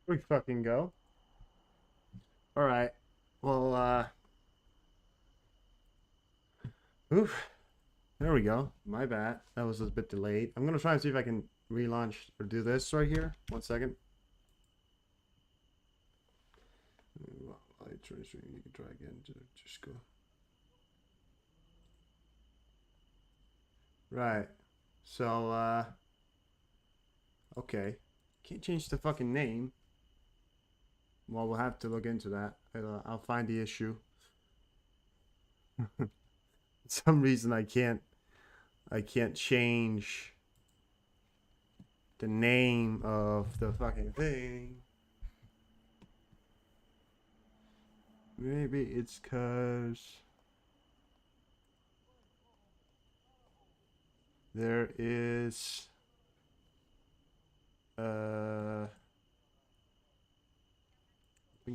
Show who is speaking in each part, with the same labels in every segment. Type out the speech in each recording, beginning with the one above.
Speaker 1: We fucking go. All right. Well, oof. There we go. My bad. That was a bit delayed. I'm gonna try and see if I can relaunch or do this right here. 1 second. Well, I try stream. You can try again. Just go. Right. So, okay. Can't change the fucking name. Well, we'll have to look into that. I'll find the issue. For some reason I can't change the name of the fucking thing. Maybe it's cause there is something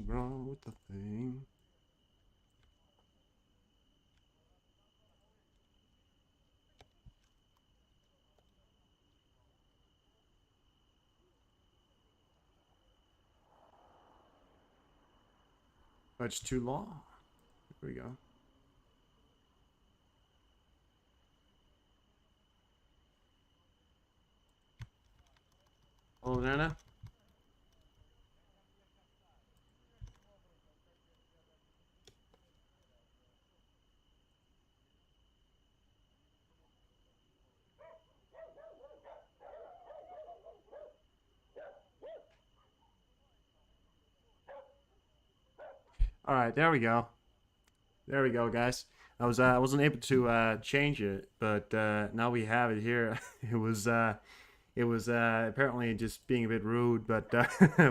Speaker 1: wrong with the thing. Oh, it's too long. Here we go. Oh, Nana. All right, there we go. There we go, guys. I wasn't able to change it, but now we have it here. It was apparently just being a bit rude, but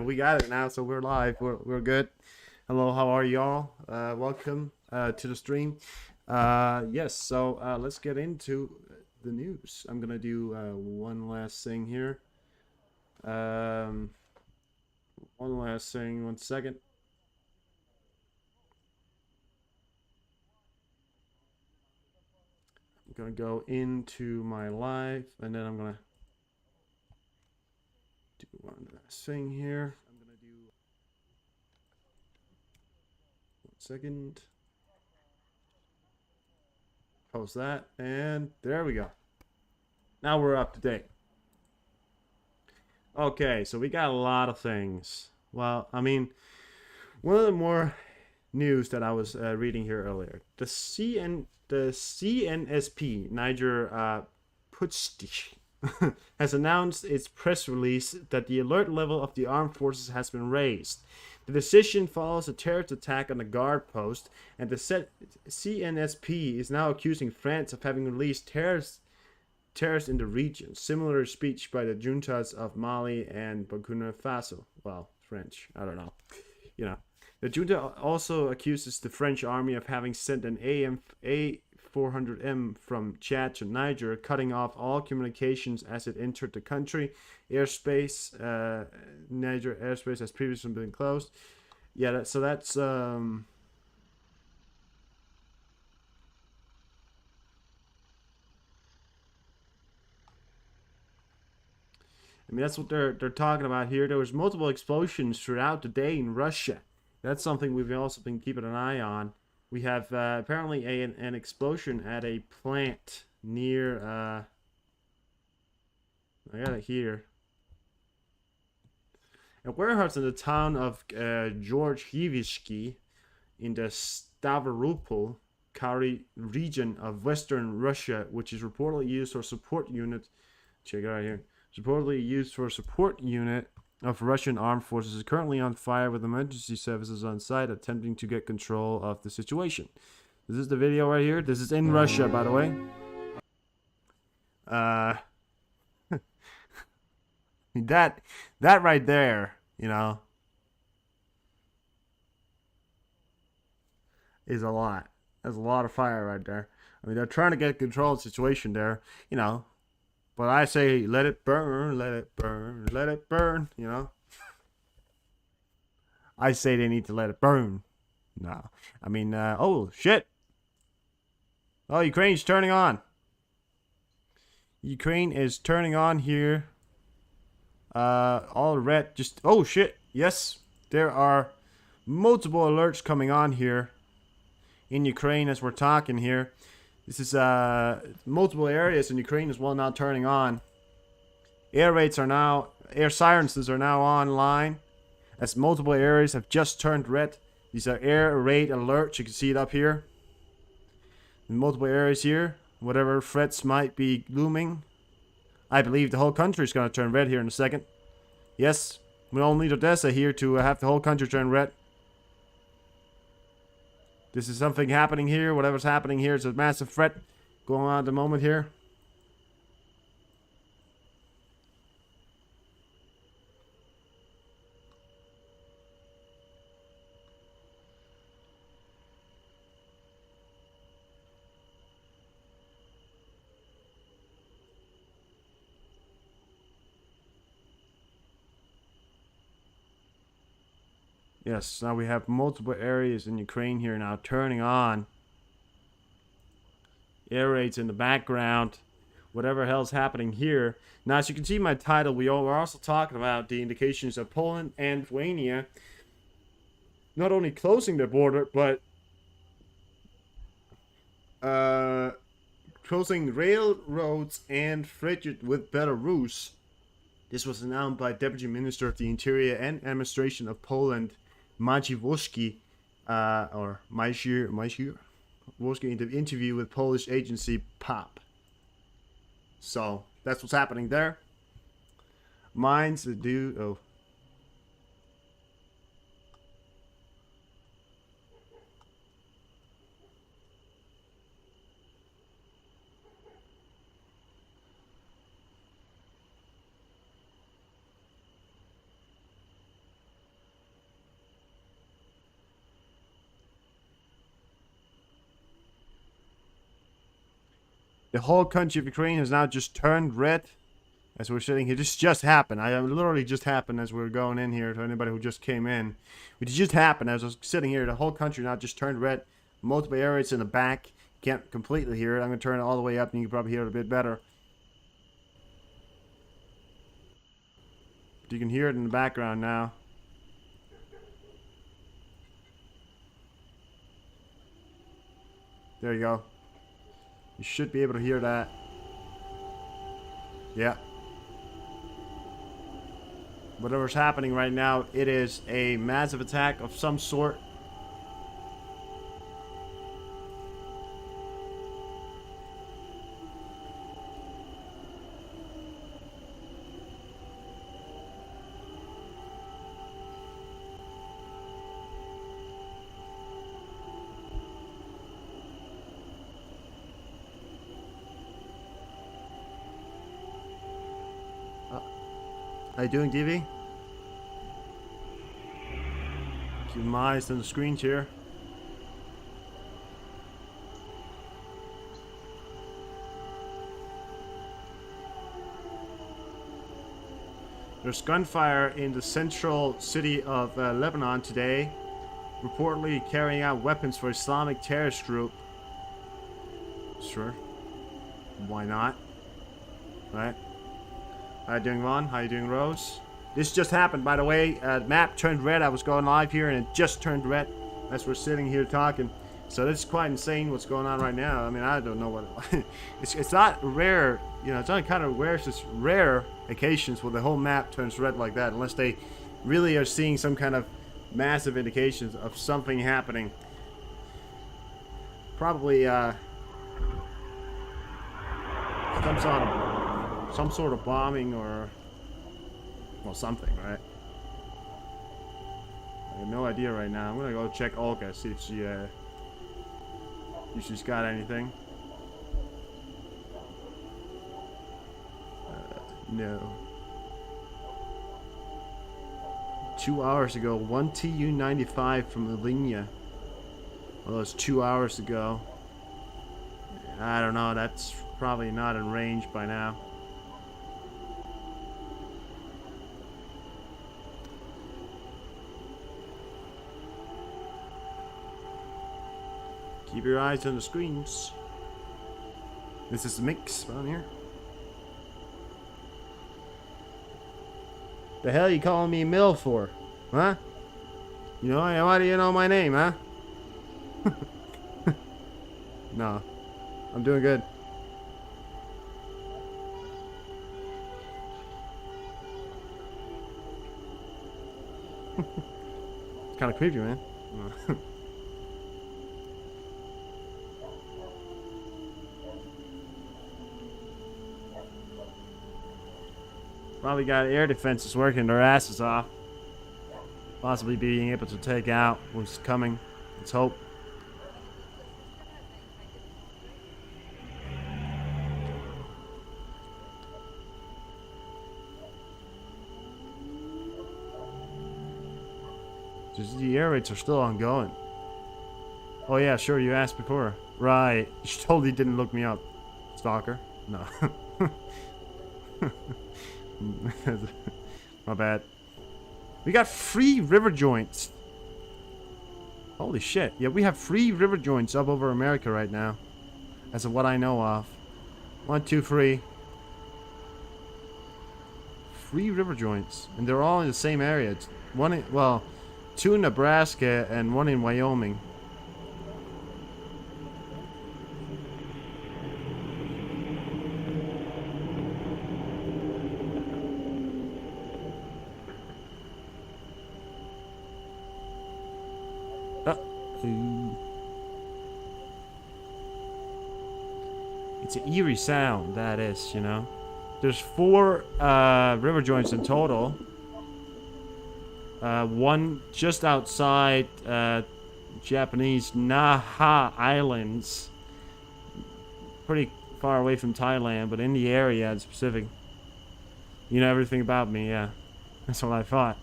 Speaker 1: we got it now, so we're live. We're good. Hello, how are y'all? Welcome to the stream. Yes, so let's get into the news. I'm gonna do one last thing here. Um, One last thing. 1 second. I'm gonna go into my live, and then I'm gonna do one last thing here. I'm gonna do 1 second. Post that, and there we go. Now we're up to date. Okay, so we got a lot of things. Well, I mean, one of the more news that I was reading here earlier, the CNSP Niger Putsch has announced its press release that the alert level of the armed forces has been raised. The decision follows a terrorist attack on a guard post, and the CNSP is now accusing France of having released terrorists in the region. Similar speech by the juntas of Mali and Burkina Faso. Well, French. I don't know. You know. The junta also accuses the French army of having sent an A400M from Chad to Niger, cutting off all communications as it entered the country. Airspace, Niger airspace has previously been closed. Yeah, so that's I mean, that's what they're talking about here. There was multiple explosions throughout the day in Russia. That's something we've also been keeping an eye on. We have apparently an explosion at a plant near. I got it here. A warehouse in the town of Georgiyevsky in the Stavropol Kari region of western Russia, which is reportedly used for support unit. Check it out here. Reportedly used for a support unit of Russian armed forces, is currently on fire with emergency services on site attempting to get control of the situation. This is the video right here. This is in Russia, by the way. That right there, is a lot. That's a lot of fire right there. I mean, they're trying to get control of the situation there, But I say, let it burn, let it burn, let it burn, I say they need to let it burn. No. I mean, oh, shit. Oh, Ukraine's turning on. Ukraine is turning on here. All red, just, oh, shit. yes, there are multiple alerts coming on here in Ukraine as we're talking here. This is multiple areas in Ukraine as well now turning on. Air silences are now online as multiple areas have just turned red. These are air raid alerts. You can see it up here. In multiple areas here, whatever threats might be looming. I believe the whole country is going to turn red here in a second. Yes, we don't need Odessa here to have the whole country turn red. This is something happening here. Whatever's happening here is a massive threat going on at the moment here. Yes, now we have multiple areas in Ukraine here now turning on. Air raids in the background. Whatever hell's happening here. Now, as you can see in my title, we're also talking about the indications of Poland and Lithuania not only closing their border, but closing railroads and freight with Belarus. This was announced by Deputy Minister of the Interior and Administration of Poland, Maciej Wolski, or Maciej Wolski, in the interview with Polish agency POP. So that's what's happening there. Mines that do. Oh. The whole country of Ukraine has now just turned red as we're sitting here. This just happened. I literally just happened as we were going in here to anybody who just came in. It just happened as I was sitting here. The whole country now just turned red. Multiple areas in the back. Can't completely hear it. I'm going to turn it all the way up and you can probably hear it a bit better. But you can hear it in the background now. There you go. You should be able to hear that. Yeah. Whatever's happening right now, it is a massive attack of some sort. How you doing, DV? Keep my eyes on the screens here. There's gunfire in the central city of Lebanon today, reportedly carrying out weapons for Islamic terrorist group. Sure. Why not? Right? How you doing, Ron? How you doing, Rose? This just happened, by the way. Map turned red. I was going live here, and it just turned red as we're sitting here talking. So this is quite insane what's going on right now. I mean, I don't know what... it's not rare, you know, it's not kind of rare. It's just rare occasions where the whole map turns red like that, unless they really are seeing some kind of massive indications of something happening. Probably, some sort of bombing or, well, something, right? I have no idea right now. I'm gonna go check Olga, see if she's got anything. No. 2 hours ago, 1 Tu-95 from Lithuania. Well, that was 2 hours ago. I don't know, that's probably not in range by now. Keep your eyes on the screens. This is a mix on here. The hell are you calling me Mill for? Huh? You know, why do you know my name, huh? No, I'm doing good. It's kind of creepy, man. Probably got air defenses working their asses off. Possibly being able to take out what's coming. Let's hope. Just the air raids are still ongoing. Oh yeah, sure, you asked before. Right. You totally didn't look me up. Stalker. No. My bad. We got 3 river joints. Holy shit. Yeah, we have 3 river joints up over America right now. As of what I know of. 1, 2, 3. 3 river joints. And they're all in the same area. It's one in, well, 2 in Nebraska and 1 in Wyoming. It's an eerie sound, that is, you know. There's 4 river joints in total. One just outside Japanese Naha Islands. Pretty far away from Thailand, but in the area in Pacific. You know everything about me, yeah. That's what I thought.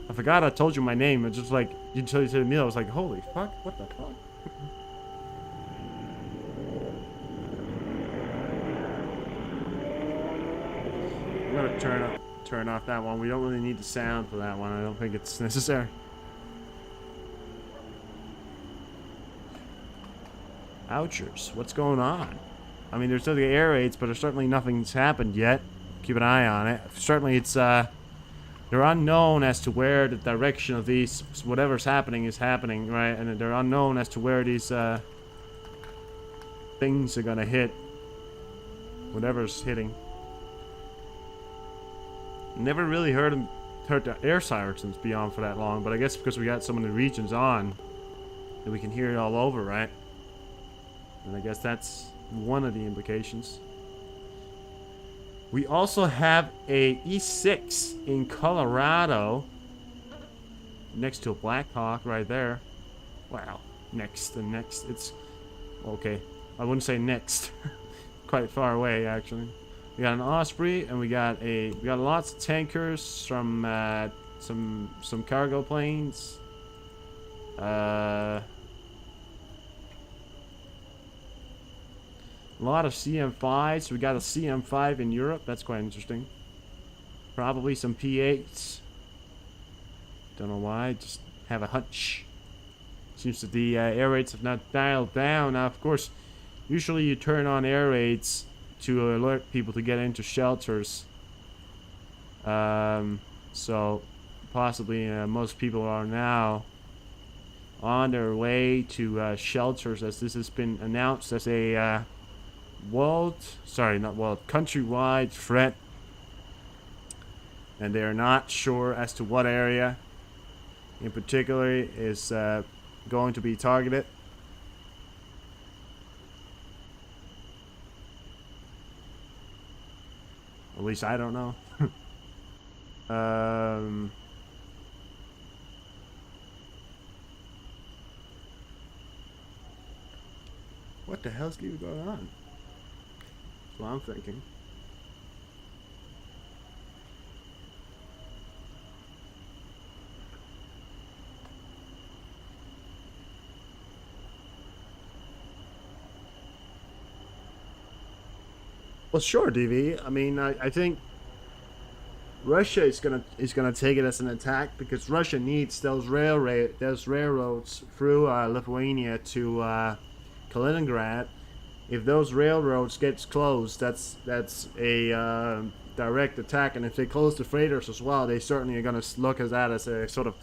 Speaker 1: I forgot I told you my name. It's just like, you told you to the meal. I was like, holy fuck, what the fuck? I'm gonna turn off that one. We don't really need the sound for that one. I don't think it's necessary. Ouchers, what's going on? I mean, there's still the air raids, but there's certainly nothing's happened yet. Keep an eye on it. Certainly, it's they're unknown as to where the direction of these, whatever's happening is happening, right? And they're unknown as to where these things are gonna hit. Whatever's hitting. Never really heard the air sirens beyond for that long, but I guess because we got some of the regions on, that we can hear it all over, right? And I guess that's one of the implications. We also have a E6 in Colorado. Next to a Black Hawk right there. Wow. Next and next. It's okay. I wouldn't say next. Quite far away actually. We got an Osprey and we got lots of tankers, some cargo planes. A lot of CM5s. We got a CM5 in Europe. That's quite interesting. Probably some P8s. Don't know why. Just have a hunch. Seems that the air raids have not dialed down. Now, of course, usually you turn on air raids to alert people to get into shelters. So possibly most people are now on their way to shelters, as this has been announced as a countrywide threat, and they are not sure as to what area in particular is going to be targeted. At least I don't know. What the hell's going on? That's what I'm thinking. Well, sure, DV. I mean, I think Russia is gonna take it as an attack because Russia needs those railroads through Lithuania to Kaliningrad, if those railroads gets closed, that's a direct attack. And if they close the freighters as well, they certainly are going to look at that as a sort of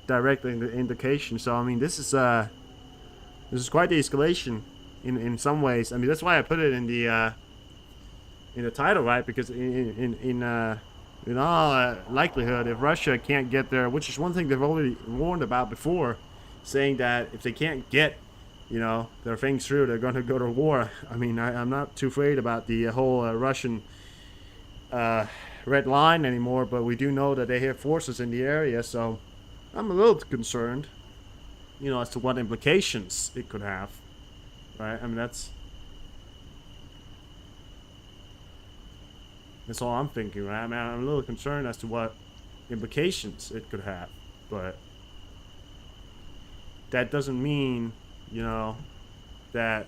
Speaker 1: direct indication. So I mean, this is quite the escalation in some ways. I mean, that's why I put it in the title, right? Because in all likelihood, if Russia can't get there, which is one thing they've already warned about before, saying that if they can't get, their things through, they're going to go to war. I mean, I'm not too afraid about the whole Russian red line anymore, but we do know that they have forces in the area, so I'm a little concerned, as to what implications it could have, right? I mean, that's all I'm thinking, right? I mean, I'm a little concerned as to what implications it could have, but that doesn't mean, that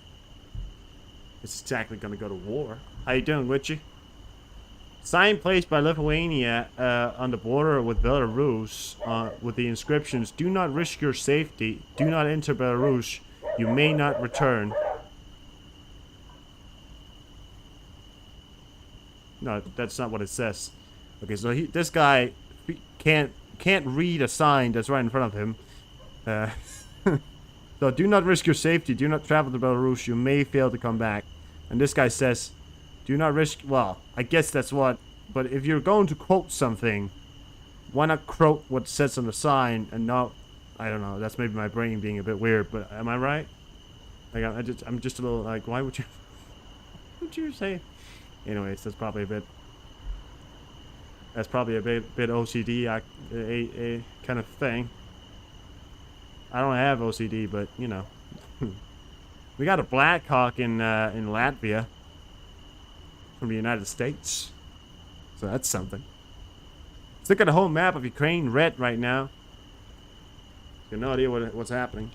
Speaker 1: it's exactly going to go to war. How you doing, Witchy? Sign placed by Lithuania on the border with Belarus with the inscriptions, "Do not risk your safety. Do not enter Belarus. You may not return." No, that's not what it says. Okay, so this guy can't read a sign that's right in front of him. So, do not risk your safety. Do not travel to Belarus. You may fail to come back. And this guy says, do not risk... Well, I guess that's what... But if you're going to quote something, why not quote what says on the sign and not... I don't know. That's maybe my brain being a bit weird, but am I right? Like, I'm just a little like, why would you... What would you say? Anyways, that's probably a bit OCD a kind of thing. I don't have OCD, but we got a Black Hawk in Latvia from the United States, so that's something. Let's look at the whole map of Ukraine red right now. You have no idea what's happening.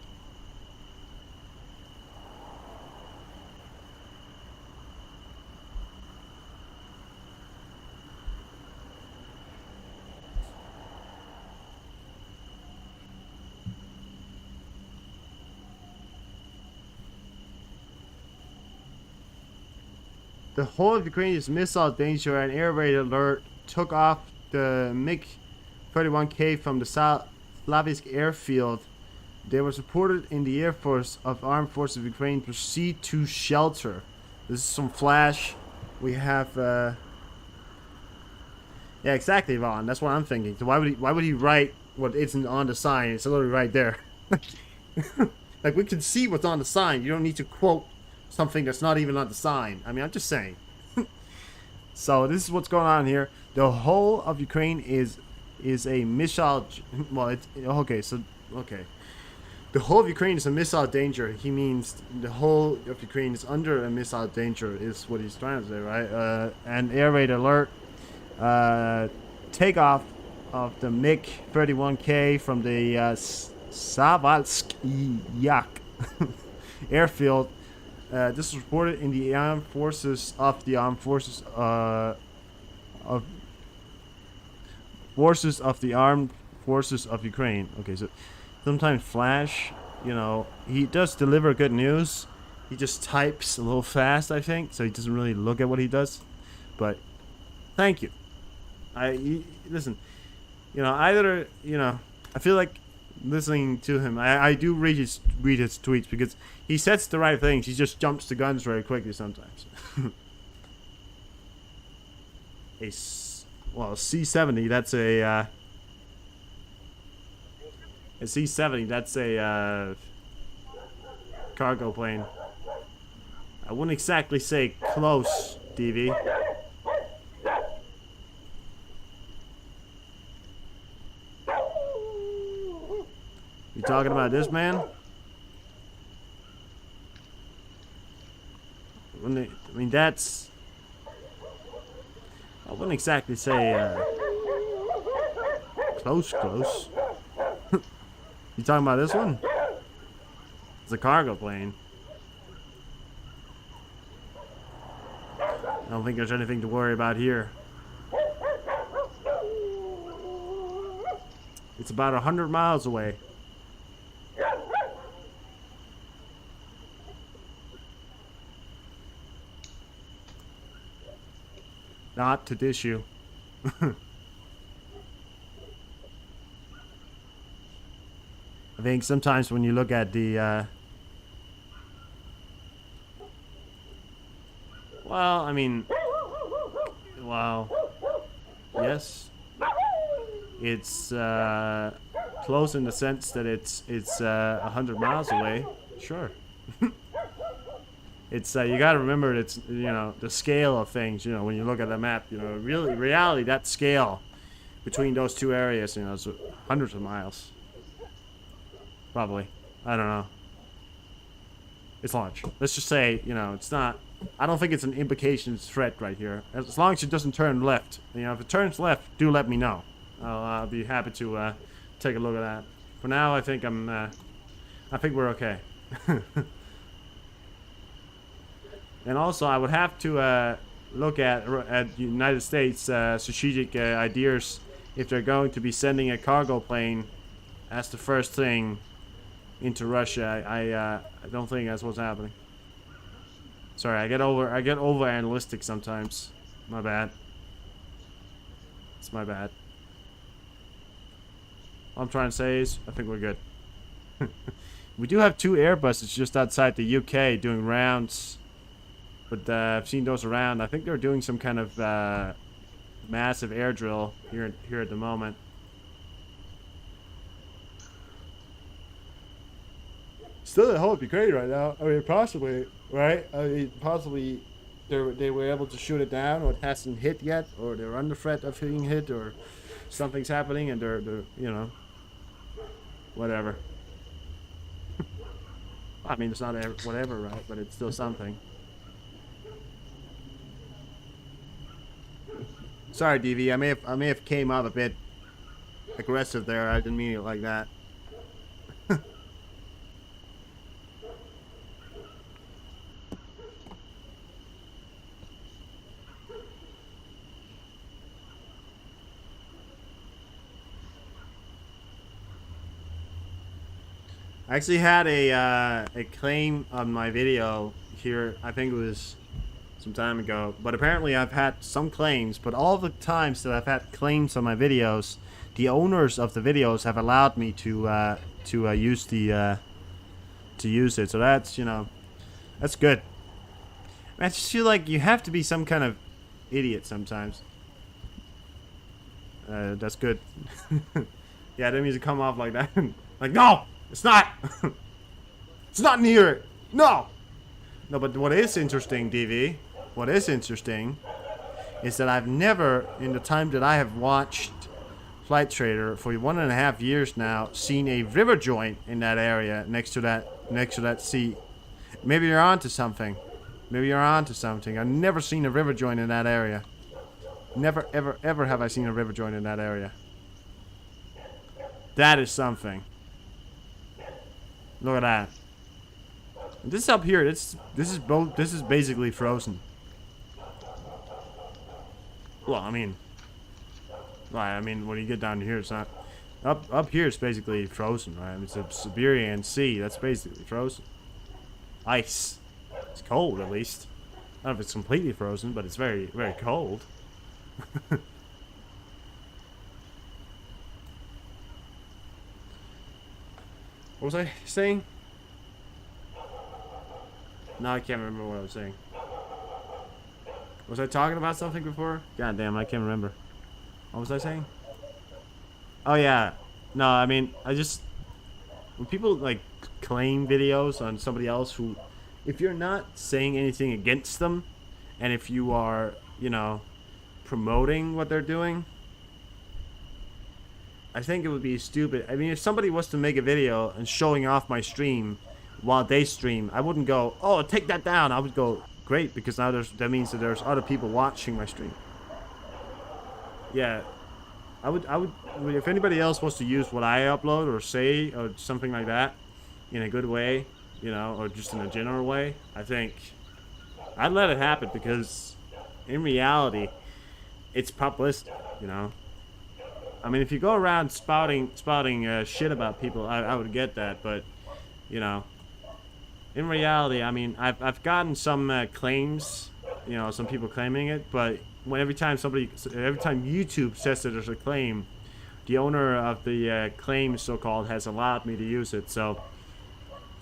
Speaker 1: The whole of Ukraine is missile danger and air raid alert. Took off the MiG-31K from the Slavisk airfield. They were supported in the Air Force of Armed Forces of Ukraine. Proceed to shelter. This is some flash. We have yeah, exactly, Vaughn. That's what I'm thinking. So why would he write what isn't on the sign? It's literally right there. Like, we can see what's on the sign. You don't need to quote something that's not even on the sign. I mean, I'm just saying. So this is what's going on here. The whole of Ukraine is a missile... Well, it's... Okay, so... Okay. The whole of Ukraine is a missile danger. He means the whole of Ukraine is under a missile danger, is what he's trying to say, right? And air raid alert. Takeoff of the MiG-31K from the Savalsk-Yak airfield. This was reported in the Armed Forces of the Armed Forces of Ukraine. Okay, so sometimes Flash, he does deliver good news. He just types a little fast, I think, so he doesn't really look at what he does. But thank you. Listen, I feel like listening to him, I do read his tweets because he says the right things. He just jumps to guns very quickly sometimes. C-70, that's a C-70, that's a cargo plane. I wouldn't exactly say close, DV. You talking about this man? I mean, that's... I wouldn't exactly say, close. You talking about this one? It's a cargo plane. I don't think there's anything to worry about here. It's about 100 miles away. not to dish you. I think sometimes when you look at the, well, I mean, well, yes, it's close in the sense that it's 100 miles away. Sure. It's you got to remember it's, you know, the scale of things. You know, when you look at the map, you know, really, reality, that scale between those two areas, you know, is hundreds of miles. Probably. I don't know. It's large. Let's just say, you know, it's not. I don't think it's an implication threat right here. As long as it doesn't turn left. You know, if it turns left, do let me know. I'll be happy to take a look at that. For now, I think I think we're okay. And also, I would have to look at United States strategic ideas if they're going to be sending a cargo plane as the first thing into Russia. I don't think that's what's happening. Sorry, I get over analytic sometimes. My bad. It's my bad. All I'm trying to say is, I think we're good. We do have 2 Airbuses just outside the UK doing rounds. But I've seen those around. I think they're doing some kind of massive air drill here at the moment. Still, the whole would be great right now. I mean, possibly, right? I mean, possibly they were able to shoot it down, or it hasn't hit yet, or they're under threat of being hit, or something's happening, and they're you know, whatever. I mean, it's not whatever, right? But it's still something. Sorry, DV. I may have came up a bit aggressive there. I didn't mean it like that. I actually had a claim on my video here. I think it was some time ago, but apparently I've had some claims, but all the times that I've had claims on my videos, the owners of the videos have allowed me to use it. So that's, you know, that's good. I just feel like you have to be some kind of idiot sometimes. That's good. Yeah, I didn't mean to come off like that. Like, no, it's not. It's not near. No. No, but what is interesting, DV, what is interesting is that I've never, in the time that I have watched Flight Trader for 1.5 years now, seen a river joint in that area next to that sea. Maybe you're onto something. Maybe you're onto something. I've never seen a river joint in that area. Never, ever, ever have I seen a river joint in that area. That is something. Look at that. This is up here. This is basically frozen. Well, I mean, when you get down here, it's not up here. It's basically frozen, right? I mean, it's a Siberian sea. That's basically frozen. Ice. It's cold, at least. I don't know if it's completely frozen, but it's very, very cold. What was I saying? No, I can't remember what I was saying. Was I talking about something before? God damn, I can't remember. What was I saying? Oh yeah. No, I mean, when people like claim videos on somebody else who, if you're not saying anything against them, and if you are, you know, promoting what they're doing, I think it would be stupid. I mean, if somebody was to make a video and showing off my stream while they stream, I wouldn't go, oh, take that down. I would go, great, because now that means that there's other people watching my stream. Yeah, I would, if anybody else wants to use what I upload or say or something like that in a good way, you know, or just in a general way, I think I'd let it happen, because in reality, it's publicity, you know. I mean, if you go around spouting shit about people, I would get that, but, you know, in reality, I mean, I've gotten some claims, you know, some people claiming it, but when every time YouTube says that there's a claim, the owner of the claim, so-called, has allowed me to use it. So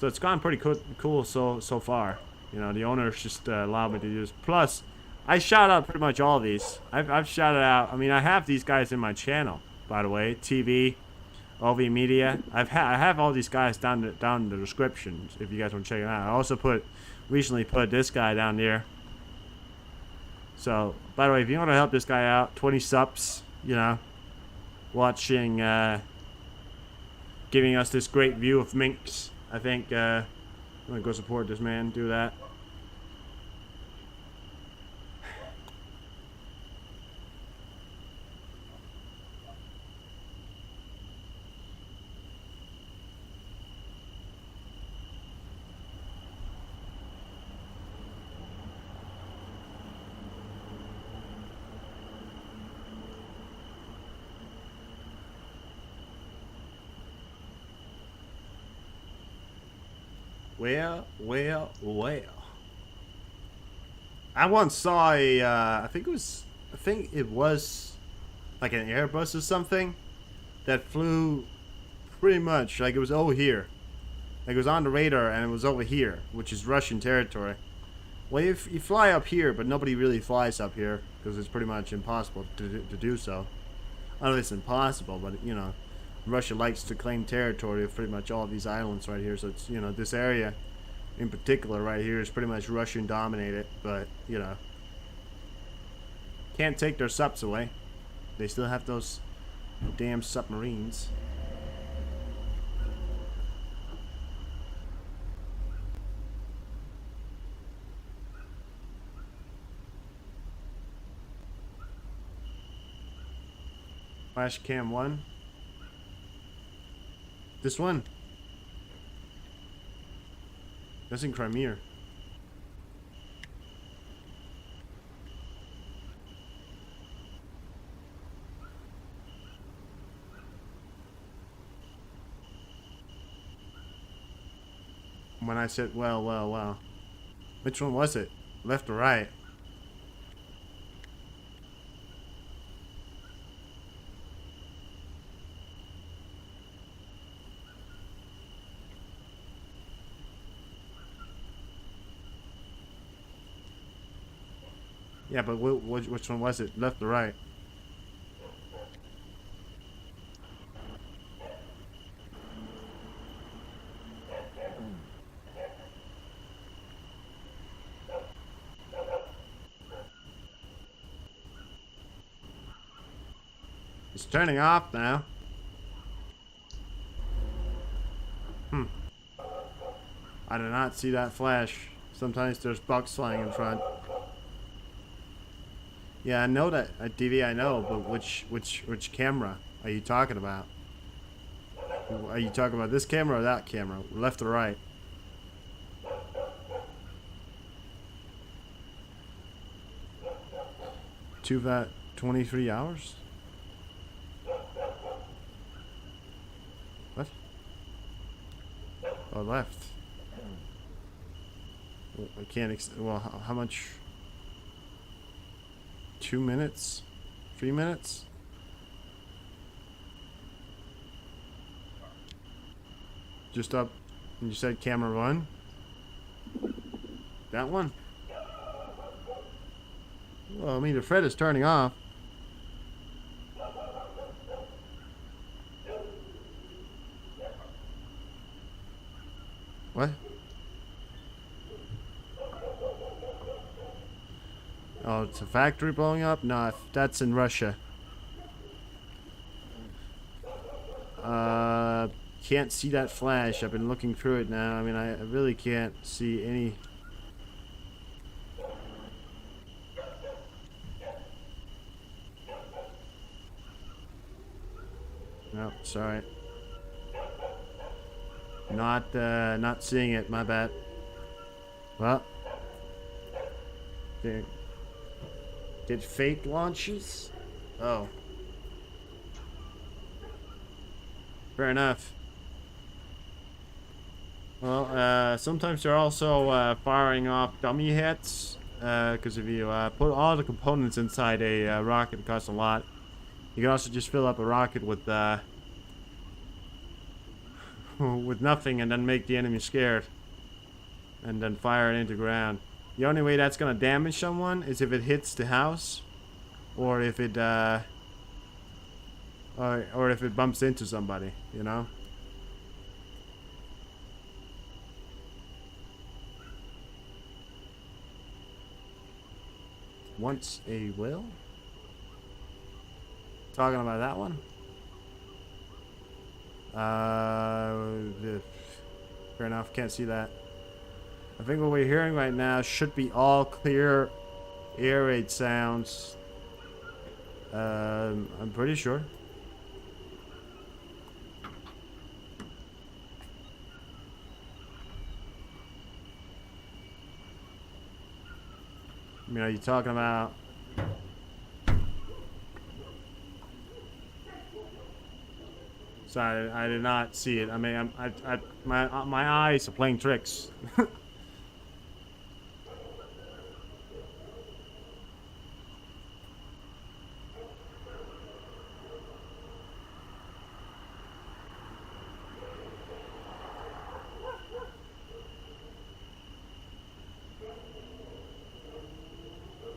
Speaker 1: it's gone pretty cool so far. You know, the owners just allowed me to use. Plus, I shout out pretty much all these. I've shouted out. I mean, I have these guys in my channel, by the way. TV, OV Media. I have all these guys down in the description if you guys want to check it out. I also recently put this guy down there. So, by the way, if you want to help this guy out, 20 subs, you know, watching, giving us this great view of minks. I think, I'm gonna go support this man, do that. Well. I once saw a, I think it was like an Airbus or something that flew pretty much like it was over here. Like it was on the radar and it was over here, which is Russian territory. Well, you fly up here, but nobody really flies up here because it's pretty much impossible to do so. I don't know if it's impossible, but you know, Russia likes to claim territory of pretty much all of these islands right here. So it's, you know, this area in particular right here is pretty much Russian dominated, but you know, can't take their subs away. They still have those damn submarines. Flash cam 1. This one. That's in Crimea. When I said, well. Which one was it? Left or right? Yeah, but which one was it? Left or right? It's turning off now. I did not see that flash. Sometimes there's bugs flying in front. Yeah, I know that DV. I know, but which camera are you talking about? Are you talking about this camera or that camera? Left or right? Two vat 23 hours? What? Oh, left. I can't. Well, how much? 2 minutes? 3 minutes? Just up. And you said camera 1? That one? Well, I mean, the thread is turning off. What? Oh, it's a factory blowing up? No, that's in Russia. Can't see that flash. I've been looking through it now. I mean, I really can't see any. No, sorry. Not seeing it. My bad. Well, did fake launches? Oh, fair enough. Well, sometimes they're also firing off dummy hits. because if you put all the components inside a rocket, it costs a lot. You can also just fill up a rocket with with nothing and then make the enemy scared. And then fire it into ground. The only way that's gonna damage someone is if it hits the house. Or if it, or if it bumps into somebody, you know? Once a will? Talking about that one? Fair enough, can't see that. I think what we're hearing right now should be all clear air raid sounds. I'm pretty sure. I mean, are you talking about? Sorry, I did not see it. I mean, my eyes are playing tricks.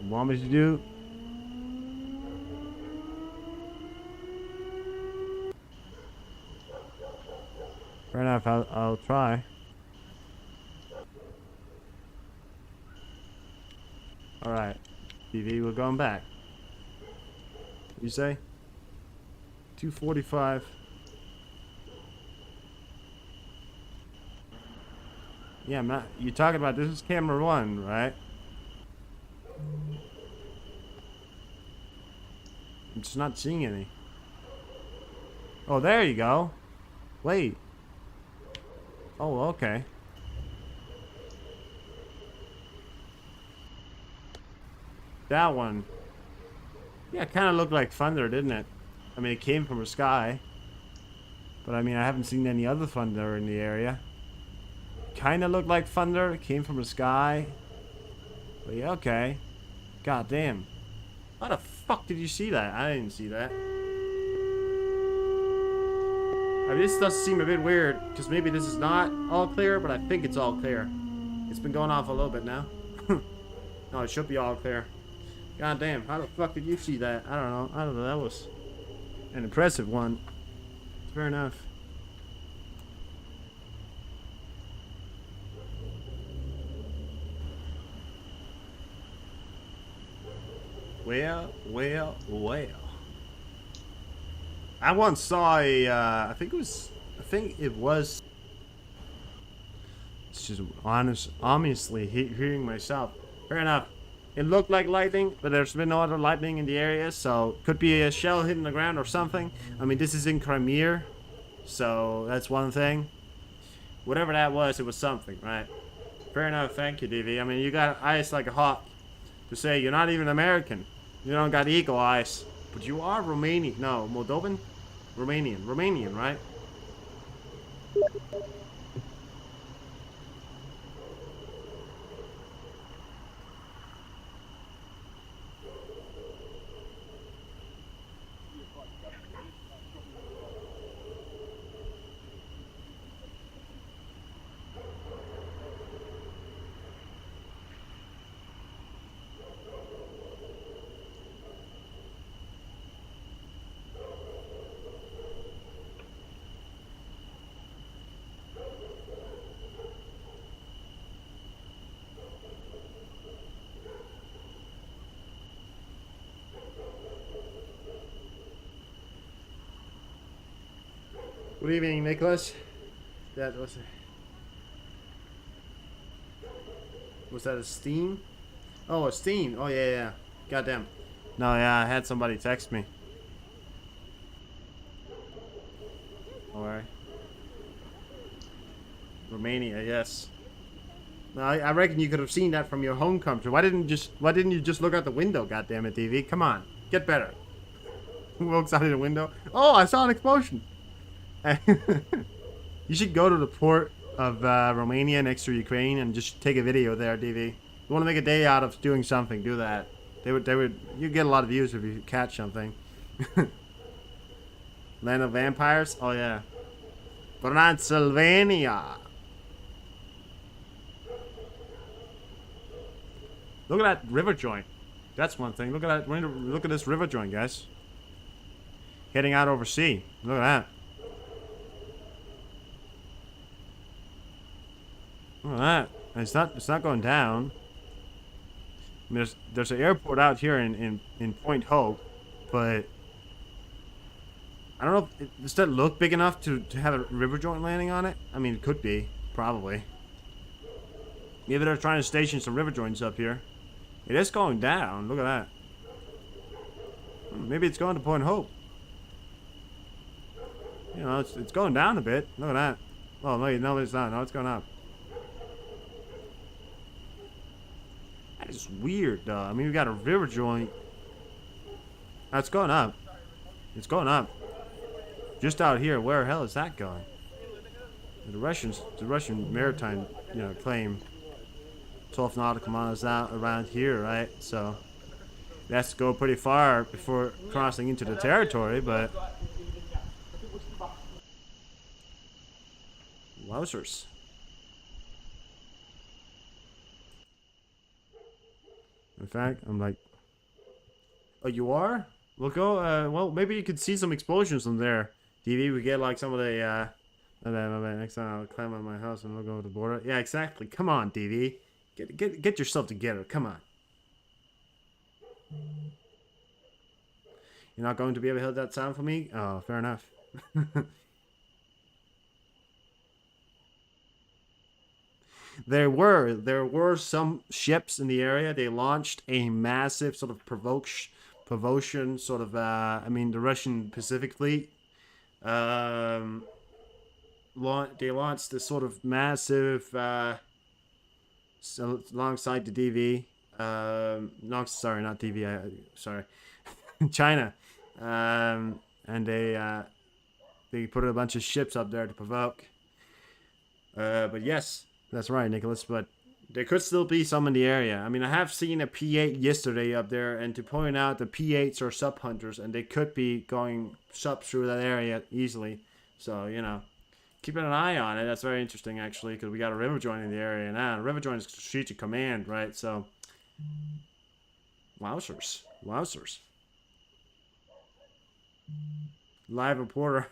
Speaker 1: Want me to do? Fair enough, I'll try. Alright. TV, we're going back. You say? 245. Yeah, I'm not. You're talking about this is camera 1, right? I'm just not seeing any. Oh, there you go. Wait. Oh, okay. That one. Yeah, it kind of looked like thunder, didn't it? I mean, it came from the sky. But I mean, I haven't seen any other thunder in the area. Kind of looked like thunder. It came from the sky. But yeah, okay. God damn. How the fuck did you see that? I didn't see that. I mean, this does seem a bit weird, because maybe this is not all clear, but I think it's all clear. It's been going off a little bit now. No, it should be all clear. God damn, how the fuck did you see that? I don't know, that was an impressive one. Fair enough. Well. I once saw a, I think it was, it's just obviously hearing myself. Fair enough. It looked like lightning, but there's been no other lightning in the area, so could be a shell hitting the ground or something. I mean, this is in Crimea, so that's one thing. Whatever that was, it was something, right? Fair enough, thank you, DV. I mean, you got eyes like a hawk to say you're not even American. You don't got eagle eyes. But you are Romanian. No, Moldovan? Romanian, right? Good evening, Nicholas. That was that a Steam? Oh, a Steam. Oh yeah. Goddamn. No, yeah, I had somebody text me. Alright. Romania, yes. I reckon you could have seen that from your home country. Why didn't you just look out the window? Goddamn it, TV. Come on, get better. Who looks out of the window? Oh, I saw an explosion. You should go to the port of Romania next to Ukraine and just take a video there, DV. You want to make a day out of doing something, do that. You get a lot of views if you catch something. Land of Vampires? Oh yeah. Transylvania. Look at that river joint. That's one thing. Look at that. Look at this river joint, guys. Heading out over sea. Look at that. Look at that. And it's not going down. I mean, there's an airport out here in Point Hope, but I don't know. Does that look big enough to have a river joint landing on it? I mean, it could be, probably. Maybe they're trying to station some river joints up here. It is going down. Look at that. Maybe it's going to Point Hope. You know, it's going down a bit. Look at that. Oh, no, it's not. No, it's going up. That is weird, though. I mean, we got a river joint. Oh, it's going up. It's going up. Just out here. Where the hell is that going? The Russian maritime, claim 12 nautical miles out around here, right? So it has to go pretty far before crossing into the territory, but wowzers. In fact, I'm like, oh, you are? We'll go, well, maybe you could see some explosions from there. DV, we get like some of the, my bad. Next time I'll climb on my house and we'll go over the border. Yeah, exactly. Come on, DV. Get yourself together. Come on. You're not going to be able to hear that sound for me? Oh, fair enough. There were some ships in the area. They launched a massive sort of provocation sort of. I mean, the Russian Pacific Fleet. They launched this sort of massive. So alongside the DV. No, sorry, not DV. Sorry, China. And they put a bunch of ships up there to provoke. But yes. That's right, Nicholas, but there could still be some in the area. I mean, I have seen a P8 yesterday up there, and to point out, the P8s are sub hunters, and they could be going sub through that area easily. So, keeping an eye on it. That's very interesting, actually, because we got a river joint in the area now. River joint is strategic command, right? So, wowzers. Live reporter.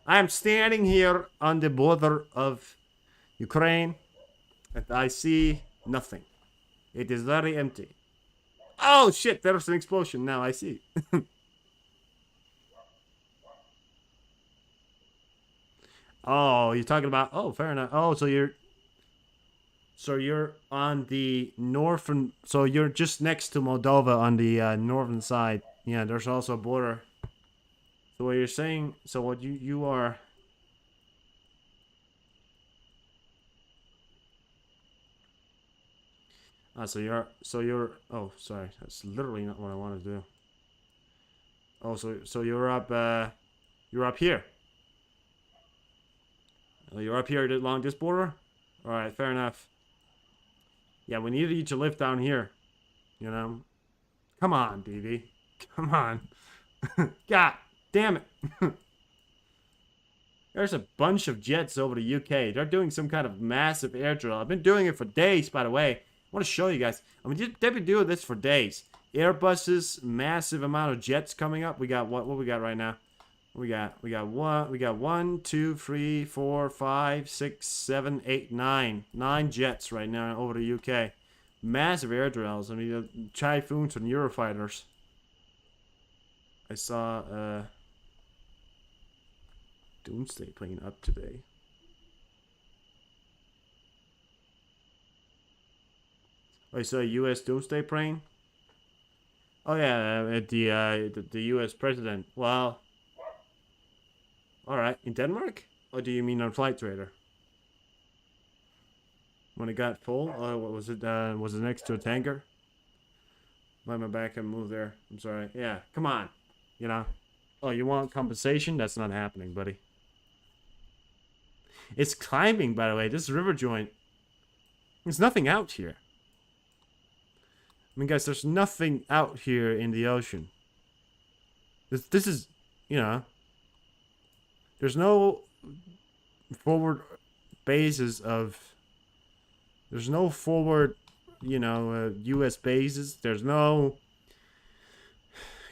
Speaker 1: I am standing here on the border of Ukraine. And I see nothing. It is very empty. Oh shit, there's an explosion now, I see. Oh, you're talking about, oh, fair enough. Oh, so you're on the northern, so you're just next to Moldova on the northern side. Yeah, there's also a border. So what you're saying, so what you are... so you're, oh, sorry, that's literally not what I want to do. Oh, so you're up here. Oh, you're up here along this border? Alright, fair enough. Yeah, we needed you to live down here. Come on, DV. Come on. God damn it. There's a bunch of jets over the UK. They're doing some kind of massive air drill. I've been doing it for days, by the way. I want to show you guys. I mean, they've been doing this for days. Airbuses, massive amount of jets coming up. We got what we got right now? We got 1, 2, 3, 4, 5, 6, 7, 8, 9. 9 jets right now over the UK. Massive air drills. I mean, the Typhoons and Eurofighters. I saw Doomsday plane up today. Oh, you saw a U.S. Doomsday plane? Oh yeah, the U.S. president. Well, all right, in Denmark, or do you mean on Flight Trader? When it got full, what was it? Was it next to a tanker? Let my back and move there. I'm sorry. Yeah, come on. Oh, you want compensation? That's not happening, buddy. It's climbing, by the way. This river joint. There's nothing out here. I mean, guys, there's nothing out here in the ocean. This is, you know, there's no forward bases of. There's no forward, U.S. bases. There's no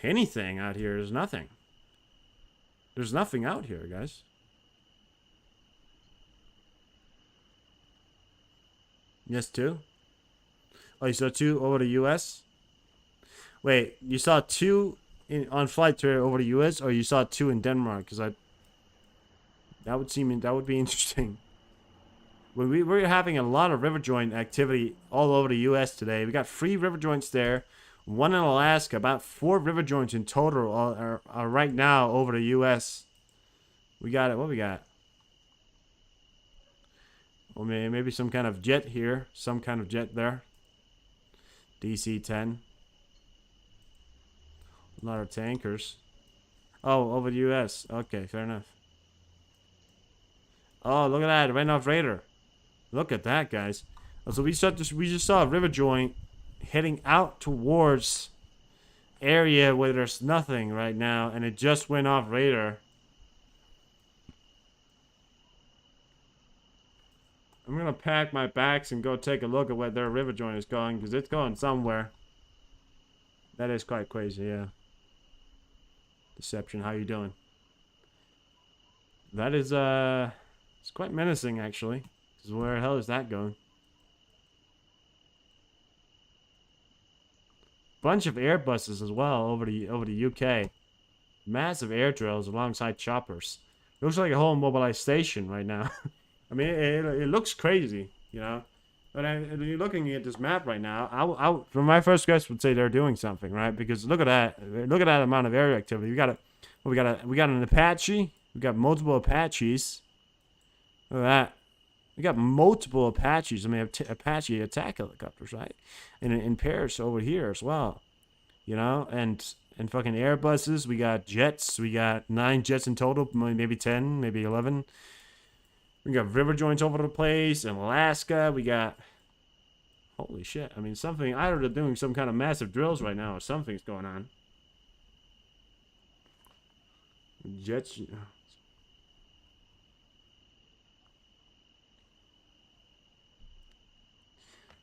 Speaker 1: anything out here. There's nothing. There's nothing out here, guys. Yes, two. Oh, you saw two over the U.S.? Wait, you saw two on flight to over the U.S. or you saw two in Denmark? Because that would be interesting. When we're having a lot of river joint activity all over the U.S. today. We got 3 river joints there, 1 in Alaska. About 4 river joints in total are right now over the U.S. We got it. What we got? Well, maybe some kind of jet here. Some kind of jet there. DC-10. A lot of tankers. Oh, over the U.S. Okay, fair enough. Oh, look at that. It ran off radar. Look at that, guys. So we just saw a river joint heading out towards area where there's nothing right now, and it just went off radar. I'm gonna pack my bags and go take a look at where their river joint is going, because it's going somewhere. That is quite crazy, yeah. Deception, how you doing? That is, it's quite menacing, actually. Because where the hell is that going? Bunch of Airbuses as well over the UK. Massive air drills alongside choppers. Looks like a whole mobilization right now. I mean, it looks crazy, But when you're looking at this map right now, I for my first guess would say they're doing something, right? Because look at that amount of area activity. We got an Apache. We got multiple Apaches. Look at that. We got multiple Apaches. I mean, Apache attack helicopters, right? And in pairs over here as well, and fucking Airbuses. We got jets. We got 9 jets in total, maybe 10, maybe 11. We got river joints over the place in Alaska. We got, holy shit. I mean, something, either they're doing some kind of massive drills right now or something's going on. Jets.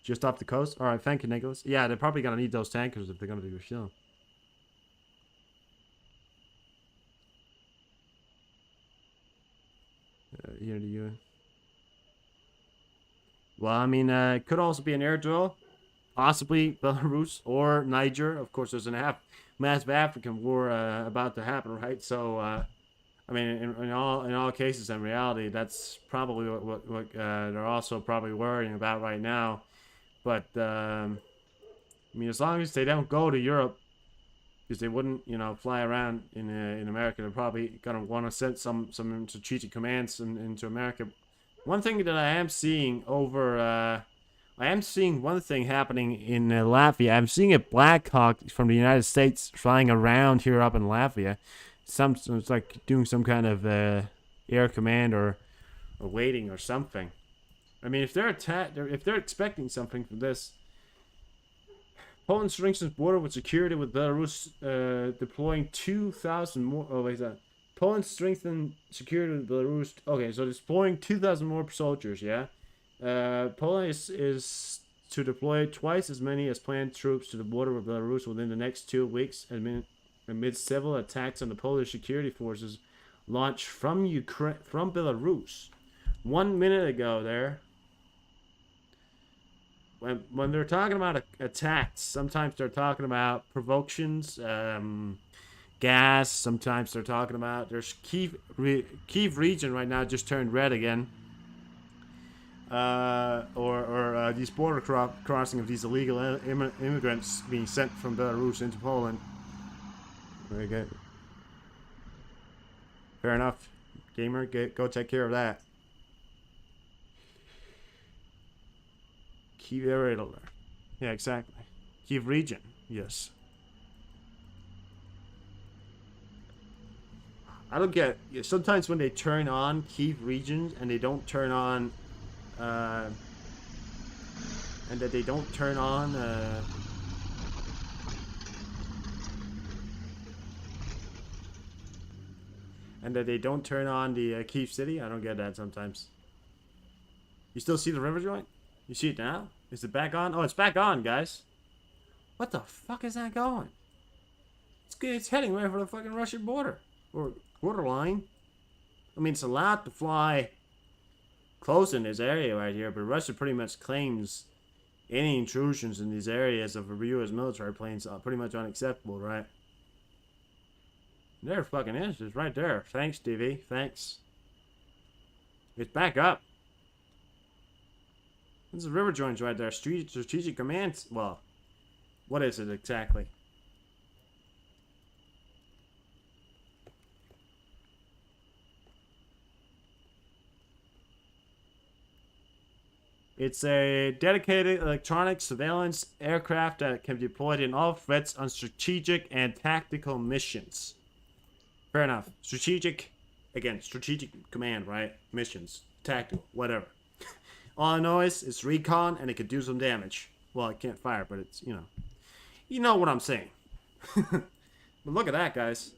Speaker 1: Just off the coast? Alright, thank you, Nicholas. Yeah, they're probably going to need those tankers if they're going to do a show. Here to you. Well, I mean, it could also be an air drill. Possibly Belarus or Niger. Of course, there's a massive African war about to happen, right? So, I mean, in all cases, in reality, that's probably what they're also probably worrying about right now. But I mean, as long as they don't go to Europe, because they wouldn't, fly around in America, they're probably gonna want to send some strategic commands into America. One thing that I am seeing one thing happening in Latvia. I'm seeing a Black Hawk from the United States flying around here up in Latvia. It's like doing some kind of air command or waiting or something. I mean, if they're expecting something from this. Poland strengthens border with security with Belarus, deploying 2,000 more. Oh wait, that Poland strengthened security with Belarus. Okay, so deploying 2,000 more soldiers. Yeah, Poland is to deploy twice as many as planned troops to the border with Belarus within the next 2 weeks, amid several attacks on the Polish security forces launched from Belarus. 1 minute ago, there. When they're talking about attacks, sometimes they're talking about provocations, gas. Sometimes they're talking about there's Kyiv region right now just turned red again, or these border crossing of these illegal immigrants being sent from Belarus into Poland. Very good. Fair enough, gamer. Go take care of that. Kyiv area. Yeah, exactly. Kyiv region. Yes. I don't get. Sometimes when they turn on Kyiv region and they don't turn on, and that they don't turn on the Kyiv city. I don't get that sometimes. You still see the river joint? You see it now? Is it back on? Oh, it's back on, guys. What the fuck is that going? It's heading right for the fucking Russian border. Or borderline. I mean, it's allowed to fly close in this area right here, but Russia pretty much claims any intrusions in these areas of US military planes are pretty much unacceptable, right? There fucking is. It's right there. Thanks, TV. Thanks. It's back up. This is river joints right there. Strategic command. Well, what is it exactly? It's a dedicated electronic surveillance aircraft that can be deployed in all threats on strategic and tactical missions. Fair enough. Strategic, again, strategic command, right? Missions, tactical, whatever. All I know is it's recon and it could do some damage. Well, it can't fire, but it's, you know what I'm saying. But look at that, guys.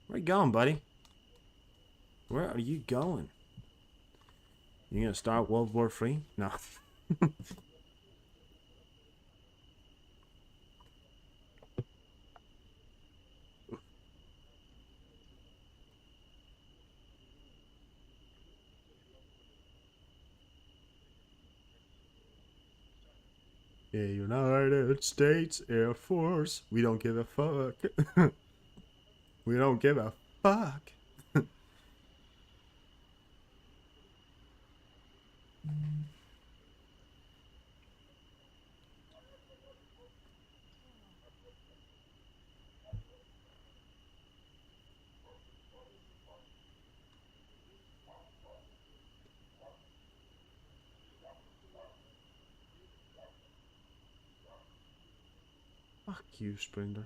Speaker 1: Where you going, buddy? Where are you going? You gonna start World War III? No. The United States Air Force. We don't give a fuck. We don't give a fuck. Fuck you, Sprinter.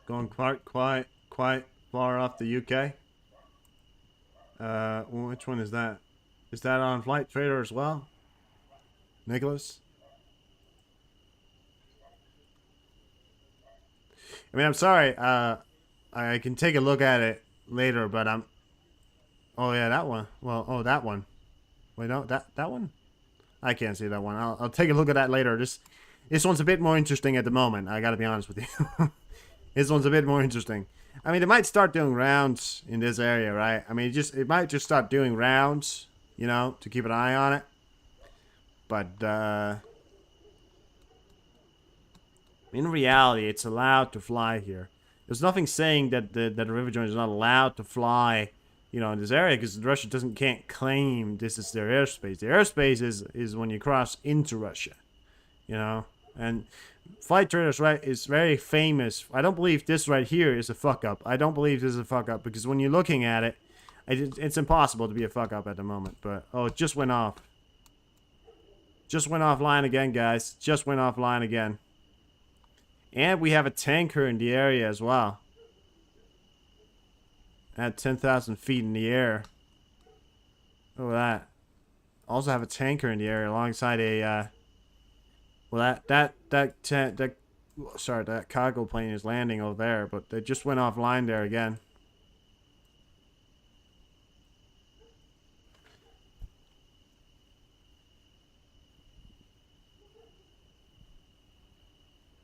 Speaker 1: Going quite far off the UK. Which one is that? Is that on Flight Trader as well? Nicholas? I mean, I'm sorry. I can take a look at it later, but I'm. Oh yeah, that one. Well, oh that one. Wait, no, that one. I can't see that one. I'll take a look at that later. This one's a bit more interesting at the moment. I gotta be honest with you. This one's a bit more interesting. I mean, it might start doing rounds in this area, right? I mean, it might just start doing rounds, to keep an eye on it. But in reality, it's allowed to fly here. There's nothing saying that the river joint is not allowed to fly, in this area, because Russia can't claim this is their airspace. The airspace is when you cross into Russia, and Flight Traders, right, is very famous. I don't believe this right here is a fuck up. I don't believe this is a fuck up, because when you're looking at it, it's impossible to be a fuck up at the moment. But oh, it just went off. Just went offline again, guys. Just went offline again. And we have a tanker in the area as well. At 10,000 feet in the air. Look at that. Also have a tanker in the area alongside a, well, that cargo plane is landing over there, but they just went offline there again.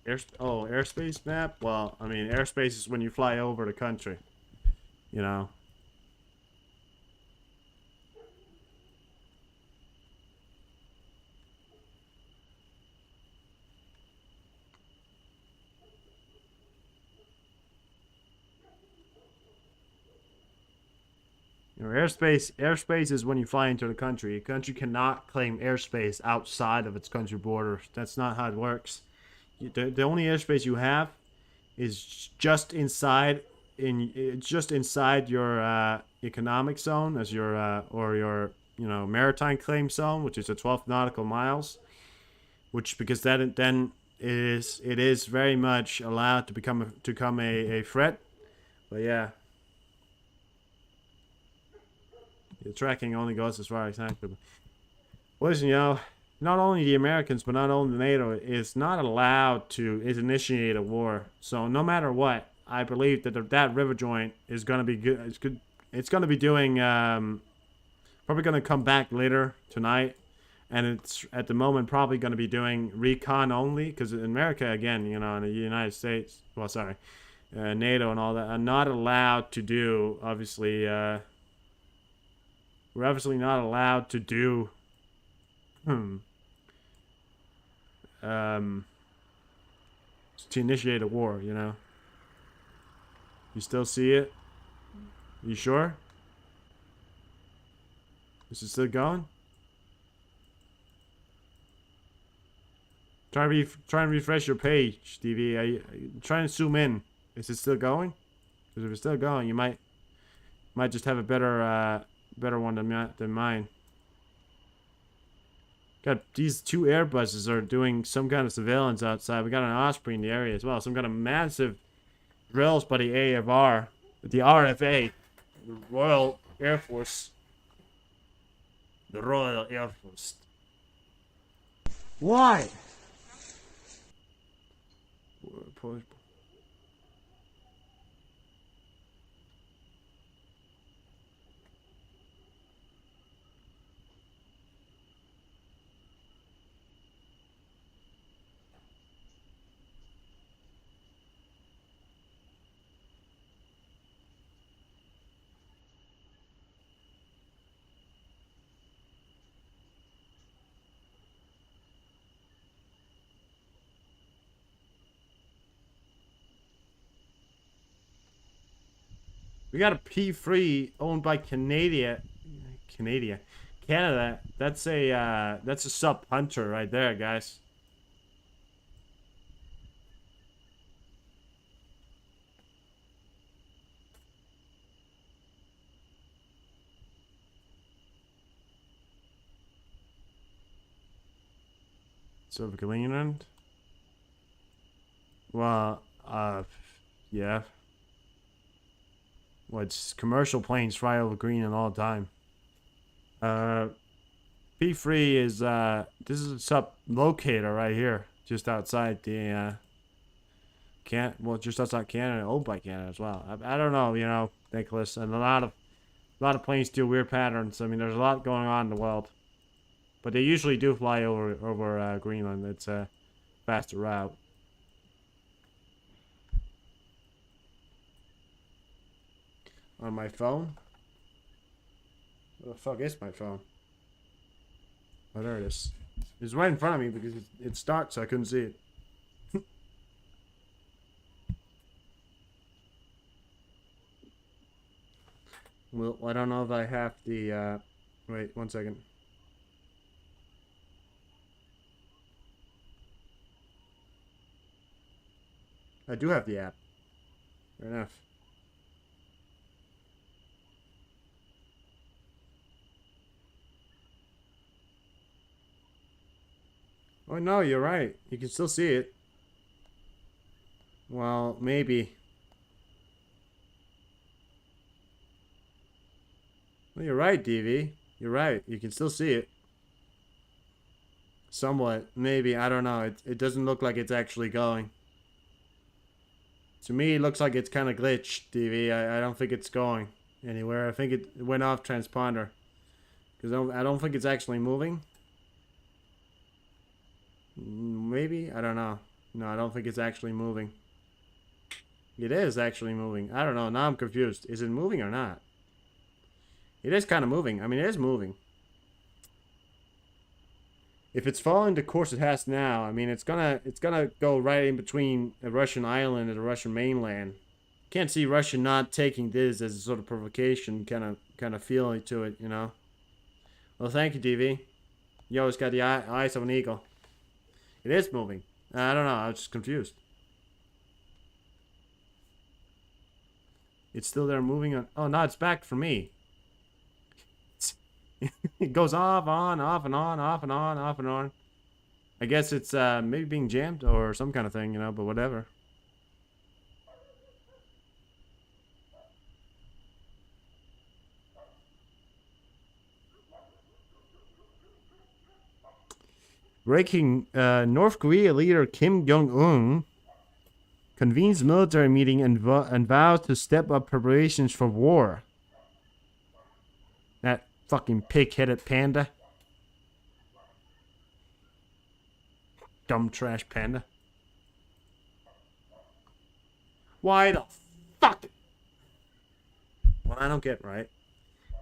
Speaker 1: Airspace map? Well, I mean, airspace is when you fly over the country. Your airspace is when you fly into the country. A country cannot claim airspace outside of its country borders. That's not how it works. The only airspace you have is just inside your economic zone, as your or your maritime claim zone, which is a 12 nautical miles. Which, because then it is very much allowed to become a threat. But yeah, the tracking only goes as far as active. Listen, not only the Americans, but not only NATO is not allowed to initiate a war. So no matter what, I believe that that river joint is gonna be good. It's good. It's gonna be doing probably gonna come back later tonight, and it's at the moment probably gonna be doing recon only because in America again, in the United States, well, sorry, NATO and all that are not allowed to do. Obviously, we're obviously not allowed to do. Um, to initiate a war, You still see it? You sure? Is it still going? Try and refresh your page, DV. Try and zoom in. Is it still going? Because if it's still going, you might just have a better one than mine. Got these two Airbuses are doing some kind of surveillance outside. We got an Osprey in the area as well. Some kind of massive drills by the AFR, the RFA, the Royal Air Force. The Royal Air Force. Why? We got a P3 owned by Canada. That's a sub hunter right there, guys. Soviet Union. Well, yeah. Well, it's commercial planes fly over Greenland all the time. P3 is this is a sub locator right here, just outside the just outside Canada, owned by Canada as well. I don't know, Nicholas, and a lot of planes do weird patterns. I mean, there's a lot going on in the world, but they usually do fly over Greenland. It's a faster route. On my phone? Where the fuck is my phone? Oh, there it is. It's right in front of me because it's dark, so I couldn't see it. Well, I don't know if I have the, wait, 1 second. I do have the app. Fair enough. Oh no, you're right. You can still see it. Well, maybe. Well, you're right, DV. You're right. You can still see it. Somewhat. Maybe. I don't know. It doesn't look like it's actually going. To me, it looks like it's kind of glitched, DV. I don't think it's going anywhere. I think it went off transponder. Because I don't think it's actually moving. Maybe? I don't know. No, I don't think it's actually moving. It is actually moving. I don't know. Now I'm confused. Is it moving or not? It is kind of moving. I mean, it is moving. If it's following the course it has now, I mean, it's gonna go right in between a Russian island and a Russian mainland. Can't see Russia not taking this as a sort of provocation kind of feeling to it, Well, thank you, DV. You always got the eyes of an eagle. It is moving. I don't know. I was just confused. It's still there moving on. Oh, no, it's back for me. It goes off, on, off and on, off and on, off and on. I guess it's maybe being jammed or some kind of thing, but whatever. Breaking North Korea leader Kim Jong-un convenes military meeting and vows to step up preparations for war. That fucking pig-headed panda. Dumb trash panda. Why the fuck? What I don't get, right?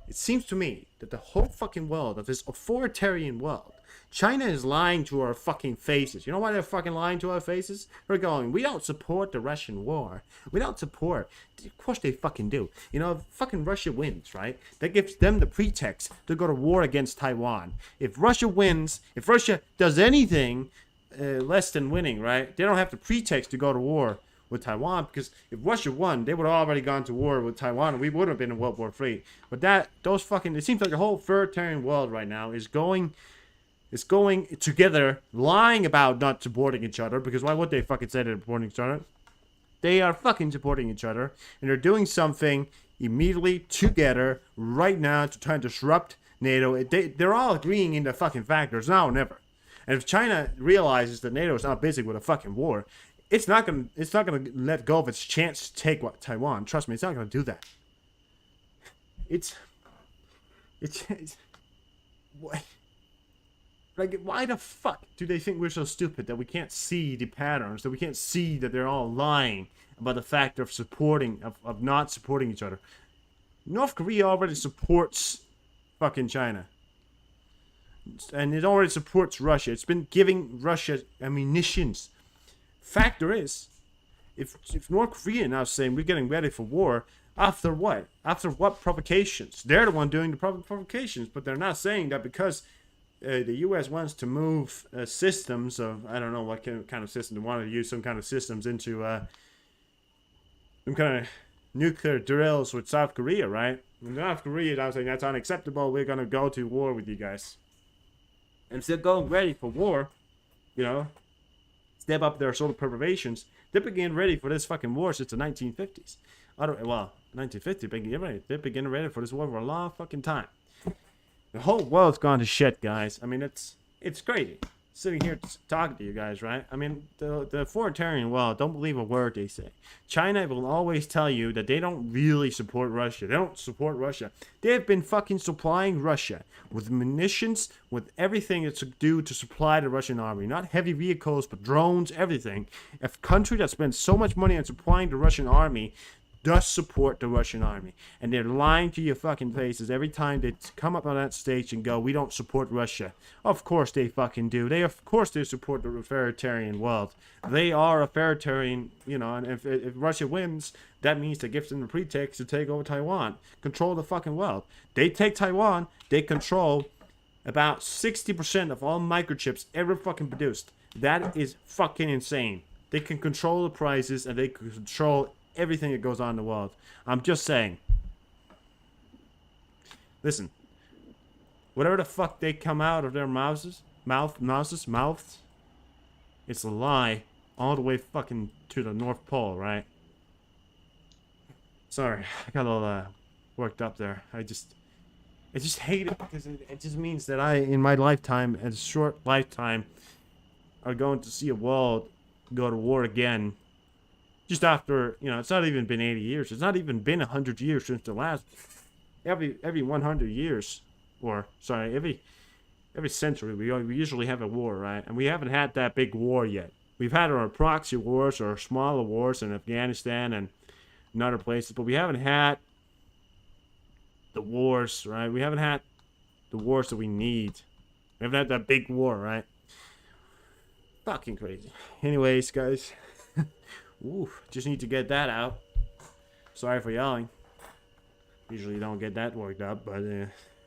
Speaker 1: It seems to me that the whole fucking world of this authoritarian world, China is lying to our fucking faces. You know why they're fucking lying to our faces? They're going, we don't support the Russian war. We don't support. Of course they fucking do. You know, if fucking Russia wins, right? That gives them the pretext to go to war against Taiwan. If Russia wins, if Russia does anything less than winning, right? They don't have the pretext to go to war with Taiwan, because if Russia won, they would have already gone to war with Taiwan, and we would have been in World War III. But it seems like the whole authoritarian world right now is going together, lying about not supporting each other, because why would they fucking say they're supporting each other? They are fucking supporting each other, and they're doing something immediately together right now to try and disrupt NATO. They're all agreeing in the fucking fact there's now or never. And if China realizes that NATO is not busy with a fucking war, it's not gonna let go of its chance to take Taiwan. Trust me, it's not gonna do that. It's what? Like, why the fuck do they think we're so stupid that we can't see the patterns, that we can't see that they're all lying about the fact of not supporting each other? North Korea already supports fucking China. And it already supports Russia. It's been giving Russia ammunitions. Factor is, if North Korea now saying we're getting ready for war, after what? After what provocations? They're the one doing the provocations, but they're not saying that because the U.S. wants to move systems of, I don't know what kind of system, they want to use some kind of systems into some kind of nuclear drills with South Korea, right? And South Korea now saying that's unacceptable, we're going to go to war with you guys. And if they're going ready for war, you know, step up their sort of preparations. They've been getting ready for this fucking war since the 1950s. 1950, they've been getting ready for this war for a long fucking time. The whole world's gone to shit, guys. I mean, it's crazy. Sitting here talking to you guys, right? I mean, the authoritarian world, don't believe a word they say. China will always tell you that they don't really support Russia. They don't support Russia. They have been fucking supplying Russia with munitions, with everything it's to do to supply the Russian army. Not heavy vehicles, but drones, everything. A country that spends so much money on supplying the Russian army does support the Russian army. And they're lying to your fucking faces every time they come up on that stage and go, we don't support Russia. Of course they fucking do. Of course they support the authoritarian world. They are authoritarian, you know, and if Russia wins, that means that gives them the pretext to take over Taiwan. Control the fucking world. They take Taiwan, they control about 60% of all microchips ever fucking produced. That is fucking insane. They can control the prices and they can control everything that goes on in the world. I'm just saying. Listen. Whatever the fuck they come out of their mouths, it's a lie all the way fucking to the North Pole, right? Sorry, I got a little worked up there. I just hate it because it just means that I, in my lifetime, a short lifetime, are going to see a world go to war again. Just after, you know, it's not even been 80 years. It's not even been 100 years since the last. Every 100 years, or sorry, every century, we usually have a war, right? And we haven't had that big war yet. We've had our proxy wars or smaller wars in Afghanistan and in other places, but we haven't had the wars, right? We haven't had the wars that we need. We haven't had that big war, right? Fucking crazy. Anyways, guys. Ooh, just need to get that out. Sorry for yelling. Usually don't get that worked up, but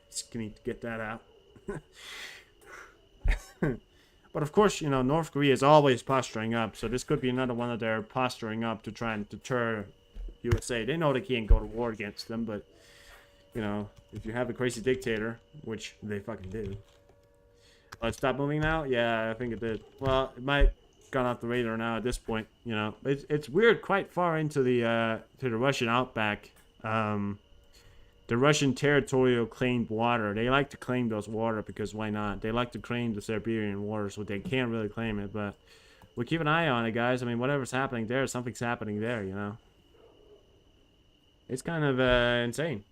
Speaker 1: just need to get that out. But of course, you know, North Korea is always posturing up, so this could be another one of their posturing up to try and deter USA. They know they can't go to war against them, but, you know, if you have a crazy dictator, which they fucking do. Oh, it stopped moving now? Yeah, I think it did. Well, it might gone off the radar now at this point. You know, it's weird quite far into the Russian outback. the Russian territorial claimed water. They like to claim those water because why not? They like to claim the Siberian water, so they can't really claim it, but we'll keep an eye on it, guys. I mean, whatever's happening there, something's happening there, you know? It's kind of insane.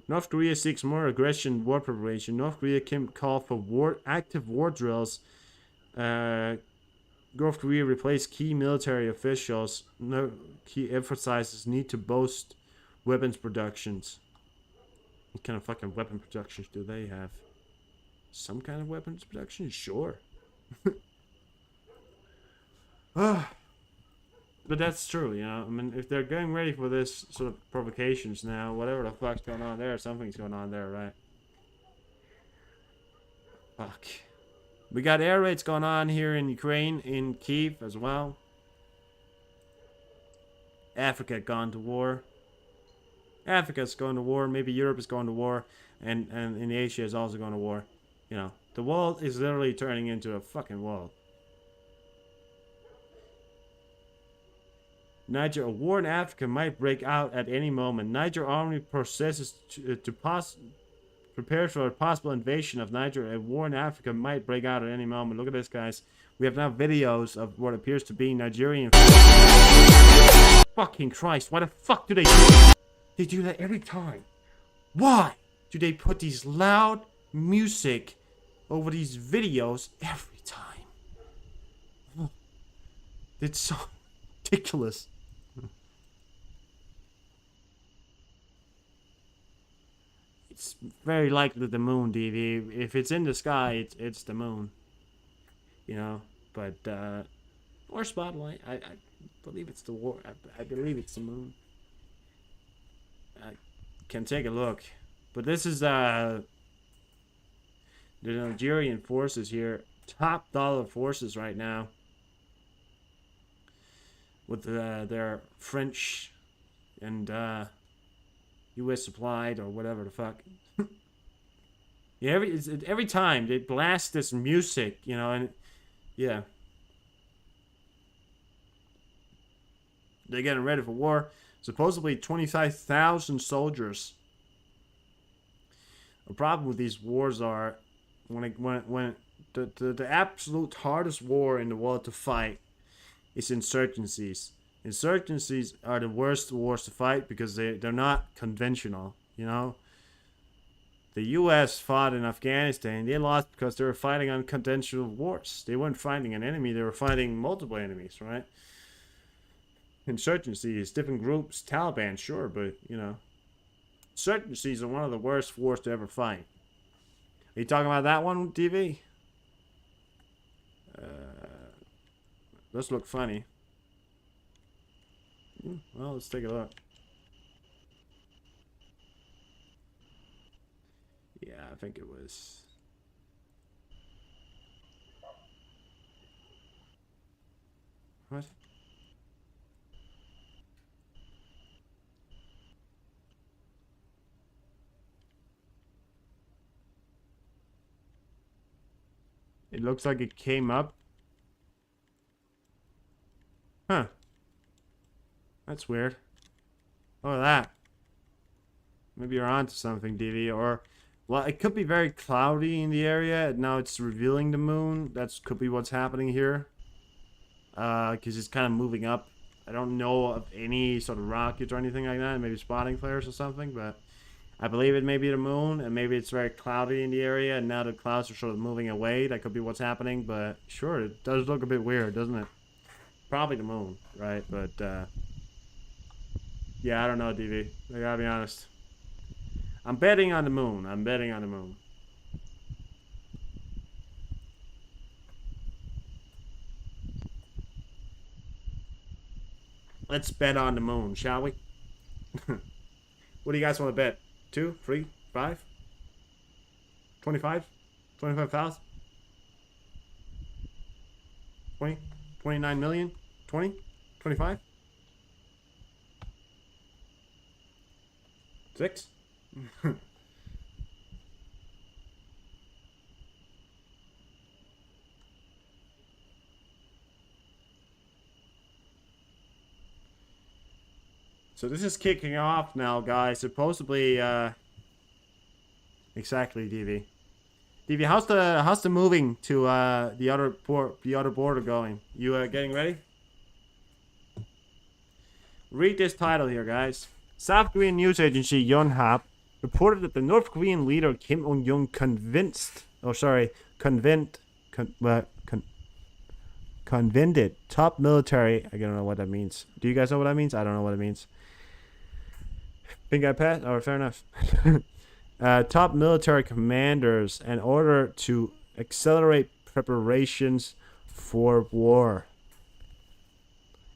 Speaker 1: North Korea seeks more aggression, war preparation. North Korea can call for active war drills. North Korea replaced key military officials. Key emphasizes need to boost weapons productions. What kind of fucking weapon productions do they have? Some kind of weapons production? Sure. But that's true, you know. I mean, if they're getting ready for this sort of provocations now, whatever the fuck's going on there, something's going on there, right? Fuck. We got air raids going on here in Ukraine, in Kyiv as well. Africa gone to war. Africa's going to war. Maybe Europe is going to war, and in Asia is also going to war. You know, the world is literally turning into a fucking world. Niger, a war in Africa might break out at any moment. Niger army processes prepare for a possible invasion of Niger. A war in Africa might break out at any moment. Look at this, guys. We have now videos of what appears to be Nigerian. Fucking Christ! Why the fuck do they do that? They do that every time. Why do they put these loud music over these videos every time? It's so ridiculous. It's very likely the moon, DV. If it's in the sky, it's the moon. You know, but or spotlight. I believe it's the war. I believe it's the moon. I can take a look, but this is the Nigerian forces here, top dollar forces right now, with their French and U.S. supplied or whatever the fuck. Yeah, every time they blast this music, you know, and yeah, they're getting ready for war. Supposedly 25,000 soldiers. The problem with these wars are when the absolute hardest war in the world to fight is insurgencies. Insurgencies are the worst wars to fight because they're not conventional, you know. The U.S. fought in Afghanistan. They lost because they were fighting unconventional wars. They weren't fighting an enemy. They were fighting multiple enemies, right? Insurgencies, different groups, Taliban, sure, but, you know. Insurgencies are one of the worst wars to ever fight. Are you talking about that one, TV? Let's look funny. Well, let's take a look. Yeah, I think it was. What? It looks like it came up. Huh. That's weird. Look at that. Maybe you're onto something, DV, or... Well, it could be very cloudy in the area. Now it's revealing the moon. That could be what's happening here. Because it's kind of moving up. I don't know of any sort of rockets or anything like that. Maybe spotting flares or something, but... I believe it may be the moon, and maybe it's very cloudy in the area, and now the clouds are sort of moving away. That could be what's happening, but sure, it does look a bit weird, doesn't it? Probably the moon, right? But, yeah, I don't know, DV. I gotta be honest. I'm betting on the moon. I'm betting on the moon. Let's bet on the moon, shall we? What do you guys want to bet? 2, 3, 5? 25? 25,000? 20? 29 million? 20? 25? 6? So this is kicking off now, guys. Supposedly, exactly, DV. DV, how's the moving to the other border going? You getting ready? Read this title here, guys. South Korean news agency Yonhap reported that the North Korean leader Kim Jong-un convened top military. I don't know what that means. Do you guys know what that means? I don't know what it means. Think I passed? Oh, fair enough. Top military commanders in order to accelerate preparations for war.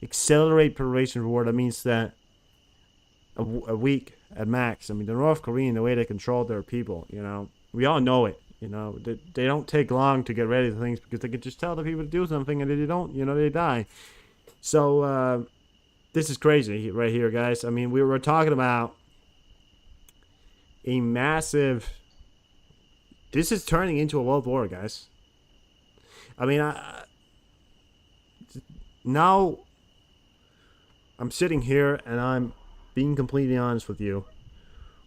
Speaker 1: Accelerate preparations for war. That means that a week at max. I mean, the North Korean, the way they control their people, you know, we all know it. You know, they don't take long to get ready to things because they can just tell the people to do something and if they don't, you know, they die. So this is crazy right here, guys. I mean, we were talking about a massive. This is turning into a world war, guys. I mean, now I'm sitting here and I'm being completely honest with you.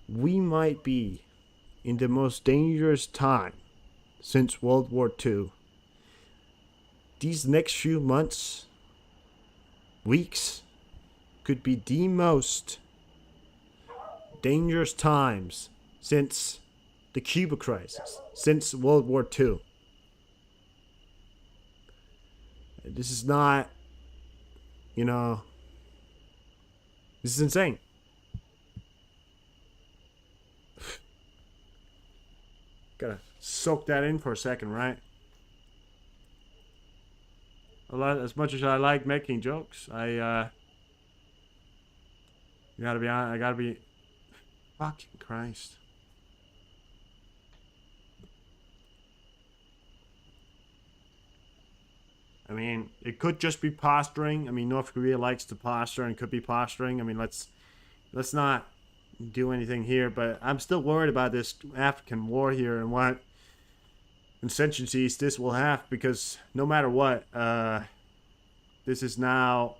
Speaker 1: We might be in the most dangerous time since World War II. These next few months, weeks, could be the most dangerous times since the Cuba crisis, since World War II. This is not, you know, this is insane. Gotta soak that in for a second, right? As much as I like making jokes, I gotta be honest. I gotta be. Fucking Christ. I mean, it could just be posturing. I mean, North Korea likes to posture and could be posturing. I mean, let's not do anything here, but I'm still worried about this African war here and what insentiencies this will have, because no matter what, this is now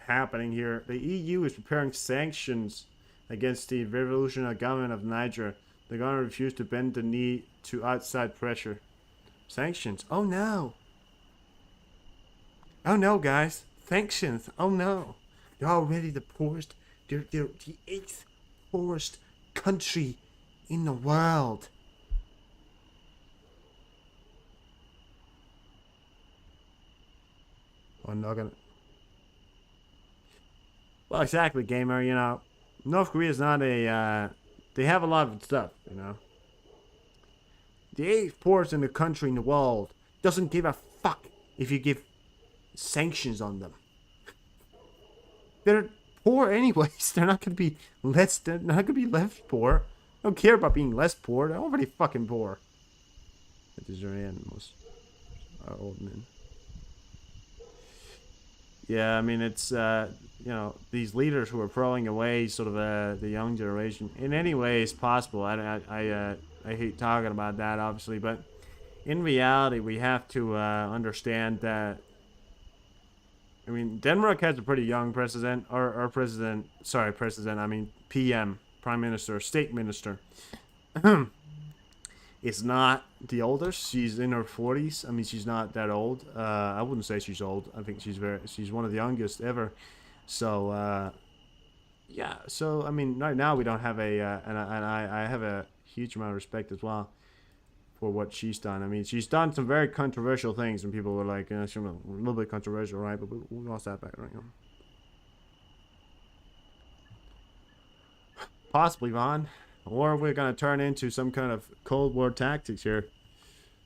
Speaker 1: happening here. The EU is preparing sanctions against the revolutionary government of Niger. They're going to refuse to bend the knee to outside pressure. Sanctions. Oh no. Oh no, guys. Sanctions. Oh no. They're already the poorest. They're the 8th poorest country in the world. I'm not gonna. Well, exactly, gamer. You know, North Korea is not a. They have a lot of stuff, you know. The 8th poorest in the country in the world doesn't give a fuck if you give sanctions on them. They're poor anyways. They're not gonna be less. They're not gonna be less poor. They don't care about being less poor. They're already fucking poor. These are animals. Our old men. Yeah, I mean, it's you know, these leaders who are throwing away sort of the young generation in any way is possible. I hate talking about that, obviously, but in reality, we have to understand that. I mean, Denmark has a pretty young president, or president. Sorry, president. I mean, PM, prime minister, state minister. Is not the oldest. She's in her 40s. I mean, she's not that old. I wouldn't say she's old. I think she's one of the youngest ever. So yeah. So I mean, right now we don't have a and I have a huge amount of respect as well for what she's done. I mean, she's done some very controversial things, and people were like, she's a little bit controversial, right? But we lost that back right now. Possibly, Vaughn. Or we're going to turn into some kind of Cold War tactics here.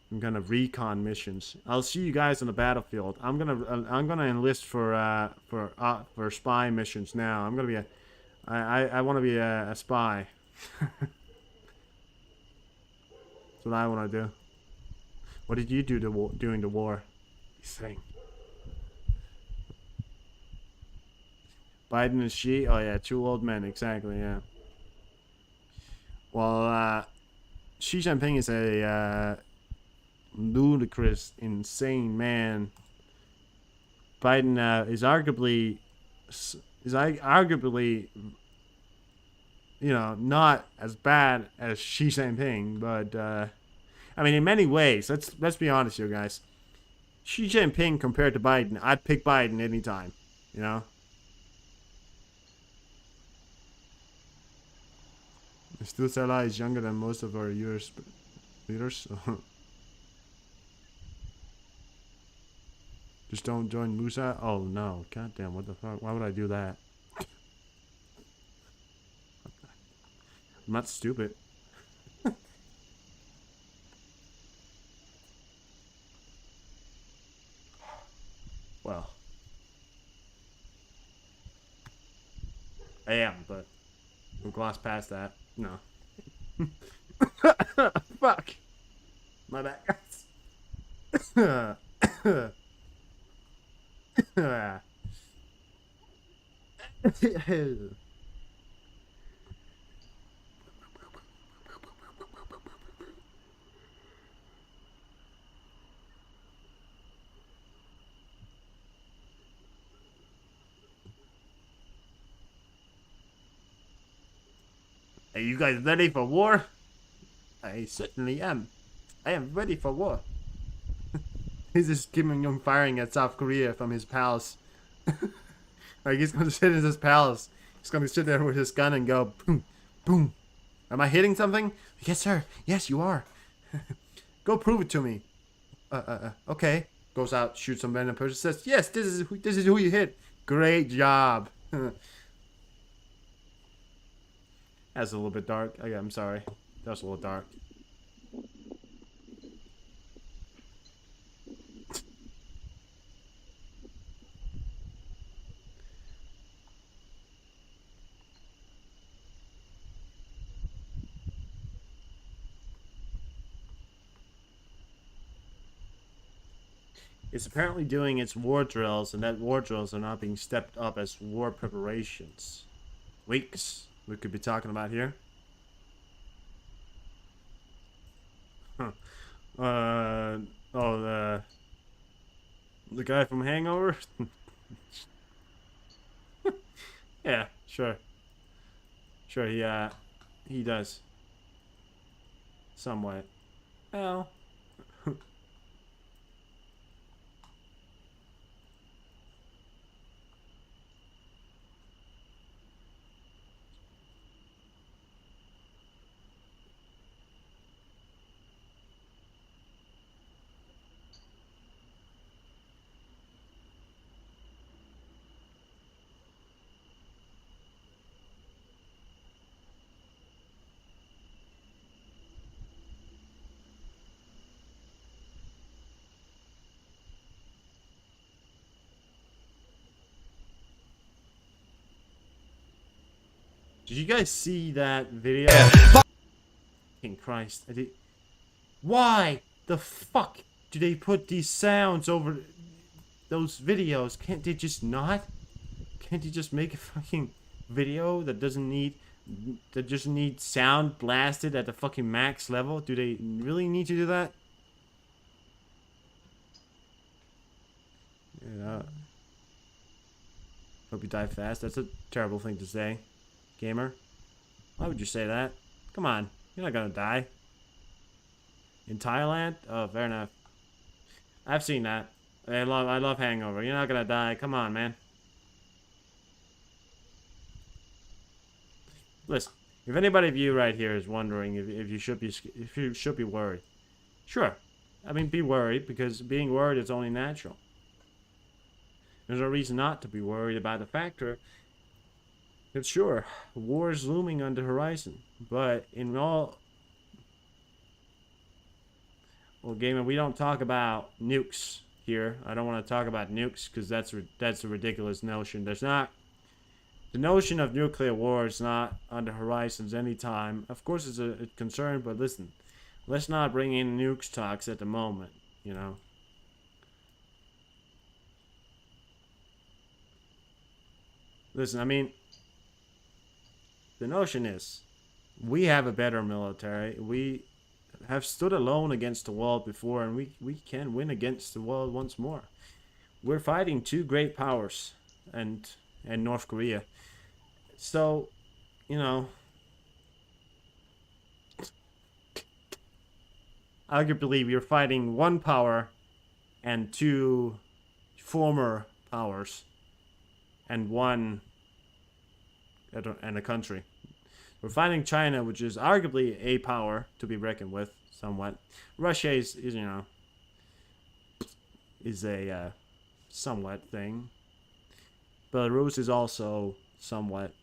Speaker 1: Some kind of recon missions. I'll see you guys on the battlefield. I'm gonna enlist for spy missions now. I'm gonna be I want to be a spy. That's what I want to do. What did you do during the war? Thing. Biden and Xi. Oh yeah, 2 old men. Exactly. Yeah. Well, Xi Jinping is a ludicrous, insane man. Biden is arguably is arguably, you know, not as bad as Xi Jinping, but I mean, in many ways, let's be honest here, guys. Xi Jinping compared to Biden, I'd pick Biden anytime. You know, Stutz is younger than most of our US leaders. Just don't join Musa. Oh no, goddamn! What the fuck? Why would I do that? I'm not stupid. Well, I am, but we'll gloss past that. No. Fuck. My bad. Are you guys ready for war? I certainly am. I am ready for war. He's just Kim Jong firing at South Korea from his palace. Like he's gonna sit in his palace. He's gonna sit there with his gun and go boom, boom. Am I hitting something? Yes, sir. Yes, you are. Go prove it to me. Okay. Goes out, shoots some random person. Says, yes, this is who you hit. Great job. That's a little bit dark. I'm sorry. That was a little dark. It's apparently doing its war drills, and that war drills are not being stepped up as war preparations. Weeks we could be talking about here. Huh. Oh, the guy from Hangover? Yeah, sure. Sure, he does. Somewhat. Well. Did you guys see that video? Fucking Christ. Why the fuck do they put these sounds over those videos? Can't they just not? Can't you just make a fucking video that just needs sound blasted at the fucking max level? Do they really need to do that? Yeah. Hope you die fast. That's a terrible thing to say. Gamer, why would you say that? Come on, you're not gonna die. In Thailand? Oh, fair enough. I've seen that. I love Hangover. You're not gonna die. Come on, man. Listen, if anybody of you right here is wondering if you should be worried, sure. I mean, be worried because being worried is only natural. There's no reason not to be worried about the factor. It's sure, war is looming on the horizon, but in all... Well, gamer, we don't talk about nukes here. I don't want to talk about nukes because that's a ridiculous notion. There's not... The notion of nuclear war is not on the horizons anytime. Of course, it's a concern, but listen, let's not bring in nukes talks at the moment, you know. Listen, I mean... The notion is, we have a better military. We have stood alone against the world before, and we can win against the world once more. We're fighting two great powers, and and North Korea. So, you know, arguably we're fighting one power and two former powers and one and a country. We're fighting China, which is arguably a power to be reckoned with somewhat. Russia is you know, is a somewhat thing. Belarus is also somewhat.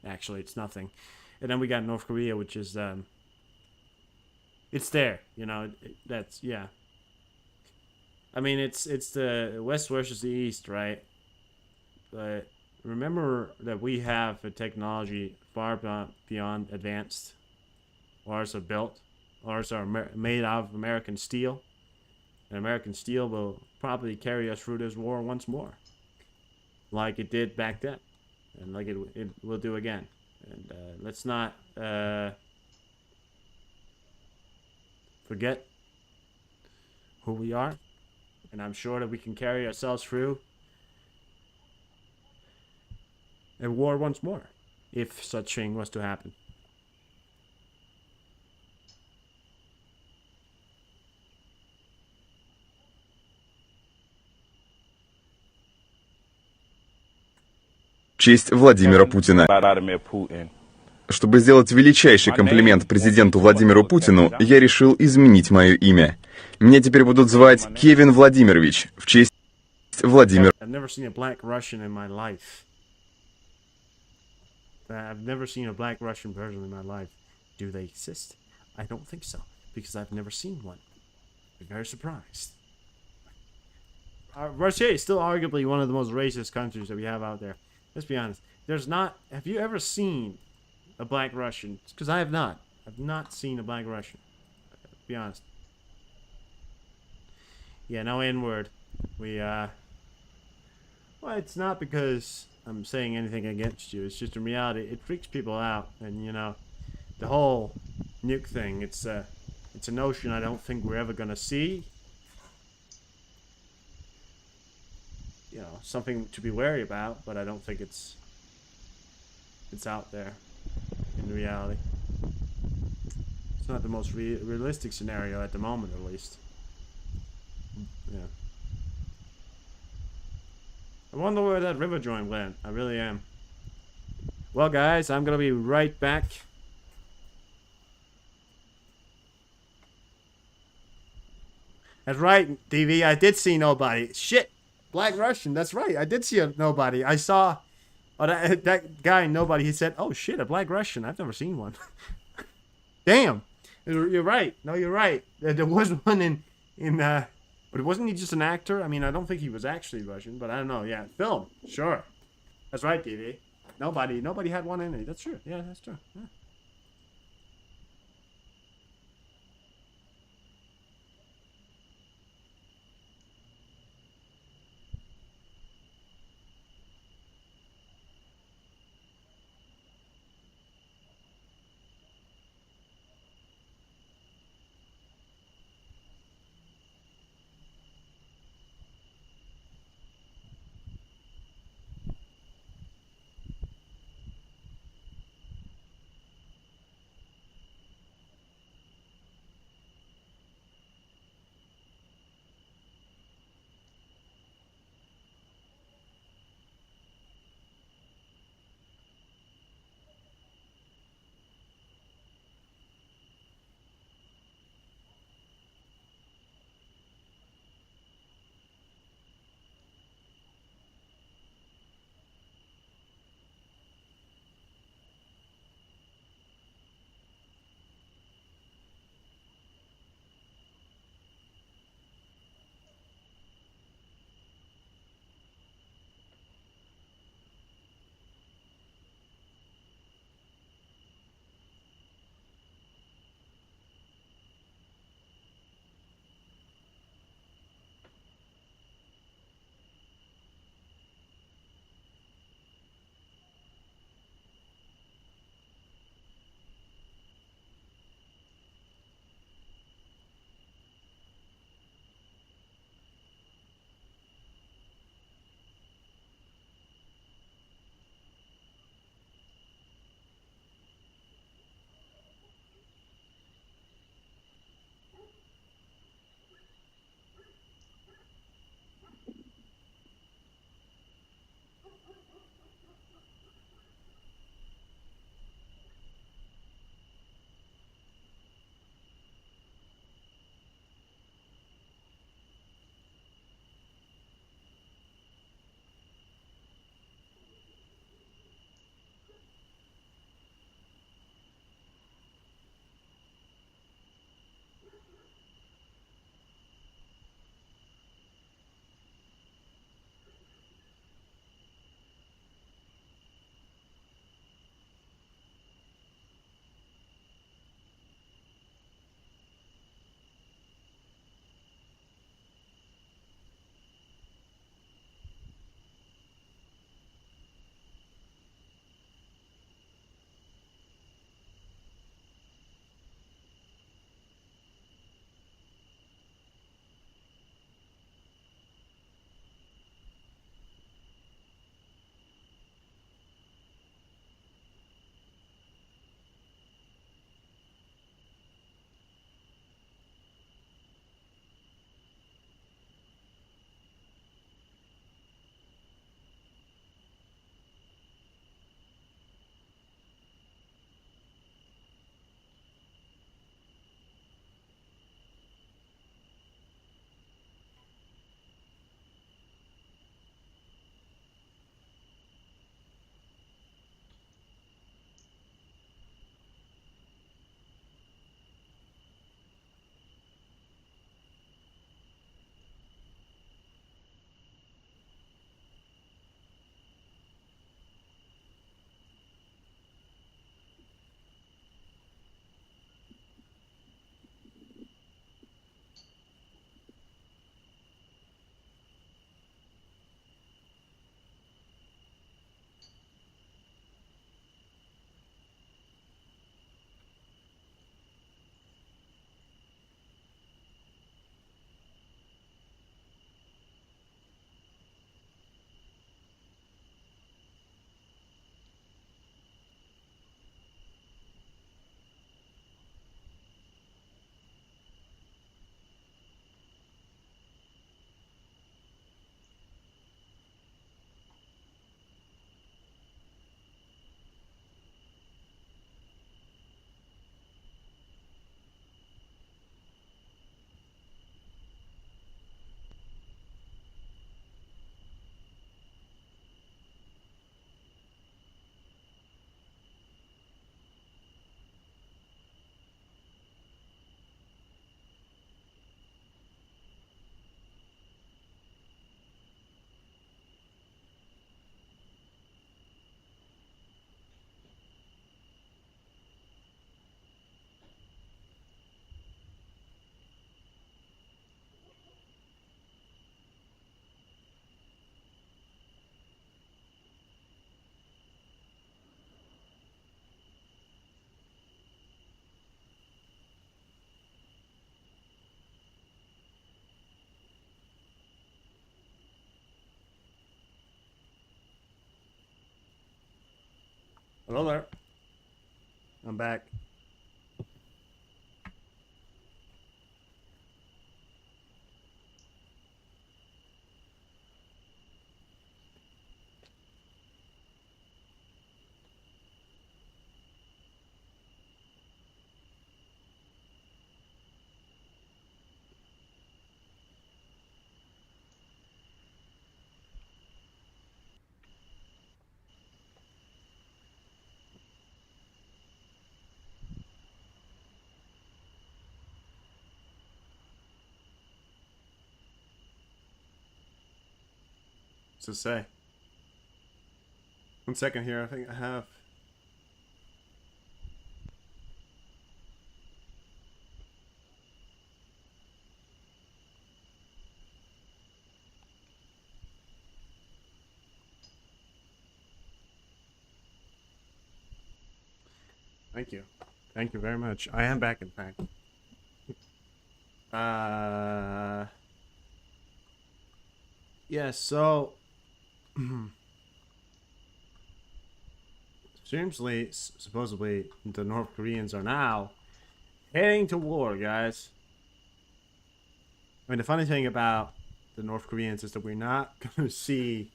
Speaker 1: Actually, it's nothing. And then we got North Korea, which is it's there. You know, that's yeah. I mean, it's the West versus the East, right? But remember that we have a technology far beyond advanced. Ours are built. Ours are made out of American steel. And American steel will probably carry us through this war once more. Like it did back then. And like it will do again. And let's not forget who we are. And I'm sure that we can carry ourselves through a war once more, if such thing was to happen.
Speaker 2: В честь Владимира Путина. Чтобы сделать величайший комплимент президенту Владимиру Путину, я решил изменить мое имя. Меня теперь будут звать Кевин Владимирович, в честь Владимира.
Speaker 1: I've never seen a black Russian in my life. I've never seen a black Russian person in my life. Do they exist? I don't think so, because I've never seen one. I'm very surprised. Russia is still arguably one of the most racist countries that we have out there. Let's be honest. There's not. Have you ever seen a black Russian? Because I have not. I've not seen a black Russian. Be honest. Yeah, no N-word. We well, it's not because I'm saying anything against you. It's just in reality, it freaks people out, and you know, the whole nuke thing. It's a notion I don't think we're ever gonna see. You know, something to be wary about, but I don't think it's out there in reality. It's not the most realistic scenario at the moment, at least. Yeah. I wonder where that river joint went. I really am. Well, guys, I'm gonna be right back. That's right, DV. I did see nobody. Shit. Black Russian. That's right. I did see a nobody. I saw that guy, nobody. He said, "Oh shit, a black Russian. I've never seen one." Damn. You're right. No, you're right. There was one in but wasn't he just an actor? I mean, I don't think he was actually Russian, but I don't know. Yeah, film. Sure. That's right, DV. Nobody had one in it. That's true. Yeah, that's true. Yeah. Hello there. I'm back. To say. 1 second here. I think I have. Thank you. Thank you very much. I am back in fact. Yeah, so supposedly the North Koreans are now heading to war, guys. I mean, the funny thing about the North Koreans is that we're not going to see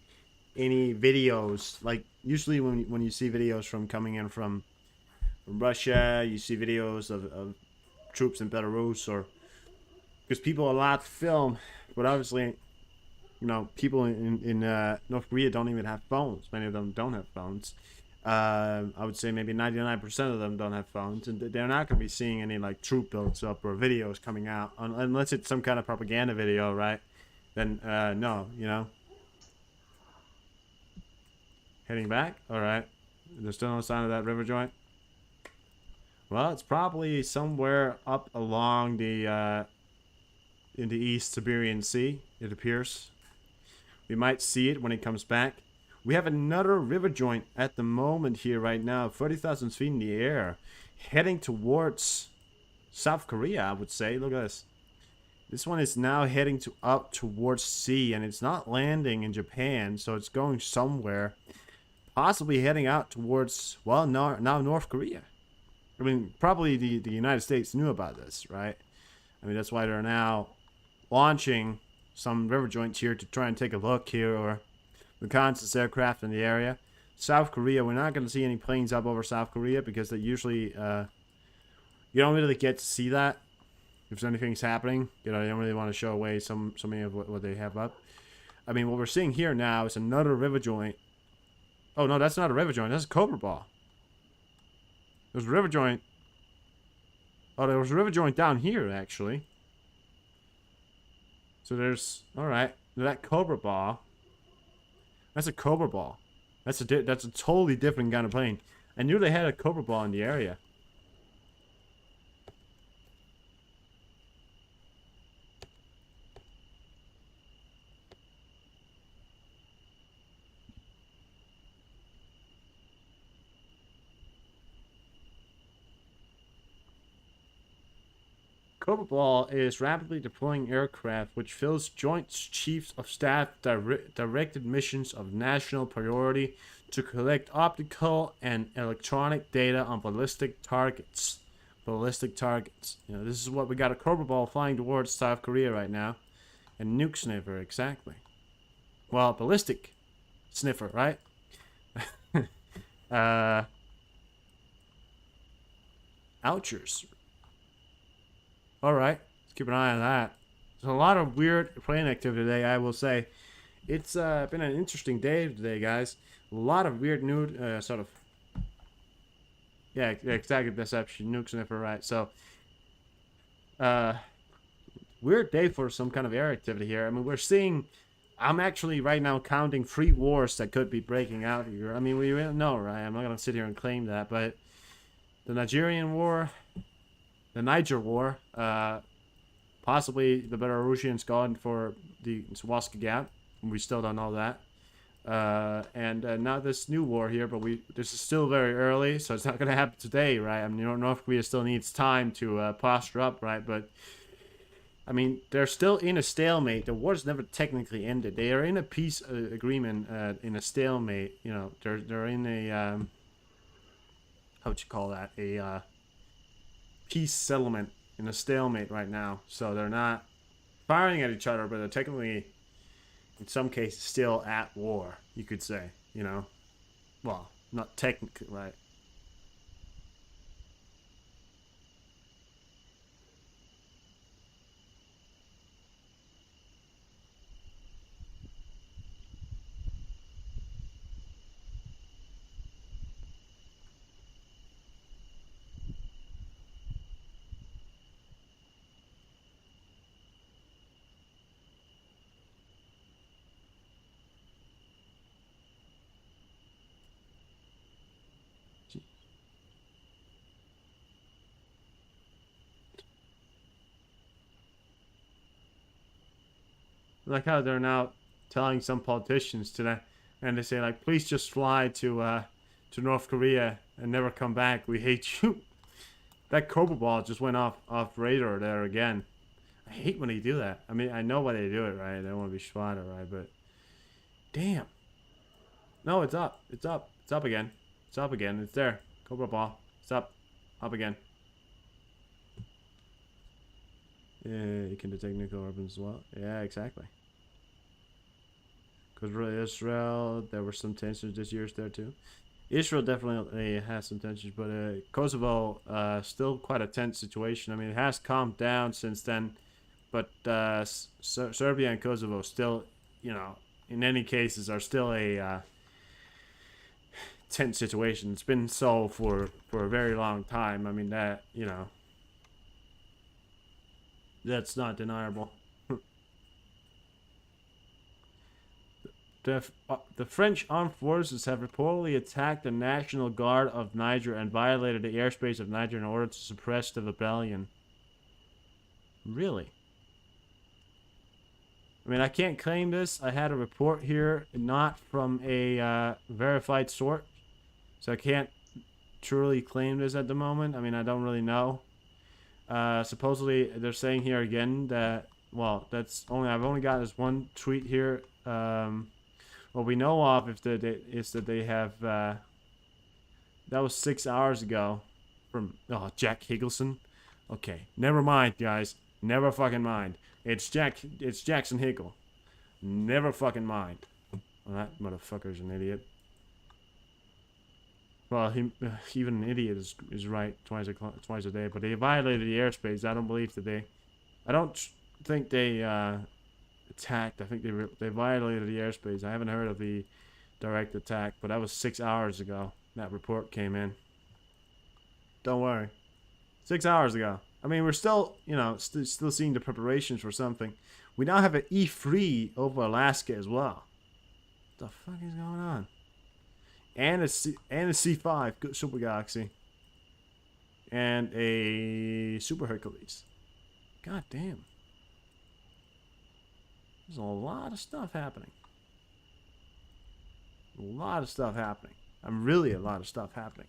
Speaker 1: any videos. Like, usually when you see videos from coming in from Russia, you see videos of troops in Belarus, or because people are allowed to film, but obviously, you know, people in North Korea don't even have phones. Many of them don't have phones. I would say maybe 99% of them don't have phones, and they're not going to be seeing any like troop builds up or videos coming out unless it's some kind of propaganda video, right? Then no, you know. Heading back. All right. There's still no sign of that river joint. Well, it's probably somewhere up along the in the East Siberian Sea. It appears. We might see it when it comes back. We have another river joint at the moment here right now, 30,000 feet in the air, heading towards South Korea, I would say. Look at this. This one is now heading up towards sea, and it's not landing in Japan, so it's going somewhere, possibly heading out towards, well, now North Korea. I mean, probably the United States knew about this, right? I mean, that's why they're now launching some river joints here to try and take a look here, or reconnaissance aircraft in the area. South Korea, we're not going to see any planes up over South Korea because they usually, you don't really get to see that if anything's happening. You know, they don't really want to show away so many of what they have up. I mean, what we're seeing here now is another river joint. Oh, no, that's not a river joint. That's a Cobra Ball. There's a river joint. Oh, there was a river joint down here, actually. So there's, all right, that Cobra Ball. That's a Cobra Ball. That's a totally different kind of plane. I knew they had a Cobra Ball in the area. Cobra Ball is rapidly deploying aircraft which fills Joint Chiefs of Staff directed missions of national priority to collect optical and electronic data on ballistic targets. Ballistic targets. You know, this is what we got, a Cobra Ball flying towards South Korea right now. And nuke sniffer, exactly. Well, ballistic sniffer, right? Ouchers. Alright, let's keep an eye on that. There's a lot of weird plane activity today, I will say. It's been an interesting day today, guys. A lot of weird new, sort of... Yeah, exactly, deception, nuke sniffer, right. So, weird day for some kind of air activity here. I mean, we're seeing... I'm actually right now counting 3 wars that could be breaking out here. I mean, we don't know, right? I'm not going to sit here and claim that, but... The Nigerian War... The Niger War, possibly the Belarusians gone for the Swaska Gap. We still don't know that. And now this new war here, but this is still very early, so it's not going to happen today, right? I mean, North Korea still needs time to posture up, right? But, I mean, they're still in a stalemate. The war's never technically ended. They are in a peace agreement, in a stalemate. You know, they're in a... how would you call that, a peace settlement in a stalemate right now. So they're not firing at each other, but they're technically, in some cases, still at war, you could say, you know. Well, not technically, right? Like how they're now telling some politicians today, and they say like, please just fly to North Korea and never come back. We hate you. That Cobra Ball just went off radar there again. I hate when they do that. I mean, I know why they do it, right? They don't want to be spotted, right? But damn. No, it's up. It's up. It's up again. It's up again. It's there. Cobra Ball. It's up. Up again. Yeah, you can detect nuclear weapons as well. Yeah, exactly. Because really, Israel, there were some tensions this year there too. Israel definitely has some tensions, but Kosovo, still quite a tense situation. I mean, it has calmed down since then, but Serbia and Kosovo still, you know, in any cases, are still a tense situation. It's been so for a very long time. I mean, that, you know, that's not deniable. The French armed forces have reportedly attacked the National Guard of Niger and violated the airspace of Niger in order to suppress the rebellion. Really? I mean, I can't claim this. I had a report here, not from a verified source, so I can't truly claim this at the moment. I mean, I don't really know. Supposedly, they're saying here again that, well, I've only got this one tweet here. What we know of is that they have, that was 6 hours ago from, Jack Higginson. Okay, never mind, guys. Never fucking mind. It's Jackson Higgle. Never fucking mind. Well, that motherfucker's an idiot. Well, even an idiot is right twice a day, but they violated the airspace. I don't believe that I don't think they, attacked. I think they violated the airspace. I haven't heard of the direct attack, but that was 6 hours ago. That report came in. Don't worry. 6 hours ago. I mean, we're still, you know, still seeing the preparations for something. We now have an E3 over Alaska as well. What the fuck is going on? And a C5 Super Galaxy. And a Super Hercules. God damn. There's a lot of stuff happening. A lot of stuff happening. Really a lot of stuff happening.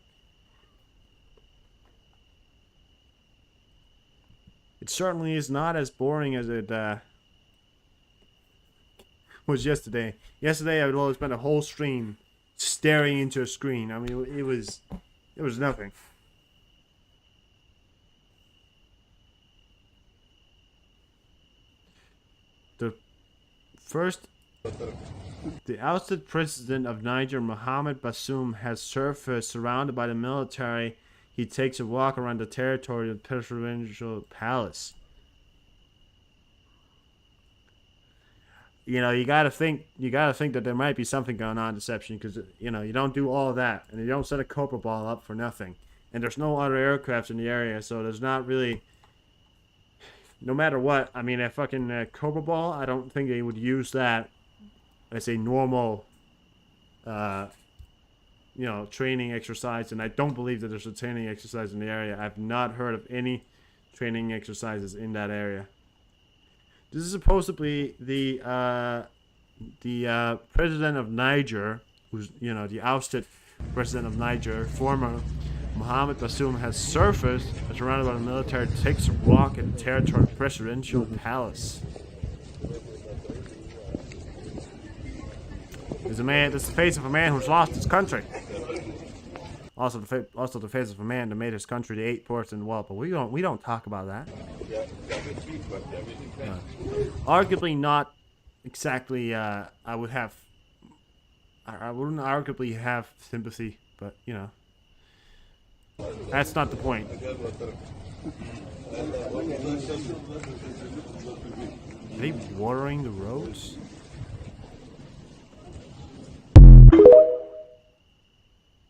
Speaker 1: It certainly is not as boring as it was yesterday. Yesterday I would always spend a whole stream staring into a screen. I mean, it was nothing. The ousted president of Niger, Mohamed Bazoum, has surfaced surrounded by the military. He takes a walk around the territory of the presidential palace. You know, you gotta think that there might be something going on, deception, because, you know, you don't do all of that, and you don't set a Cobra Ball up for nothing, and there's no other aircrafts in the area, so there's not really. No matter what, I mean, a fucking Cobra Ball, I don't think they would use that as a normal, you know, training exercise. And I don't believe that there's a training exercise in the area. I've not heard of any training exercises in that area. This is supposed to be the president of Niger, who's, you know, the ousted president of Niger, former Mohamed Bazoum, has surfaced surrounded by the military, takes a walk in the territory of the presidential palace. This is the face of a man who's lost his country. Also the face of a man that made his country the 8th port in the world. But we don't talk about that. Arguably not exactly. I wouldn't arguably have sympathy, but you know, that's not the point. Are they watering the roads?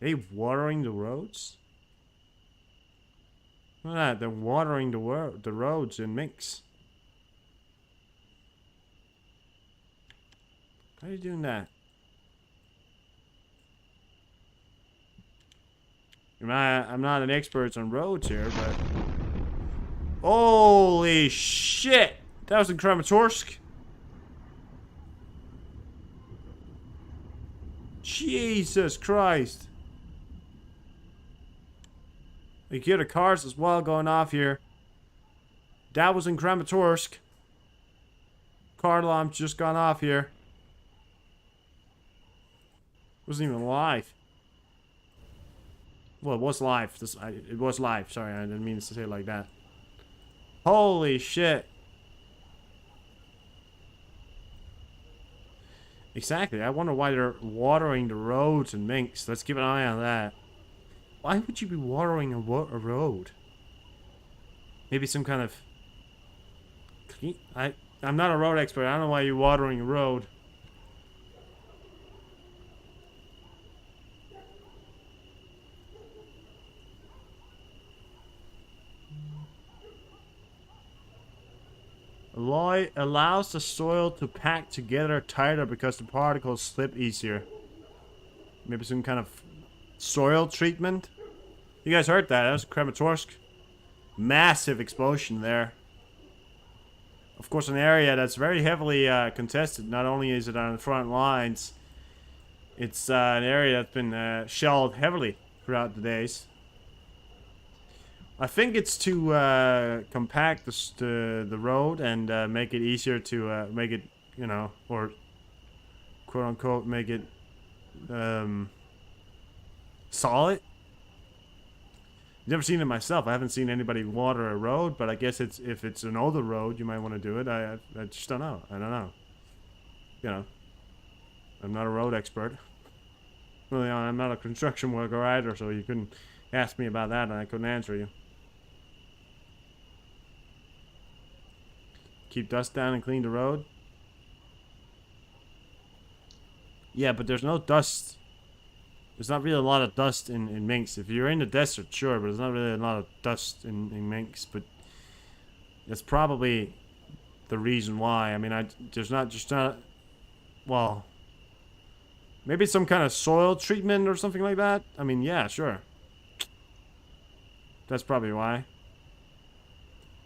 Speaker 1: Are they watering the roads? Look at that, they're watering the roads in Minsk. How are you doing that? I'm not an expert on roads here, but... Holy shit! That was in Kramatorsk? Jesus Christ. You hear the cars as well going off here. That was in Kramatorsk. Car alarm's just gone off here. Wasn't even live. Well, it was live. It was live. Sorry, I didn't mean to say it like that. Holy shit. Exactly. I wonder why they're watering the roads in Minsk. Let's keep an eye on that. Why would you be watering a road? Maybe some kind of... I'm not a road expert. I don't know why you're watering a road. Allows the soil to pack together tighter because the particles slip easier. Maybe some kind of soil treatment. You guys heard that? That was Kramatorsk. Massive explosion there. Of course, an area that's very heavily contested. Not only is it on the front lines, it's an area that's been shelled heavily throughout the days. I think it's to compact the road and make it easier to make it, you know, or quote unquote make it solid. Never seen it myself. I haven't seen anybody water a road, but I guess if it's an older road, you might want to do it. I just don't know. I don't know. You know, I'm not a road expert. Really, I'm not a construction worker either, so you couldn't ask me about that, and I couldn't answer you. Keep dust down and clean the road. Yeah, but there's no dust. There's not really a lot of dust in Minsk. If you're in the desert, sure, but there's not really a lot of dust in Minsk. But that's probably the reason why. I mean, there's not just not. Well, maybe some kind of soil treatment or something like that. I mean, yeah, sure. That's probably why.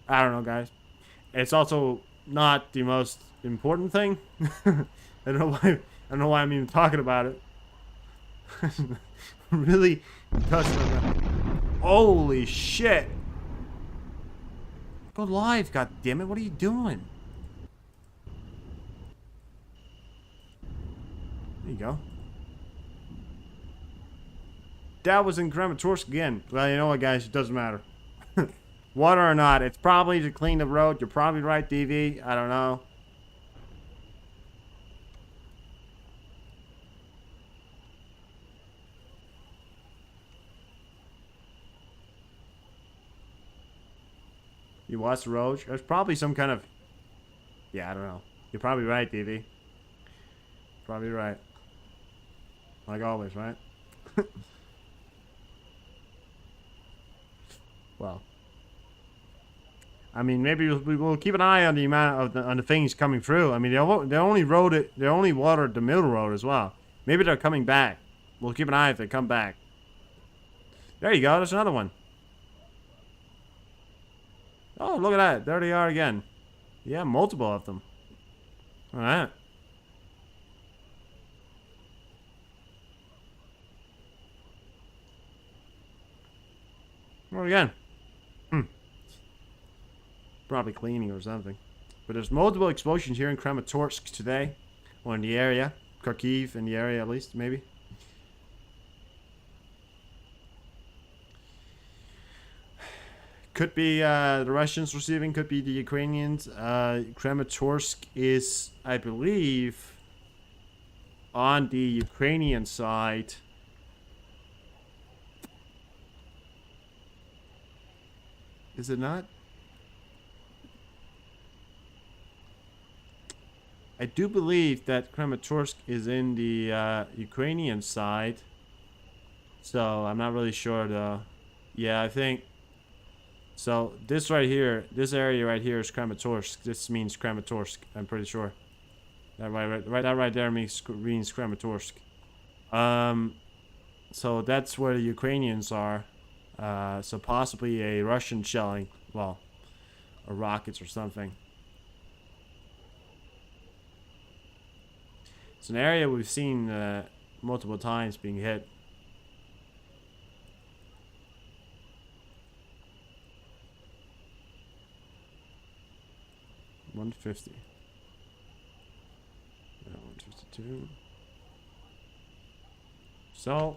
Speaker 1: I don't know, guys. It's also not the most important thing. I don't know why. I don't know why I'm even talking about it. Really touched on that. Holy shit! Go live, goddammit! What are you doing? There you go. That was in Kramatorsk again. Well, you know what, guys? It doesn't matter. Water or not, it's probably to clean the road. You're probably right, DV. I don't know. You watch the road? There's probably some kind of... Yeah, I don't know. You're probably right, DV. Probably right. Like always, right? Well, I mean, maybe we'll keep an eye on the amount of on the things coming through. I mean, they only watered the middle road as well. Maybe they're coming back. We'll keep an eye if they come back. There you go. There's another one. Oh, look at that. There they are again. Yeah, multiple of them. All right. Well, again. Probably cleaning or something. But there's multiple explosions here in Kramatorsk today. Or in the area. Kharkiv in the area at least, maybe. could be the Russians receiving, could be the Ukrainians. Kramatorsk is, I believe, on the Ukrainian side. Is it not? I do believe that Kramatorsk is in the Ukrainian side. So I'm not really sure though. Yeah, I think so. This right here, this area right here is Kramatorsk. This means Kramatorsk. I'm pretty sure. That right there means Kramatorsk. So that's where the Ukrainians are. So possibly a Russian shelling, well, or rockets or something. It's an area we've seen multiple times being hit. $150. 152. So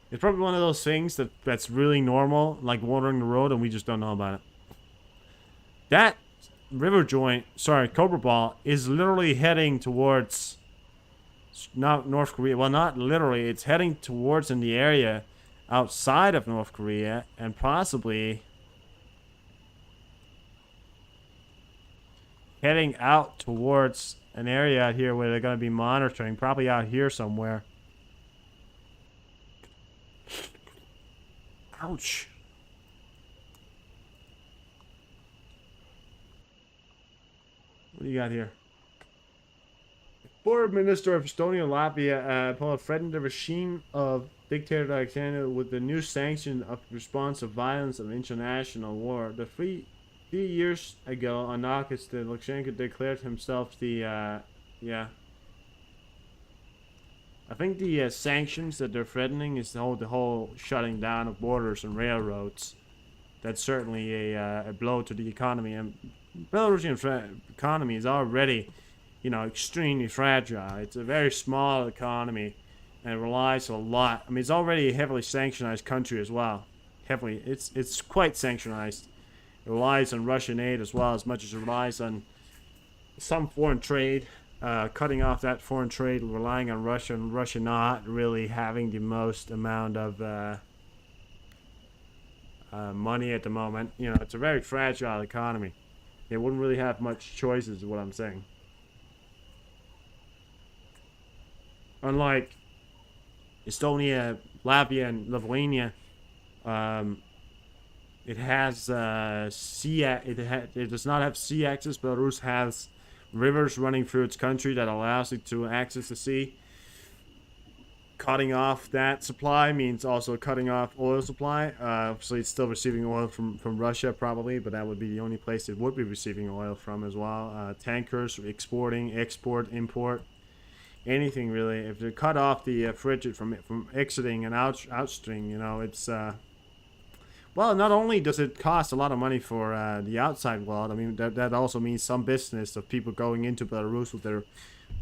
Speaker 1: it's probably one of those things that's really normal, like watering the road, and we just don't know about it. That river joint, sorry, Cobra Ball, is literally heading towards not North Korea. Well, not literally. It's heading towards in the area outside of North Korea, and possibly heading out towards an area out here where they're going to be monitoring, probably out here somewhere. Ouch. What do you got here? Foreign Minister of Estonia and Latvia threatened the regime of dictator Alexander with the new sanction of response of violence of international war. The 3 years ago, on August, Lukashenko declared himself the I think the sanctions that they're threatening is the whole shutting down of borders and railroads. That's certainly a blow to the economy, and Belarusian economy is already, extremely fragile. It's a very small economy, and it relies a lot. I mean, it's already a heavily sanctionized country as well. Heavily, it's quite sanctionized. It relies on Russian aid as well, as much as it relies on some foreign trade. Cutting off that foreign trade, relying on Russia, and Russia not really having the most amount of money at the moment. It's a very fragile economy. They wouldn't really have much choices, is what I'm saying. Unlike Estonia, Latvia, and Lithuania, it has sea. It does not have sea access. Belarus has rivers running through its country that allows it to access the sea. Cutting off that supply means also cutting off oil supply. Obviously, it's still receiving oil from Russia, probably, but that would be the only place it would be receiving oil from as well. Tankers, exporting, export, import, anything really. If they cut off the frigate from exiting and outstream, it's well, not only does it cost a lot of money for the outside world. I mean, that also means some business of people going into Belarus with their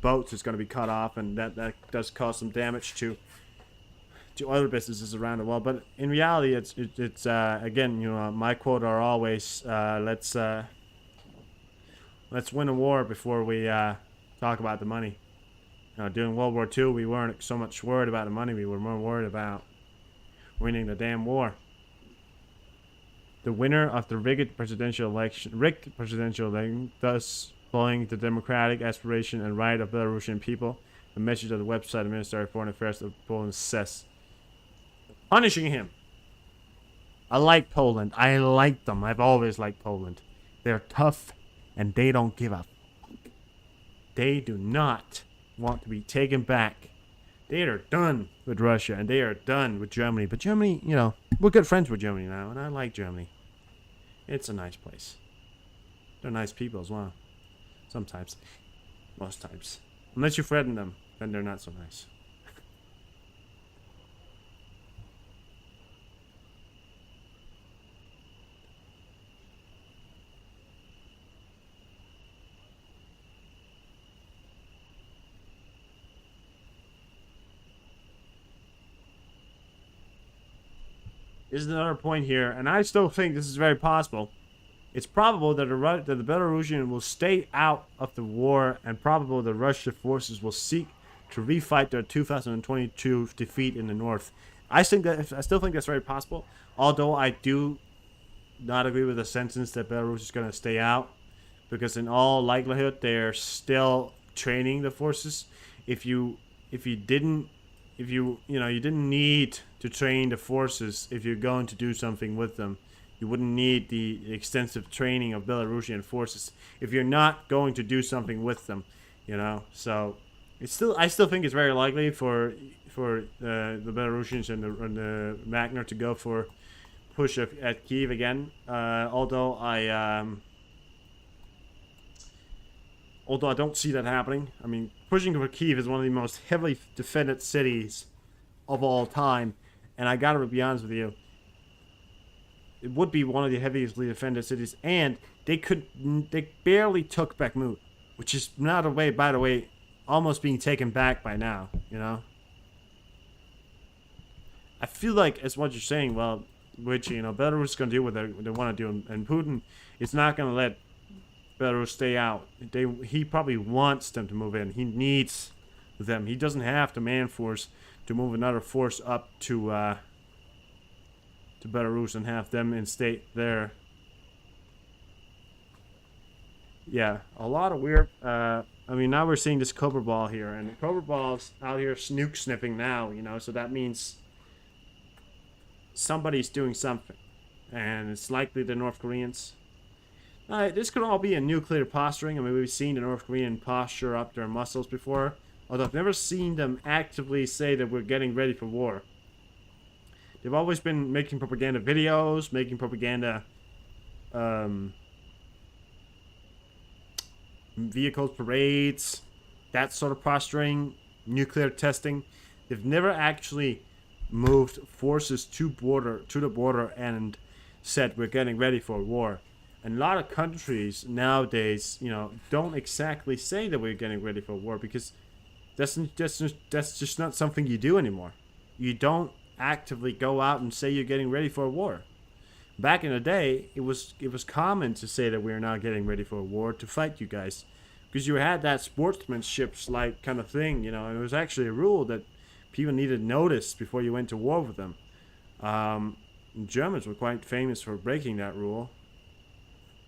Speaker 1: boats is going to be cut off, and that does cause some damage to other businesses around the world. But in reality, it's again, my quote are always let's win a war before we talk about the money. During World War II, we weren't so much worried about the money; we were more worried about winning the damn war. The winner of the rigged presidential election, thus following the democratic aspiration and right of Belarusian people, a message of the website of the Ministry of Foreign Affairs of Poland says. Punishing him. I like Poland. I like them. I've always liked Poland. They're tough, and they don't give up. They do not want to be taken back. They are done with Russia, and they are done with Germany. But Germany, we're good friends with Germany now, and I like Germany. It's a nice place. They're nice people as well. Sometimes. Most times. Unless you threaten them, then they're not so nice. This is another point here, and I still think this is very possible. It's probable that the Belarusian will stay out of the war, and probable the Russian forces will seek to refight their 2022 defeat in the north. I still think that's very possible. Although I do not agree with the sentence that Belarus is going to stay out, because in all likelihood they're still training the forces. If you didn't you didn't need to train the forces if you're going to do something with them. You wouldn't need the extensive training of Belarusian forces if you're not going to do something with them, So I still think it's very likely for the Belarusians and the Wagner to go for push at Kiev again. Although I don't see that happening. I mean, pushing for Kiev is one of the most heavily defended cities of all time, and I gotta be honest with you, it would be one of the heaviest defended cities, and they barely took Bakhmut, which is by the way, almost being taken back by now, I feel like, as what you're saying, well, which, Belarus is going to do what they want to do, and Putin is not going to let Belarus stay out. He probably wants them to move in. He needs them. He doesn't have the man force to move another force up to Belarus and have them in state there. Yeah, a lot of weird. I mean, now we're seeing this Cobra Ball here, and the Cobra Ball's out here snook sniffing now. So that means somebody's doing something, and it's likely the North Koreans. This could all be a nuclear posturing. I mean, we've seen the North Korean posture up their muscles before, although I've never seen them actively say that we're getting ready for war. They've always been making propaganda videos, making propaganda vehicles, parades, that sort of posturing, nuclear testing. They've never actually moved forces to the border and said we're getting ready for war. And a lot of countries nowadays, don't exactly say that we're getting ready for war, because that's just not something you do anymore. You don't actively go out and say you're getting ready for a war. Back in the day, it was common to say that we're not getting ready for a war to fight you guys, because you had that sportsmanship like kind of thing, and it was actually a rule that people needed notice before you went to war with them. Germans were quite famous for breaking that rule.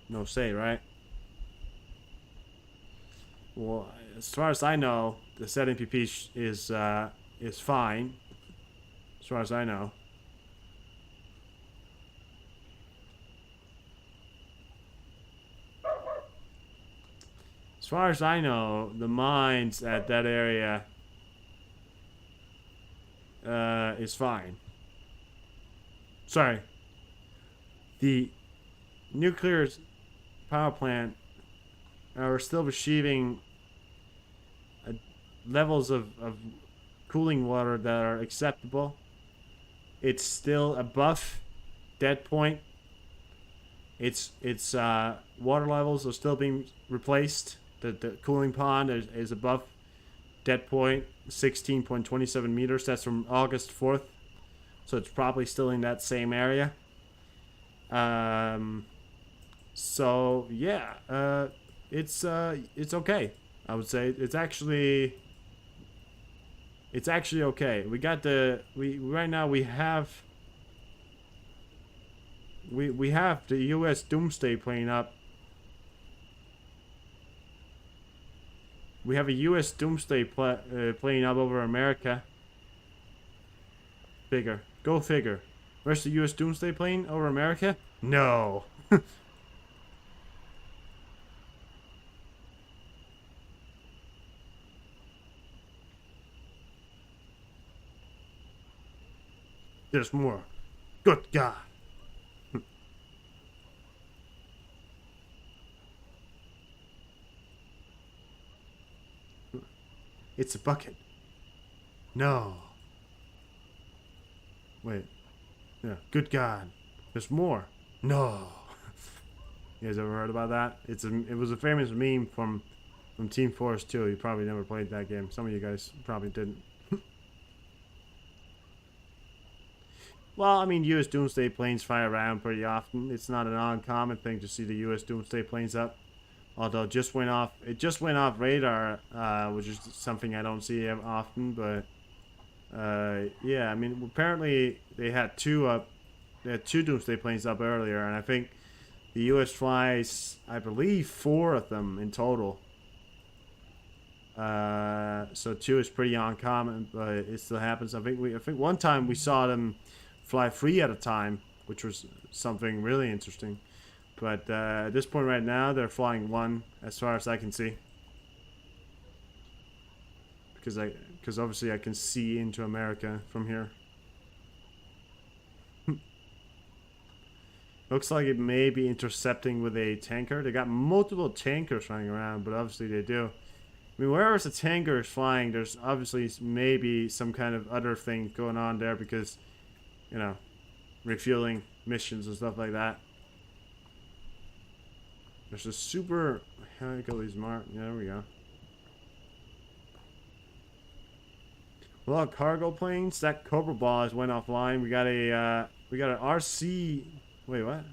Speaker 1: No say, right? Well, as far as I know, the ZNPP is fine. As far as I know. As far as I know, the mines at that area is fine. Sorry. The nuclear power plant are still receiving levels of cooling water that are acceptable. It's still above dead point. Its water levels are still being replaced. The cooling pond is above dead point, 16.27 meters. That's from August 4th. So it's probably still in that same area. So yeah, it's okay. I would say it's actually okay. We got right now we have the U.S. Doomsday plane up. We have a U.S. Doomsday plane up over America. Go figure. Where's the U.S. Doomsday plane over America? No. There's more. Good God. It's a bucket. No. Wait. Yeah. Good God. There's more. No. You guys ever heard about that? It was a famous meme from Team Fortress 2. You probably never played that game. Some of you guys probably didn't. well, I mean, U.S. Doomsday planes fly around pretty often. It's not an uncommon thing to see the U.S. Doomsday planes up. Although it just went off radar, which is something I don't see often. But yeah, I mean, apparently they had two Doomsday planes up earlier, and I think the U.S. flies, I believe, 4 of them in total. So 2 is pretty uncommon, but it still happens. I think one time we saw them fly 3 at a time, which was something really interesting. But at this point right now, they're flying 1, as far as I can see. Because obviously I can see into America from here. Looks like it may be intercepting with a tanker. They got multiple tankers flying around, but obviously they do. I mean, wherever the tanker is flying, there's obviously maybe some kind of other thing going on there because, you know, refueling missions and stuff like that. There's a super heavily smart. Yeah, there we go. A lot of cargo planes. That Cobra Ball has went offline. We got an RC. Wait, what?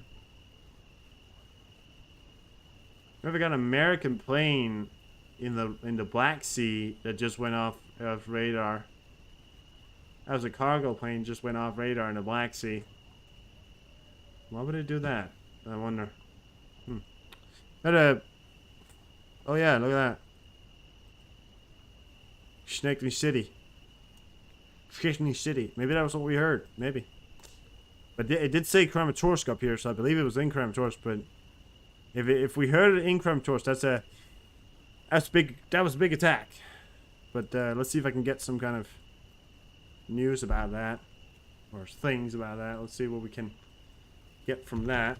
Speaker 1: We got an American plane in the Black Sea that just went off of radar. That was a cargo plane, just went off radar in the Black Sea. Why would it do that? I wonder. Oh yeah, look at that. Schneckley City. Schneckley City. Maybe that was what we heard. Maybe. But it did say Kramatorsk up here, so I believe it was in Kramatorsk. But if we heard it in Kramatorsk, that's big. That was a big attack. But let's see if I can get some kind of news about that, or things about that. Let's see what we can get from that.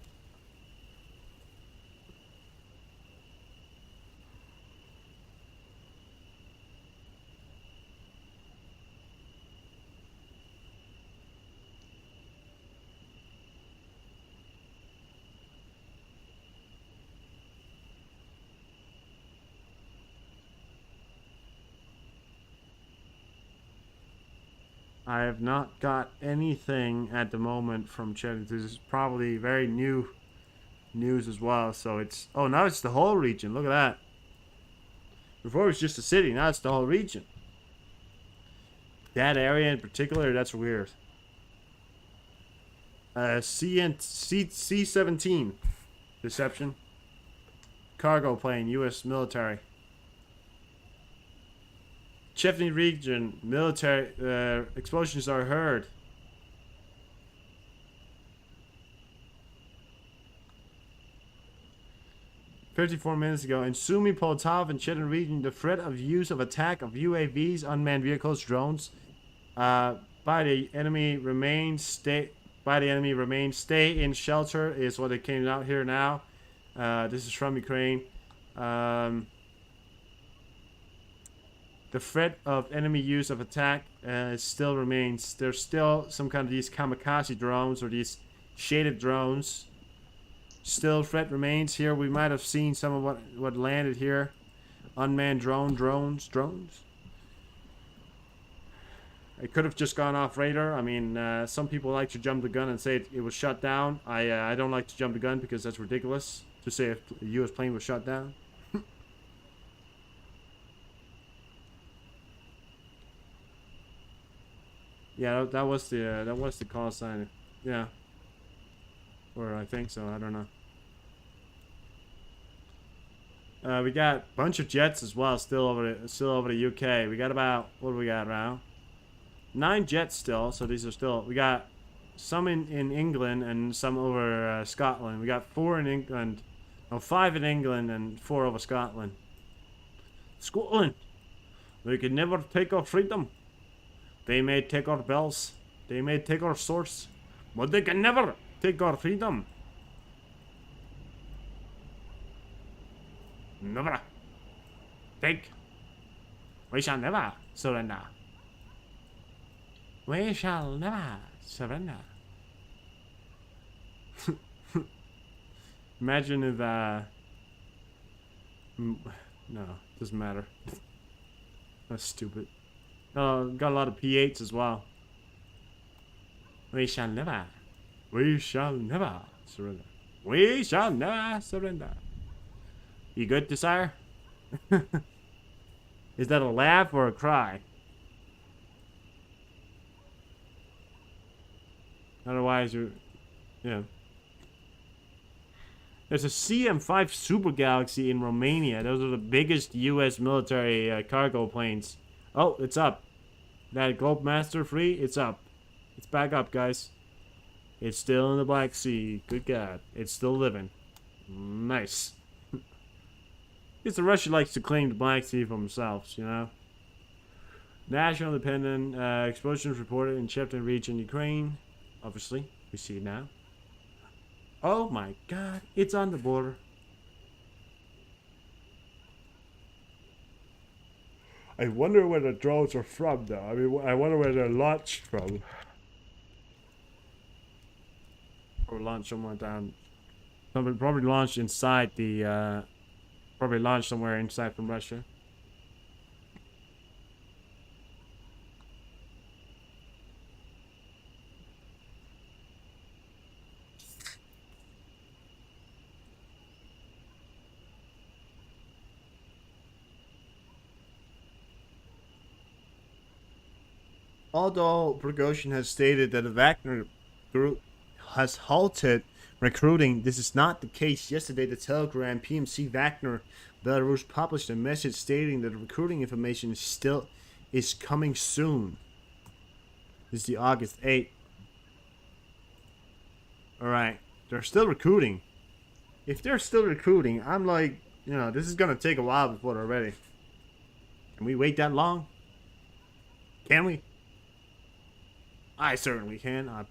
Speaker 1: I have not got anything at the moment from Chad. This is probably very new news as well. So it's... Oh, now it's the whole region. Look at that. Before it was just a city. Now it's the whole region. That area in particular, that's weird. C-17. Deception. Cargo plane, U.S. military. Chefney region, military explosions are heard. "54 minutes ago, in Sumy, Poltava, and Chechnya region, the threat of use of attack of UAVs, unmanned vehicles, drones, by the enemy remains stay in shelter," is what it came out here now. This is from Ukraine. The threat of enemy use of attack still remains. There's still some kind of these kamikaze drones or these shaded drones. Still threat remains here. We might have seen some of what landed here. Unmanned drones. It could have just gone off radar. I mean, some people like to jump the gun and say it was shut down. I don't like to jump the gun because that's ridiculous to say if a U.S. plane was shut down. Yeah, that was the call sign. Yeah. Or I think so. I don't know. We got a bunch of jets as well, still over the UK. We got about, what do we got now? 9 jets still. So these are still. We got some in England and some over Scotland. We got 4 in England, no 5 in England and 4 over Scotland. Scotland, we can never take our freedom. They may take our bells, they may take our swords, but they can never take our freedom. Never take. We shall never surrender. We shall never surrender. Imagine if no, doesn't matter. That's stupid. Got a lot of P8s as well. We shall never. We shall never surrender. We shall never surrender. You good, Desire? Is that a laugh or a cry? Otherwise, you're... Yeah. There's a CM5 Super Galaxy in Romania. Those are the biggest U.S. military cargo planes. Oh, it's up. That Globe Master free, it's up. It's back up, guys. It's still in the Black Sea. Good God. It's still living. Nice. It's the Russia likes to claim the Black Sea for themselves, you know? National independent explosions reported in Chepton region, Ukraine. Obviously, we see it now. Oh my God, it's on the border. I wonder where the drones are from, though. I mean, I wonder where they're launched from. Or launched somewhere down. Probably launched inside the. Probably launched somewhere inside from Russia. Although Prigozhin has stated that the Wagner group has halted recruiting, this is not the case. Yesterday, the Telegram PMC Wagner Belarus published a message stating that recruiting information is coming soon. This is the August 8th. Alright, they're still recruiting. If they're still recruiting, I'm like, you know, this is gonna take a while before they're ready. Can we wait that long? Can we? I certainly can. I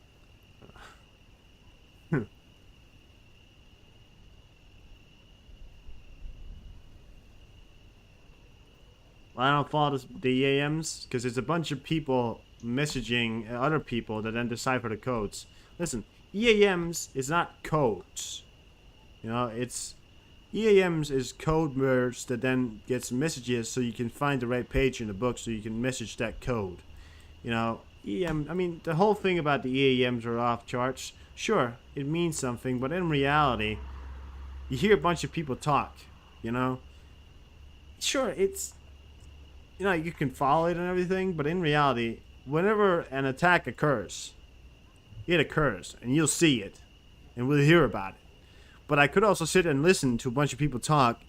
Speaker 1: don't follow the EAMs because it's a bunch of people messaging other people that then decipher the codes. Listen, EAMs is not codes. You know, it's EAMs is code words that then gets messages so you can find the right page in the book so you can message that code. You know, I mean, the whole thing about the EAMs are off charts. Sure, it means something, but in reality, you hear a bunch of people talk, you know? Sure, it's, you know, you can follow it and everything, but in reality, whenever an attack occurs, it occurs, and you'll see it, and we'll hear about it. But I could also sit and listen to a bunch of people talk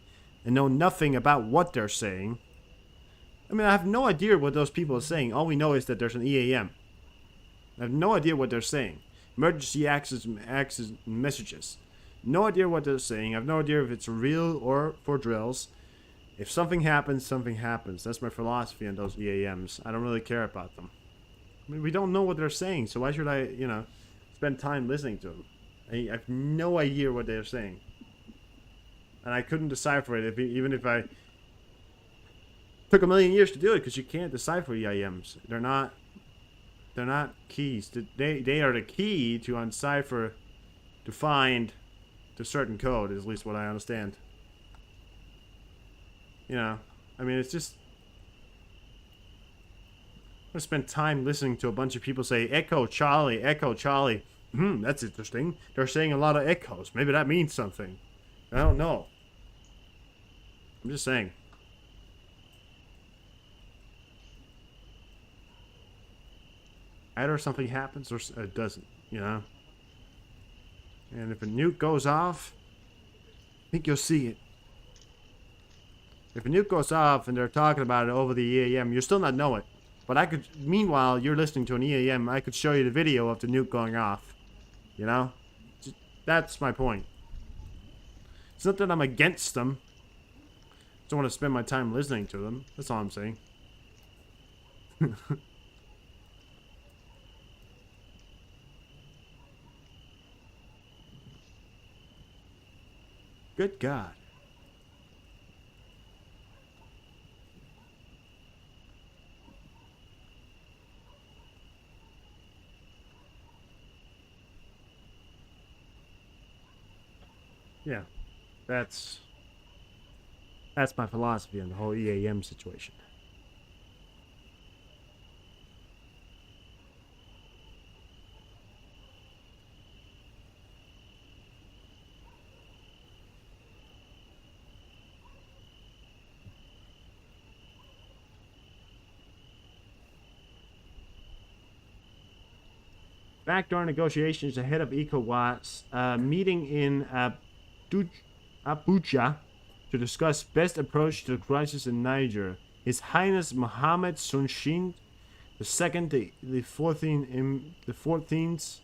Speaker 1: and know nothing about what they're saying. I mean, I have no idea what those people are saying. All we know is that there's an EAM. I have no idea what they're saying. Emergency access messages. No idea what they're saying. I have no idea if it's real or for drills. If something happens, something happens. That's my philosophy on those EAMs. I don't really care about them. I mean, we don't know what they're saying, so why should I, you know, spend time listening to them? I have no idea what they're saying. And I couldn't decipher it, even if I took a million years to do it, because you can't decipher EIMs. They're not keys. They are the key to uncipher, to find the certain code, is at least what I understand. You know, I mean, it's just, I'm gonna spend time listening to a bunch of people say, Echo Charlie, Echo Charlie. That's interesting. They're saying a lot of echoes. Maybe that means something. I don't know. I'm just saying. Either something happens or it doesn't, you know? And if a nuke goes off, I think you'll see it. If a nuke goes off and they're talking about it over the EAM, you'll still not know it. But I could, meanwhile, you're listening to an EAM, I could show you the video of the nuke going off. You know? That's my point. It's not that I'm against them. I just don't want to spend my time listening to them. That's all I'm saying. Good God. Yeah, that's my philosophy on the whole EAM situation. backdoor negotiations ahead of ECOWAS meeting in Abuja to discuss best approach to the crisis in Niger. His Highness Mohammed Sunshin II, the 14th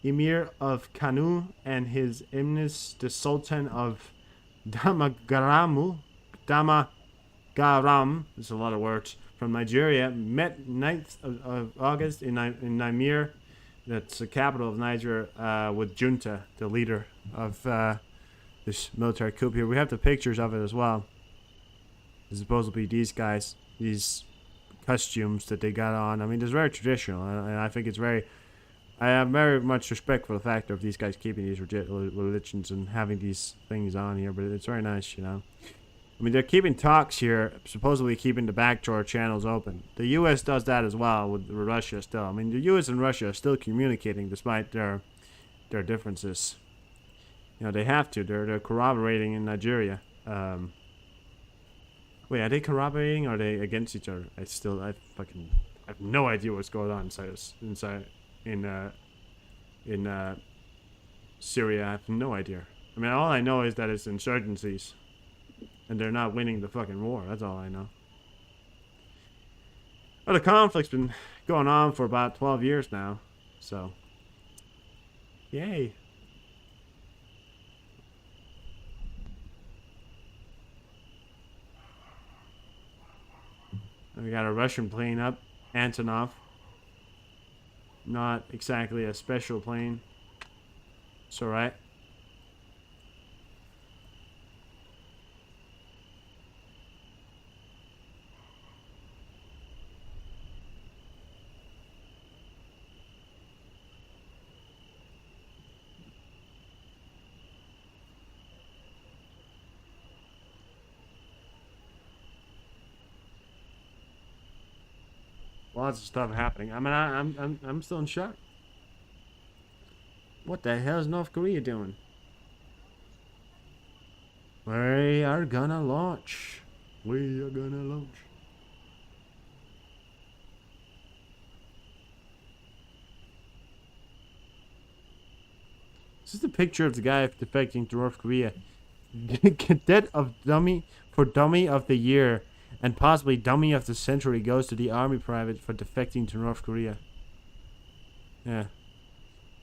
Speaker 1: Emir of Kanu, and His Eminence the Sultan of Damagaram, there's a lot of words, from Nigeria, met 9th of August in Niamey, that's the capital of Niger, with Junta, the leader of this military coup here. We have the pictures of it as well. It's supposed to be these guys, these costumes that they got on. I mean, it's very traditional, and I think it's very... I have very much respect for the fact of these guys keeping these religions and having these things on here, but it's very nice, you know. I mean, they're keeping talks here, supposedly keeping the backdoor channels open. The U.S. does that as well with Russia still. I mean, the U.S. and Russia are still communicating despite their differences. You know, they have to. They're corroborating in Nigeria. Wait, are they corroborating or are they against each other? I have no idea what's going on in Syria. I have no idea. I mean, all I know is that it's insurgencies. And they're not winning the fucking war. That's all I know. Well, the conflict's been going on for about 12 years now. So, yay. And we got a Russian plane up. Antonov. Not exactly a special plane. It's alright. Lots of stuff happening. I mean, I'm still in shock. What the hell is North Korea doing? We are gonna launch. We are gonna launch. This is a picture of the guy defecting to North Korea. Cadet of Dummy of the Year and possibly Dummy of the Century goes to the Army Private for defecting to North Korea. Yeah.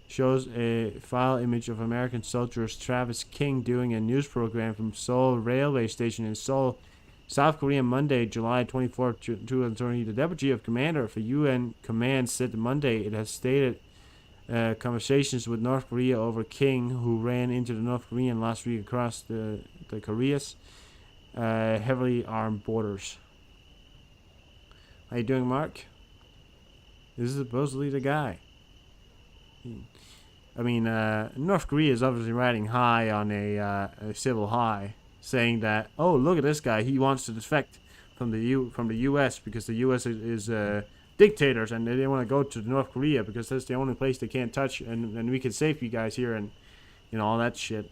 Speaker 1: Shows a file image of American soldiers Travis King doing a news program from Seoul Railway Station in Seoul, South Korea, Monday, July 24th, 2020. The Deputy of Commander of the UN Command said Monday it has stated conversations with North Korea over King, who ran into the North Korean last week across the Korea's heavily armed borders. How you doing, Mark? This is supposedly the guy. I mean, North Korea is obviously riding high on a civil high, saying that, oh, look at this guy, he wants to defect from the U.S. because the U.S. is dictators and they want to go to North Korea because that's the only place they can't touch, and we can save you guys here, and you know, all that shit.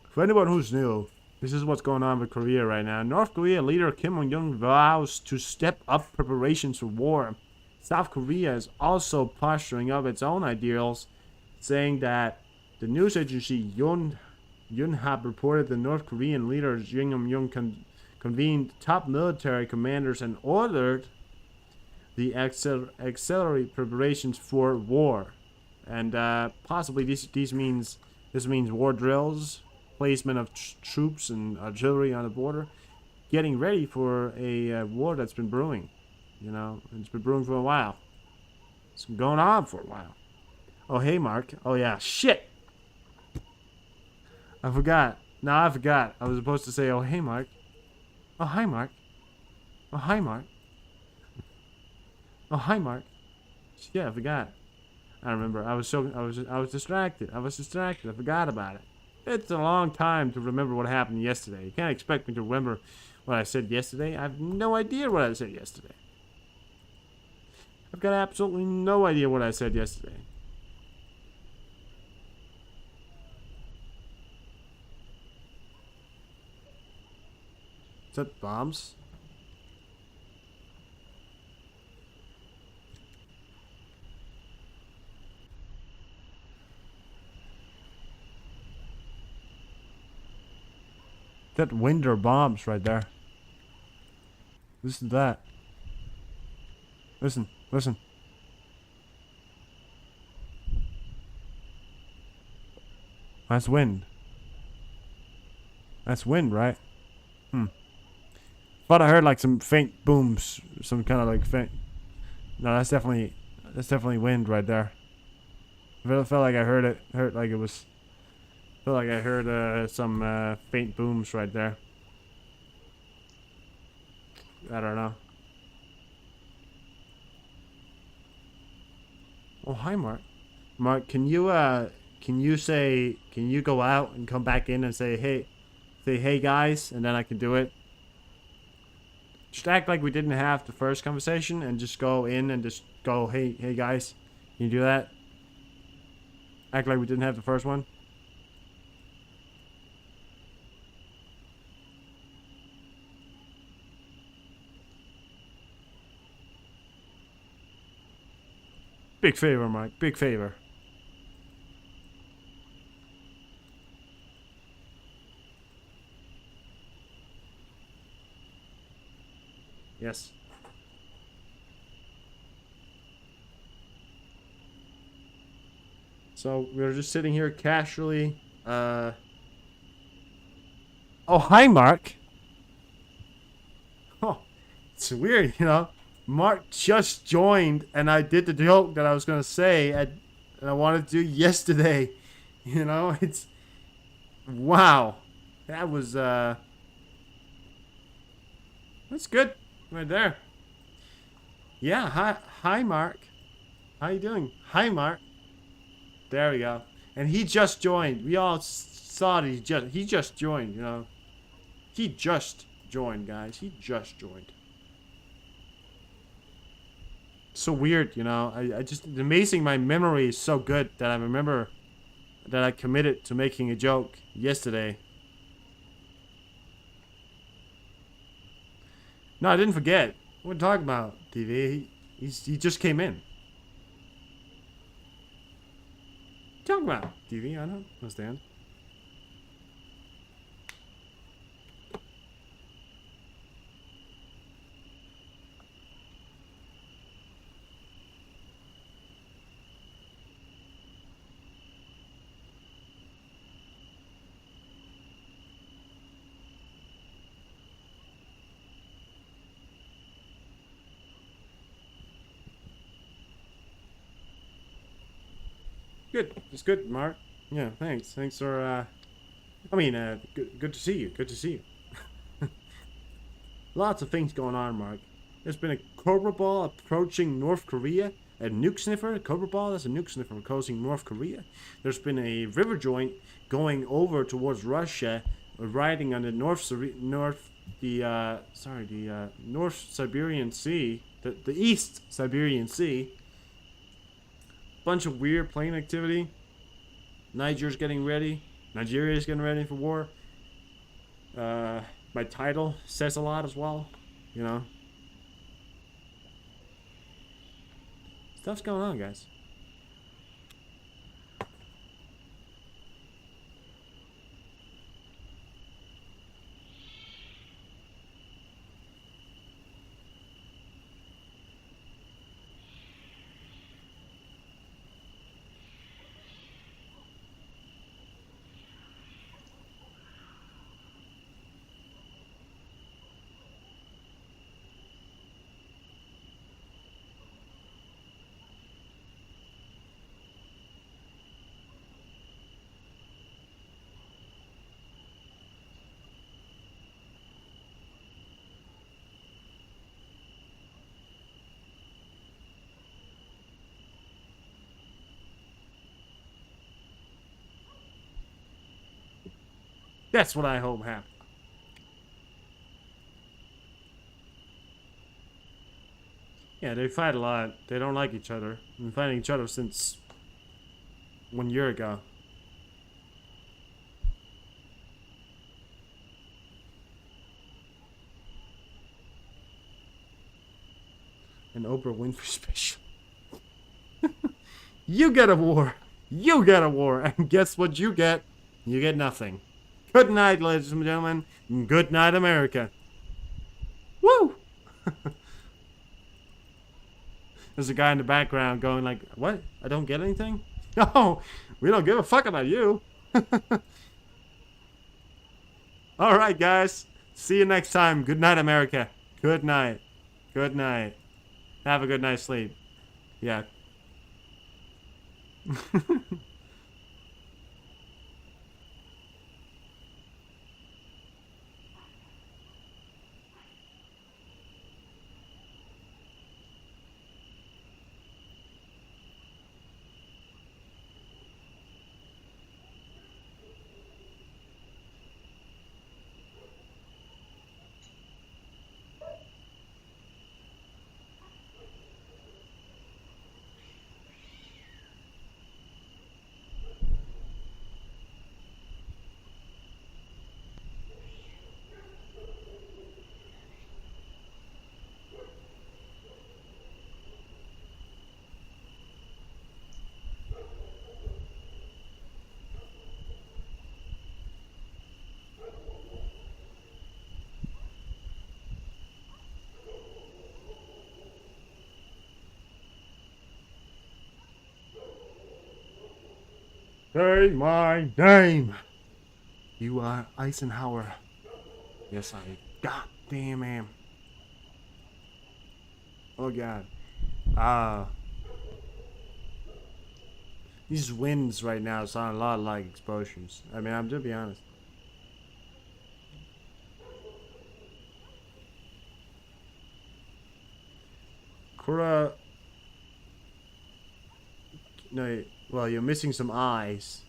Speaker 1: For anyone who's new, this is what's going on with Korea right now. North Korea leader Kim Jong-un vows to step up preparations for war. South Korea is also posturing up its own ideals, saying that the news agency Yonhap reported the North Korean leader Kim Jong-un convened top military commanders and ordered the accelerate preparations for war. And possibly this means war drills, placement of troops and artillery on the border, getting ready for a war that's been brewing. You know, it's been brewing for a while. It's been going on for a while. Oh, hey, Mark. Oh, yeah. Shit! I forgot. No, I forgot. I was supposed to say, oh, hey, Mark. Oh, hi, Mark. Oh, hi, Mark. Oh, hi, Mark. Yeah, I forgot. I remember. I was distracted. I forgot about it. It's a long time to remember what happened yesterday. You can't expect me to remember what I said yesterday. I have no idea what I said yesterday. I've got absolutely no idea what I said yesterday. Is that bombs? That wind or bombs right there. Listen to that. Listen, listen. That's wind. That's wind, right? Thought I heard like some faint booms, some kind of like faint. No, that's definitely wind right there. Felt like I heard it. Heard like it was. Felt like I heard some faint booms right there. I don't know. Oh, hi, Mark. Mark, can you go out and come back in and say hey guys, and then I can do it. Just act like we didn't have the first conversation and just go in and just go hey guys. Can you do that? Act like we didn't have the first one. Big favor, Mike. Big favor. Yes. So we're just sitting here casually. Oh, hi, Mark. Oh, it's weird, you know. Mark just joined, and I did the joke that I was gonna say, and I wanted to do yesterday. You know, it's wow. That was that's good, right there. Yeah, hi, Mark. How you doing? Hi, Mark. There we go. And he just joined. We all saw that he just joined. You know, he just joined, guys. He just joined. So weird, you know. I just, it's amazing. My memory is so good that I remember that I committed to making a joke yesterday. No, I didn't forget. What are you talking about, TV? He just came in. What are you talking about, TV? I don't understand. Good. It's good, Mark. Yeah, thanks. Thanks for, good to see you. Good to see you. Lots of things going on, Mark. There's been a Cobra Ball approaching North Korea. A nuke sniffer. Cobra Ball, that's a nuke sniffer approaching North Korea. There's been a river joint going over towards Russia, riding on the North Siberian Sea, the East Siberian Sea. Bunch of weird plane activity. Niger's getting ready. Nigeria's getting ready for war. My title says a lot as well. You know. Stuff's going on, guys. That's what I hope happens. Yeah, they fight a lot. They don't like each other. They've been fighting each other since 1 year ago. An Oprah Winfrey special. You get a war. You get a war. And guess what you get? You get nothing. Good night, ladies and gentlemen. Good night, America. Woo! There's a guy in the background going like, what? I don't get anything? No, we don't give a fuck about you. All right, guys. See you next time. Good night, America. Good night. Good night. Have a good night's sleep. Yeah. Say my name. You are Eisenhower. Yes, I goddamn am. Oh god. These winds right now sound a lot like explosions. I mean, I'm to be honest. Kura. No, well, you're missing some eyes.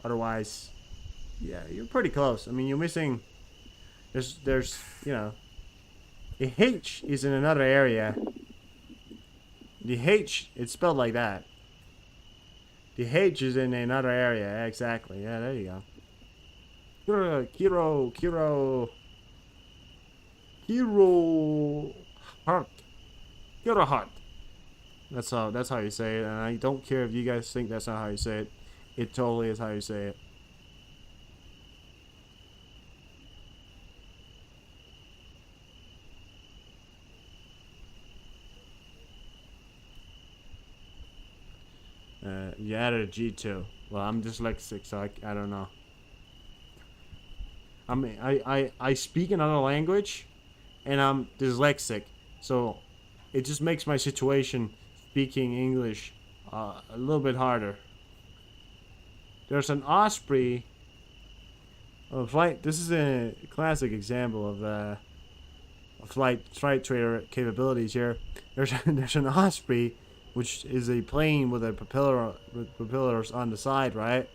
Speaker 1: Otherwise, yeah, you're pretty close. I mean, you're missing. There's, you know, the H is in another area. The H, it's spelled like that. The H is in another area, exactly. Yeah, there you go. Kiro Heart. Kiro Heart. That's how you say it, and I don't care if you guys think that's not how you say it. It totally is how you say it. You added a G2. Well, I'm dyslexic, so I don't know. I mean, I speak another language, and I'm dyslexic, so it just makes my situation speaking English a little bit harder. There's an Osprey. Flight. This is a classic example of flight trader capabilities here. There's an Osprey, which is a plane with a propeller with propellers on the side, right?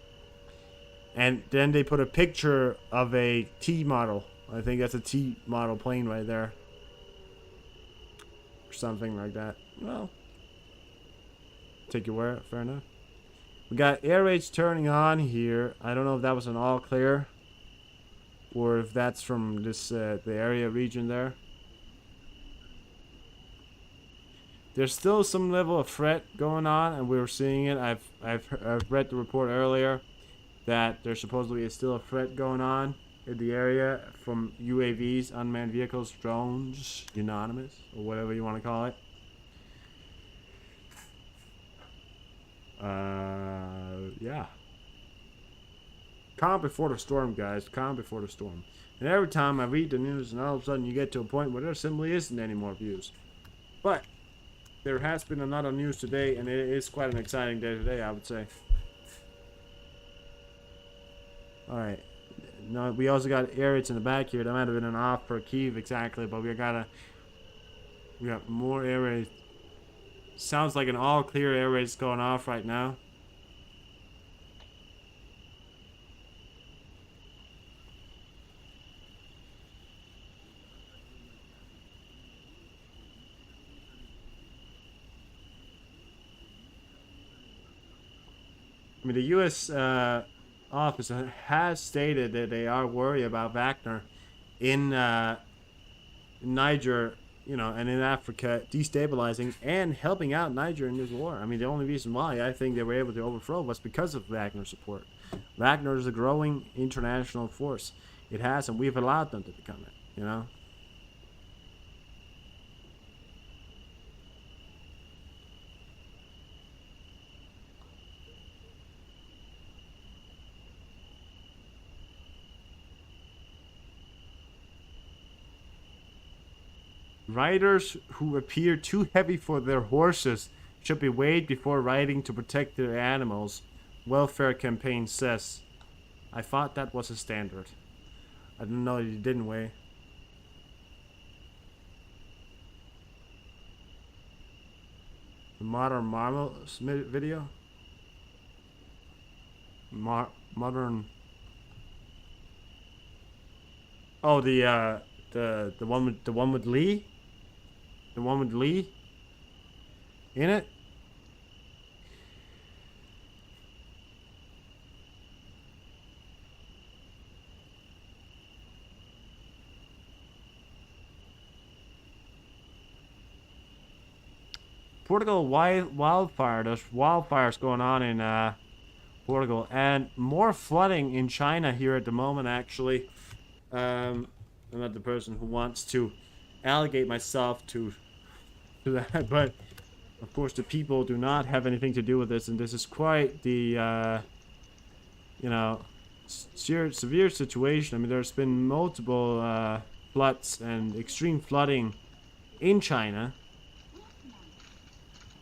Speaker 1: And then they put a picture of a T model. I think that's a T model plane right there, or something like that. Well, take your word. Fair enough. We got air raids turning on here. I don't know if that was an all clear, or if that's from this the area region there. There's still some level of threat going on, and we're seeing it. I've read the report earlier that there supposedly is still a threat going on in the area from UAVs, unmanned vehicles, drones, unanimous, or whatever you want to call it. Yeah. Calm before the storm, guys. Calm before the storm. And every time I read the news, and all of a sudden you get to a point where there simply isn't any more views. But there has been another news today, and it is quite an exciting day today, I would say. Alright. No, we also got air raids in the back here. That might have been an off for Kyiv exactly, but we got more air raids. Sounds like an all clear air raid's going off right now. I mean, the U.S. office has stated that they are worried about Wagner in Niger and in Africa, destabilizing and helping out Niger in this war. I mean, the only reason why I think they were able to overthrow was because of Wagner's support. Wagner is a growing international force. It has, and we've allowed them to become it, Riders who appear too heavy for their horses should be weighed before riding to protect their animals, welfare campaign says. I thought that was a standard. I didn't know you didn't weigh. The modern marble video? Modern... Oh, the one with Lee? The one with Lee in it? Portugal wildfire. There's wildfires going on in Portugal, and more flooding in China here at the moment. Actually, I'm not the person who wants to allegate myself to that, but of course the people do not have anything to do with this, and this is quite the severe situation. I mean, there's been multiple floods and extreme flooding in China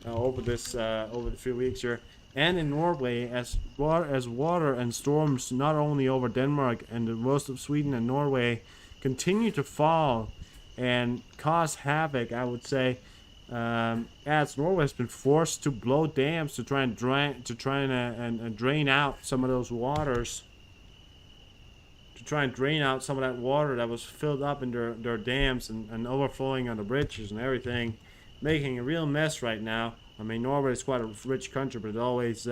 Speaker 1: over the few weeks here, and in Norway, as water and storms not only over Denmark and the most of Sweden and Norway continue to fall and cause havoc, I would say, as Norway has been forced to blow dams to try and drain out some of those waters, to try and drain out some of that water that was filled up in their dams and overflowing on the bridges and everything, making a real mess right now. I mean, Norway is quite a rich country, but it always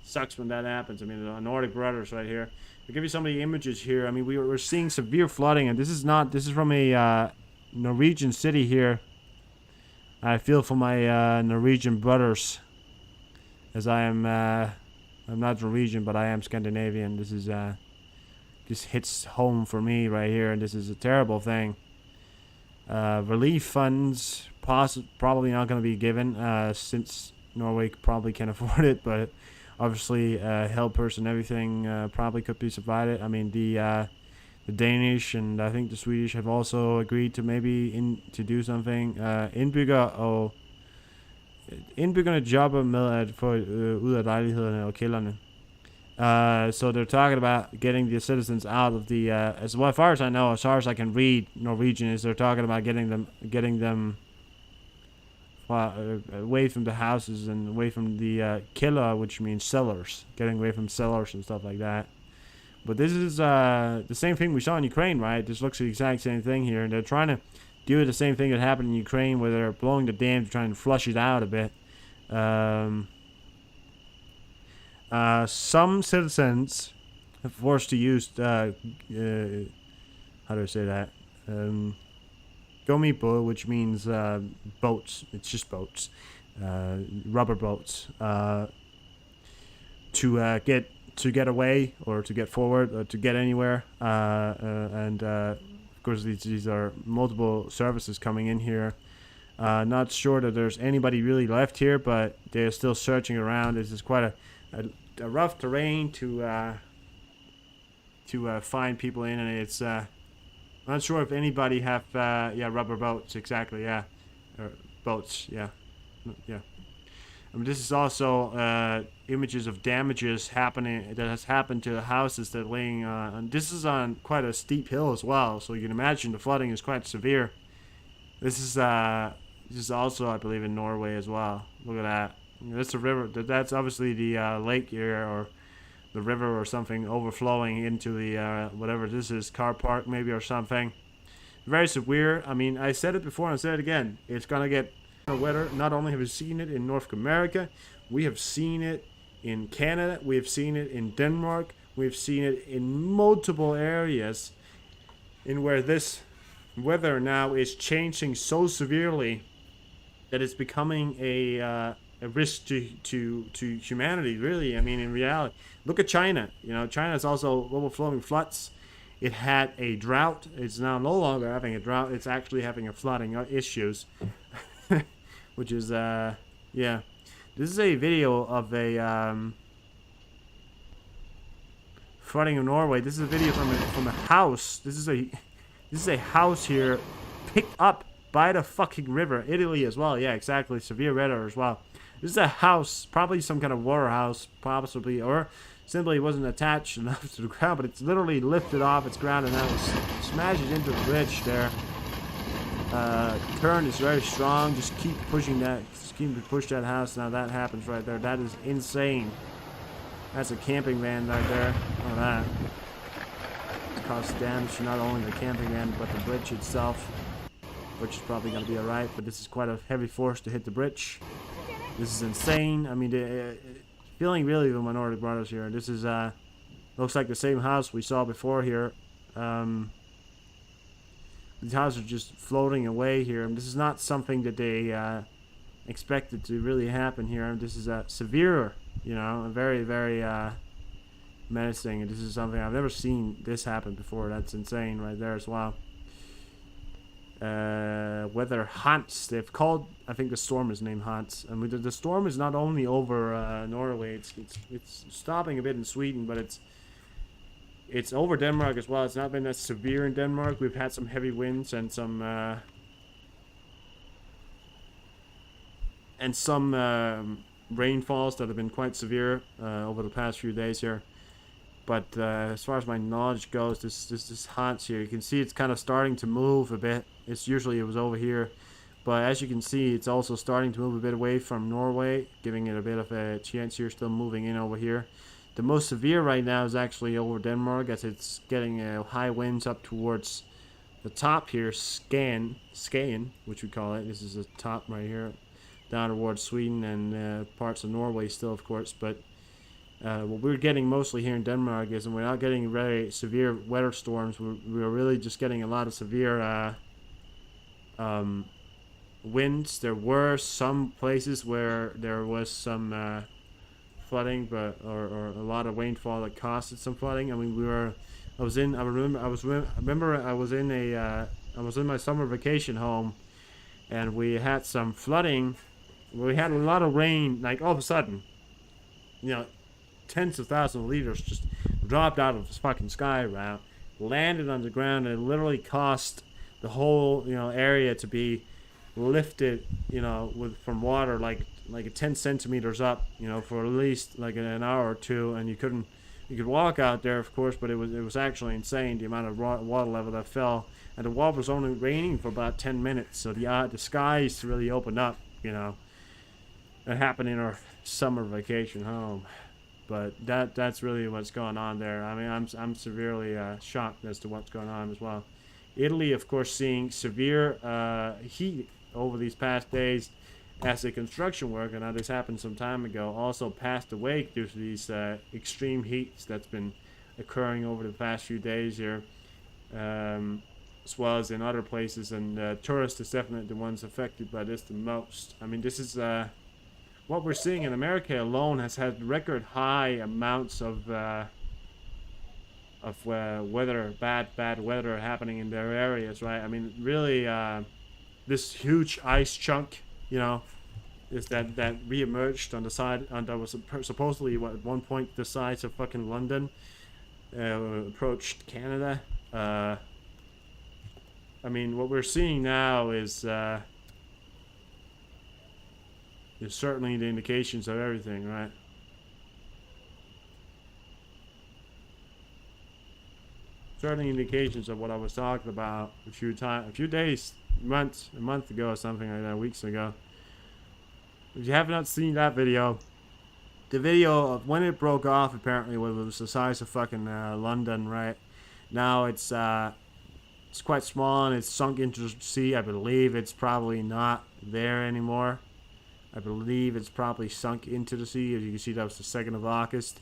Speaker 1: sucks when that happens. I mean, the Nordic brothers right here. I'll give you some of the images here. I mean, we're seeing severe flooding, and this is from a Norwegian city here. I feel for my Norwegian brothers, as I'm not Norwegian, but I am Scandinavian. This is just hits home for me right here, and this is a terrible thing. Relief funds probably not going to be given since Norway probably can't afford it, but obviously helpers and everything probably could be provided. I mean, the Danish and I think the Swedish have also agreed to maybe to do something. Indbyggerne jobber med at få ud af lejlighederne og kældrene. So they're talking about getting the citizens out of the as far as I know, as far as I can read Norwegian, is they're talking about getting them away from the houses and away from the kælder, which means cellars, getting away from cellars and stuff like that. But this is the same thing we saw in Ukraine, right? This looks the exact same thing here, and they're trying to do the same thing that happened in Ukraine, where they're blowing the dams, trying to flush it out a bit. Some citizens are forced to use how do I say that? Gomibåd, which means boats. It's just boats, rubber boats, to get away or to get forward or to get anywhere. And of course, these are multiple services coming in here. Not sure that there's anybody really left here, but they're still searching around. This is quite a rough terrain to find people in, and it's not sure if anybody have rubber boats, exactly, or boats, yeah. I mean, this is also images of damages that has happened to houses that laying and this is on quite a steep hill as well, so you can imagine the flooding is quite severe. This is also, I believe, in Norway as well. Look at that. That's a river. That's obviously the lake here, or the river or something overflowing into the whatever this is, car park maybe or something. Very severe. I mean, I said it before and I said it again. It's gonna get weather. Not only have we seen it in North America, we have seen it in Canada, we have seen it in Denmark, we've seen it in multiple areas in where this weather now is changing so severely that it's becoming a risk to humanity, really. I mean, in reality, look at China. You know, China is also overflowing floods. It had a drought. It's now no longer having a drought. It's actually having a flooding issues, which is yeah. This is a video of a flooding in Norway. This is a video from a house. This is a house here, picked up by the fucking river. Italy as well. Yeah, exactly. Severe weather as well. This is a house, probably some kind of water house, possibly, or simply wasn't attached enough to the ground, but it's literally lifted off its ground and now it's smashes into the bridge there. Current is very strong. Just keep pushing that. Just keep to push that house. Now that happens right there. That is insane. That's a camping van right there. Look at that. It's caused damage to not only the camping van but the bridge itself. Which is probably going to be alright, but this is quite a heavy force to hit the bridge. This is insane. I mean, feeling really the Minority Brothers here. This is looks like the same house we saw before here. These houses are just floating away here, and this is not something that they expected to really happen here. This is severe, you know, very, very menacing, and this is something I've never seen this happen before. That's insane right there as well. Weather Hans, they've called, I think the storm is named Hans. I mean, the storm is not only over Norway, it's stopping a bit in Sweden, but it's over Denmark as well. It's not been as severe in Denmark. We've had some heavy winds and some rainfalls that have been quite severe over the past few days here. But as far as my knowledge goes, this Hans here, you can see it's kind of starting to move a bit. It was over here, but as you can see, it's also starting to move a bit away from Norway, giving it a bit of a chance here, still moving in over here. The most severe right now is actually over Denmark, as it's getting high winds up towards the top here, Skagen, which we call it. This is the top right here, down towards Sweden and parts of Norway still, of course, but what we're getting mostly here in Denmark is, and we're not getting very severe weather storms, we're really just getting a lot of severe winds. There were some places where there was some flooding, but or a lot of rainfall that caused some flooding. I mean, I was in my summer vacation home, and we had some flooding. We had a lot of rain, like all of a sudden, you know, tens of thousands of liters just dropped out of the fucking sky, right? Landed on the ground, and it literally caused the whole, you know, area to be lifted, you know, from water like 10 centimeters up, you know, for at least like an hour or two, and you could walk out there, of course, but it was actually insane the amount of water level that fell, and the water was only raining for about 10 minutes, so the skies really opened up, you know. That happened in our summer vacation home. But that's really what's going on there. I mean, I'm severely shocked as to what's going on as well. Italy, of course, seeing severe heat over these past days as a construction worker. Now, this happened some time ago. Also passed away due to these extreme heats that's been occurring over the past few days here, as well as in other places. And tourists is definitely the ones affected by this the most. I mean, this is what we're seeing in America alone has had record high amounts of weather, bad weather happening in their areas, right? I mean, really, this huge ice chunk, you know, is that re-emerged on the side, and that was supposedly at one point the size of fucking London, approached Canada. I mean, what we're seeing now is certainly the indications of everything, right? Certainly indications of what I was talking about a few days, a month ago or something like that, weeks ago. If you have not seen that video, the video of when it broke off apparently was the size of fucking London, right? Now it's quite small and it's sunk into the sea. I believe it's probably not there anymore. I believe it's probably sunk into the sea. As you can see, that was the 2nd of August.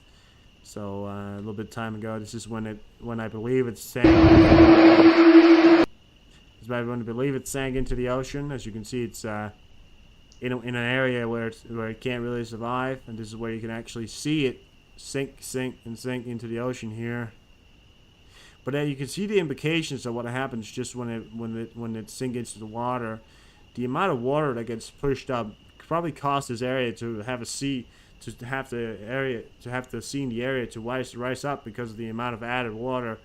Speaker 1: So a little bit of time ago. This is when I believe it's sank. Because I want to believe it sank into the ocean. As you can see, it's in an area where it can't really survive, and this is where you can actually see it sink into the ocean here. But then you can see the implications of what happens just when it sinks into the water. The amount of water that gets pushed up probably caused this area to have the sea in the area to rise up because of the amount of added water.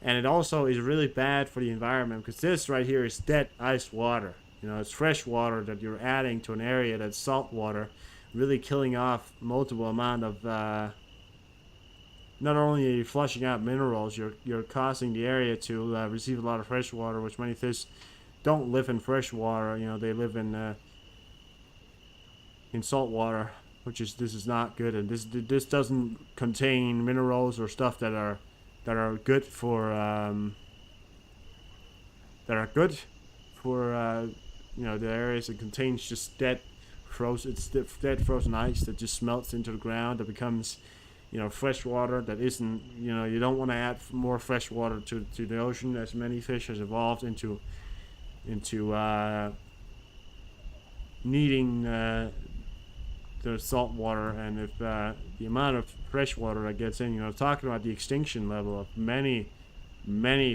Speaker 1: And it also is really bad for the environment because this right here is dead ice water. You know, it's fresh water that you're adding to an area that's salt water, really killing off multiple amount of. Not only are you flushing out minerals, you're causing the area to receive a lot of fresh water, which many fish don't live in fresh water. You know, they live in salt water, this is not good. And this doesn't contain minerals or stuff that are good for you know, the areas. It contains just dead frozen ice that just melts into the ground. That becomes, you know, fresh water that isn't, you know, you don't want to add more fresh water to the ocean, as many fish has evolved into needing the salt water. And if the amount of fresh water that gets in, you know, talking about the extinction level of many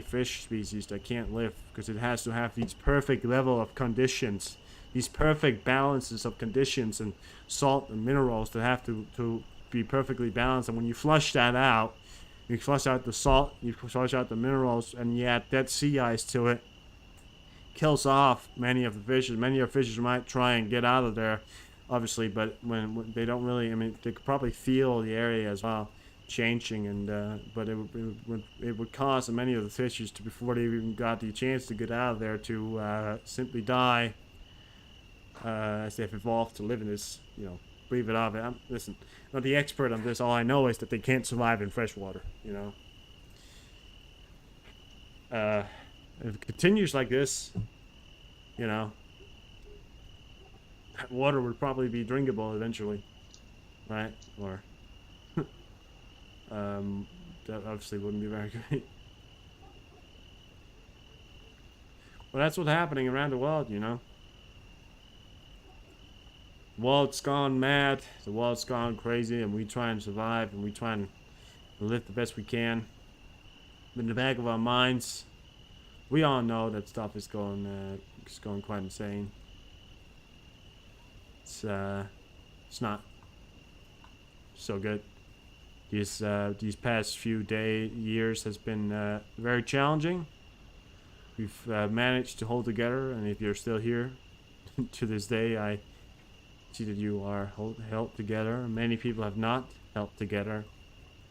Speaker 1: fish species that can't live because it has to have these perfect level of conditions, these perfect balances of conditions and salt and minerals that have to be perfectly balanced. And when you flush that out, you flush out the salt, you flush out the minerals, and you add dead sea ice to it, kills off many of the fishes. Many of the fishes might try and get out of there, obviously, but when they don't really, I mean, they could probably feel the area as well changing, and but it would cause many of the fishes to, before they even got the chance to get out of there, to simply die, as they've evolved to live in this, you know, breathe it off. Listen, I'm not the expert on this. All I know is that they can't survive in fresh water, you know. If it continues like this, you know, that water would probably be drinkable eventually, right? Or that obviously wouldn't be very great. Well, that's what's happening around the world, you know. The world's gone mad, the world's gone crazy, and we try and survive, and we try and live the best we can. But in the back of our minds, we all know that stuff is going quite insane. It's not so good. These past few years has been very challenging. We've managed to hold together, and if you're still here to this day, I see that you are held together. Many people have not held together.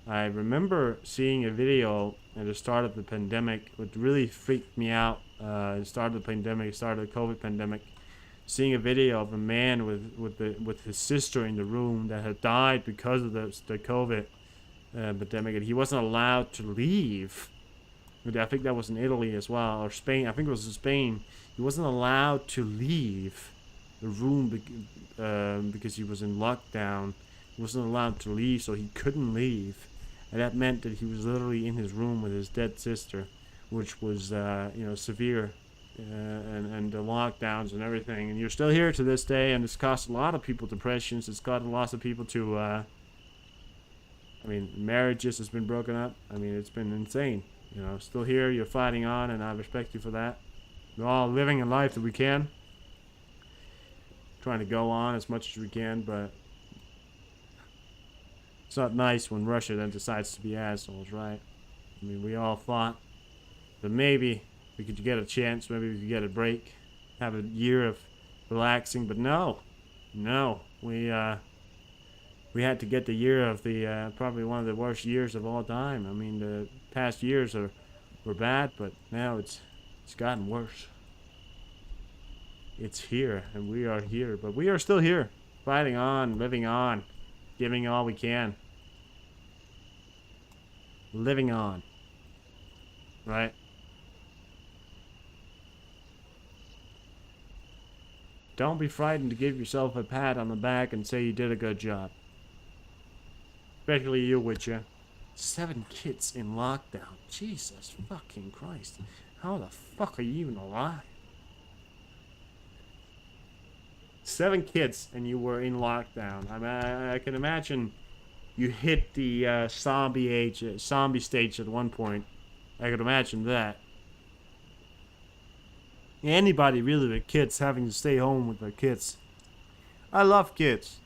Speaker 1: I remember seeing a video at the start of the pandemic, which really freaked me out. The start of the pandemic, start of the COVID pandemic, seeing a video of a man with his sister in the room that had died because of the COVID pandemic, and he wasn't allowed to leave. I think that was in Italy as well, or Spain. I think it was in Spain. He wasn't allowed to leave the room because he was in lockdown. He wasn't allowed to leave, so he couldn't leave, and that meant that he was literally in his room with his dead sister, which was you know, severe, and the lockdowns and everything. And you're still here to this day, and it's caused a lot of people depressions. It's caused lots of people to I mean, marriages has been broken up. I mean, it's been insane. You know, still here, you're fighting on, and I respect you for that. We're all living a life that we can, trying to go on as much as we can, but it's not nice when Russia then decides to be assholes, right? I mean, we all thought that maybe we could get a chance, maybe we could get a break, have a year of relaxing, but no, we had to get the year of the probably one of the worst years of all time. I mean, the past years were bad, but now it's gotten worse. It's here, and we are here, but we are still here, fighting on, living on, giving all we can, living on, right? Don't be frightened to give yourself a pat on the back and say you did a good job. Especially you, Witcher. 7 kids in lockdown. Jesus fucking Christ. How the fuck are you even alive? 7 kids and you were in lockdown. I mean, I can imagine you hit the zombie stage at one point. I could imagine that. Anybody really with kids having to stay home with their kids. I love kids,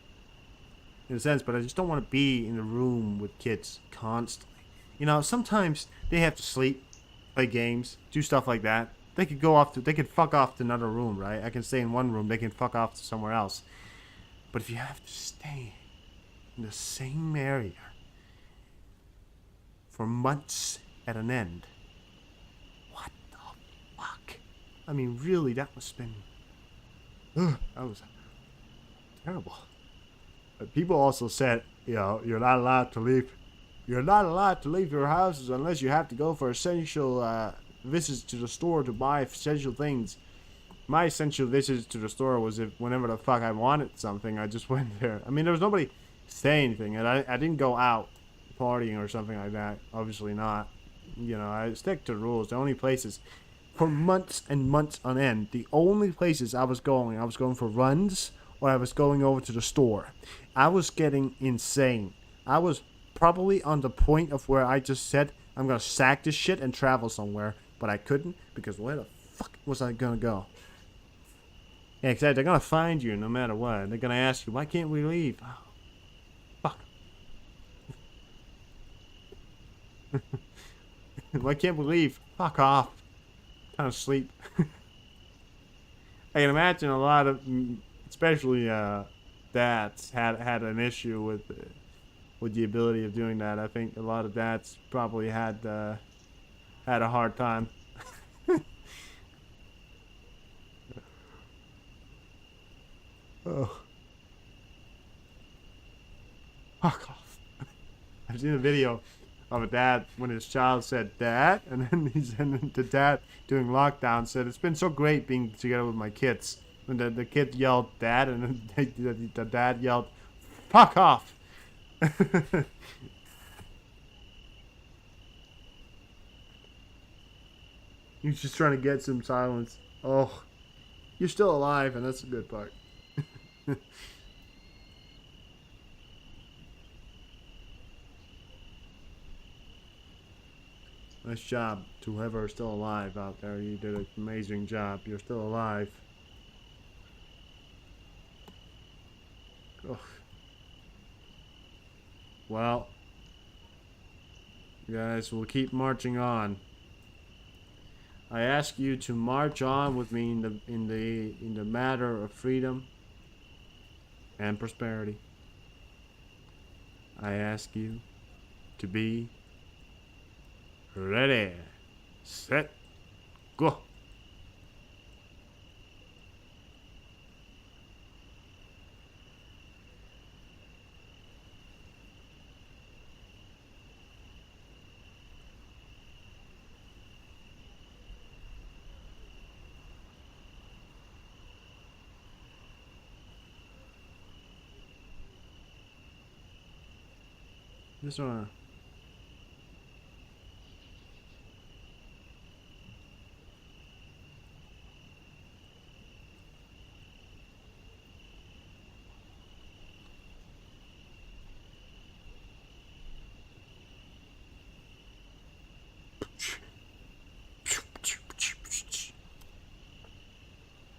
Speaker 1: in a sense, but I just don't want to be in a room with kids constantly. You know, sometimes they have to sleep, play games, do stuff like that. They could fuck off to another room, right? I can stay in one room, they can fuck off to somewhere else. But if you have to stay in the same area for months at an end, what the fuck? I mean, really, that must have been... that was terrible. But people also said, you know, you're not allowed to leave your houses unless you have to go for essential visits to the store to buy essential things. My essential visits to the store was if whenever the fuck I wanted something, I just went there. I mean, there was nobody saying anything, and I didn't go out partying or something like that. Obviously not. You know, I stick to the rules. The only places, for months and months on end, the only places I was going for runs, or I was going over to the store. I was getting insane. I was probably on the point of where I just said, I'm gonna sack this shit and travel somewhere, but I couldn't, because where the fuck was I gonna go? Yeah, exactly. They're gonna find you no matter what. They're gonna ask you, why can't we leave? Oh, fuck. Why can't we leave? Fuck off. Kind of sleep. I can imagine a lot of, especially dads, had an issue with the ability of doing that. I think a lot of dads probably had a hard time. Oh, fuck off! I've seen a video of a dad when his child said "dad," and then the dad doing lockdown said, "It's been so great being together with my kids." And the kid yelled "dad," and then the dad yelled "fuck off." He's just trying to get some silence. Oh, you're still alive, and that's the good part. Nice job to whoever is still alive out there. You did an amazing job. You're still alive. Ugh. Well, guys, we'll keep marching on. I ask you to march on with me in the matter of freedom and prosperity. I ask you to be ready, set, go. Just wanna.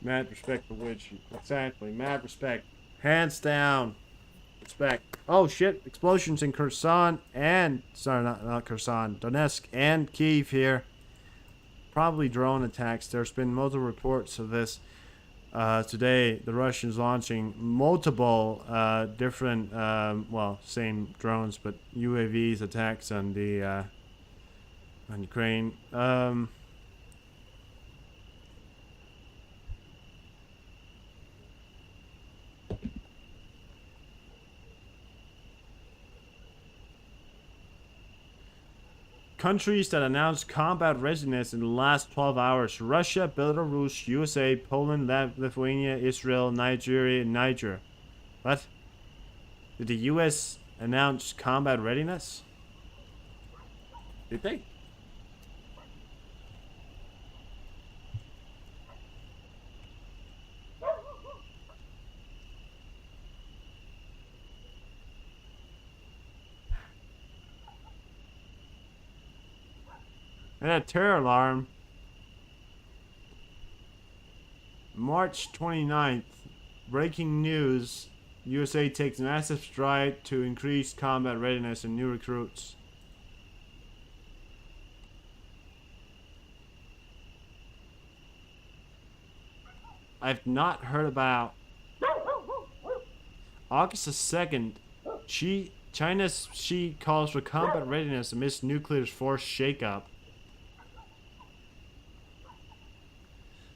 Speaker 1: Mad respect for which, exactly, mad respect. Hands down. Respect. Oh shit, explosions in Kherson and, sorry, not Kherson, Donetsk and Kyiv here. Probably drone attacks. There's been multiple reports of this. Today, the Russians launching multiple different, well, same drones, but UAVs attacks on the on Ukraine. Countries that announced combat readiness in the last 12 hours: Russia, Belarus, USA, Poland, Lithuania, Israel, Nigeria, and Niger. What? Did the US announce combat readiness? Did they? And that terror alarm. March 29th. Breaking news. USA takes massive stride to increase combat readiness and new recruits. I've not heard about August the 2nd. China's Xi calls for combat readiness amidst nuclear force shakeup.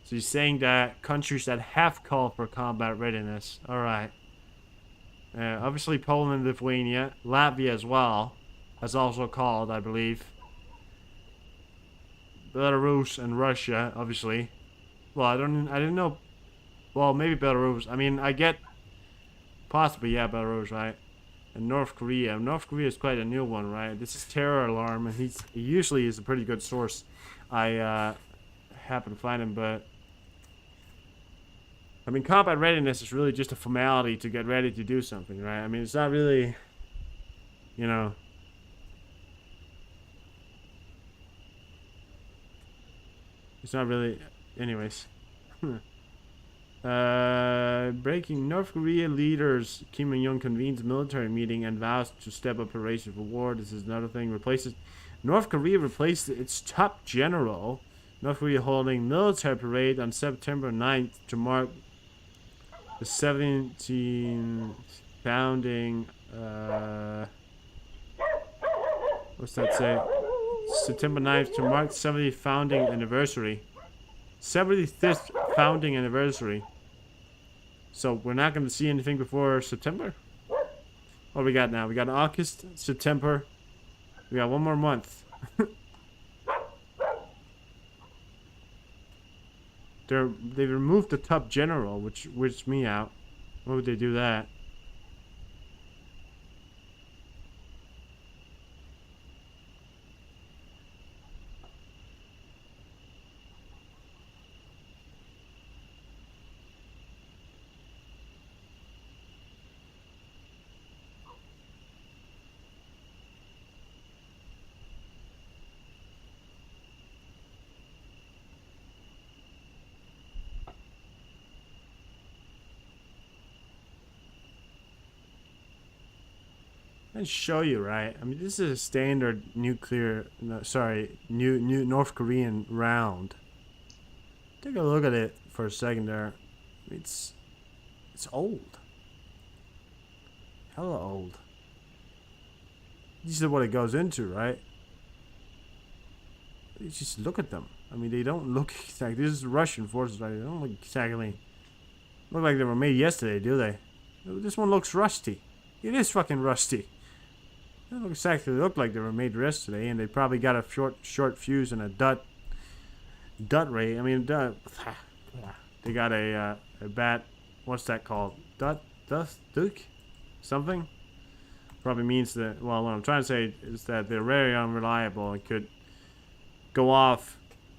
Speaker 1: So he's saying that countries that have called for combat readiness. Alright. Obviously Poland and Lithuania. Latvia as well. Has also called, I believe. Belarus and Russia, obviously. Well, I didn't know. Well, maybe Belarus. I mean, I get possibly, yeah, Belarus, right? And North Korea. North Korea is quite a new one, right? This is terror alarm, and he usually is a pretty good source. I happen to find him, but I mean, combat readiness is really just a formality to get ready to do something, right? I mean, it's not really, you know. It's not really, anyways. Breaking North Korea leaders Kim Jong-un convenes military meeting and vows to step up preparation for war. This is another thing. North Korea replaced its top general. North Korea holding military parade on September 9th to mark the 17th founding. What's that say? September 9th to mark 70th founding anniversary. 75th founding anniversary. So we're not going to see anything before September? What we got now? We got August, September. We got one more month. They removed the top general, which weirds me out. Why would they do that? And show you, right? I mean, this is a standard nuclear, no, sorry, new North Korean round. Take a look at it for a second there. It's old. Hella old. This is what it goes into, right? You just look at them. I mean, they don't look exactly. This is Russian forces, right? They don't look exactly. Look like they were made yesterday, do they? This one looks rusty. It is fucking rusty. They don't exactly look like they were made yesterday, and they probably got a short fuse and a dot ray. I mean, they got a bat. What's that called? Duck? Something? Probably means that. Well, what I'm trying to say is that they're very unreliable and could go off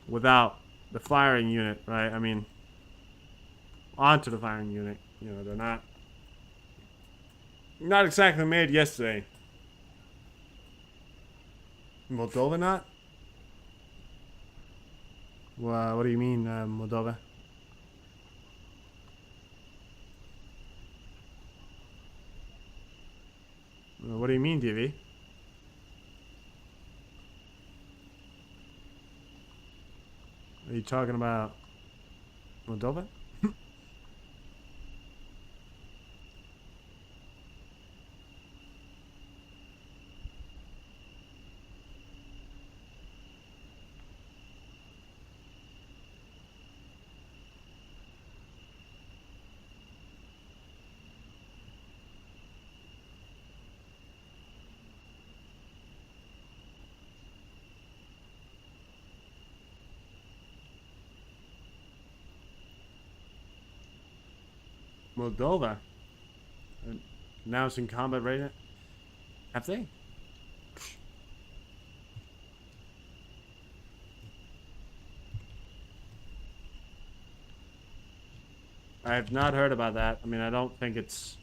Speaker 1: without the firing unit, right? I mean, onto the firing unit. You know, they're not exactly made yesterday. Moldova not? Well, what do you mean, Moldova? What do you mean, TV? Are you talking about Moldova? Moldova? Now it's in combat right now? Have they? I have not heard about that. I mean, I don't think it's...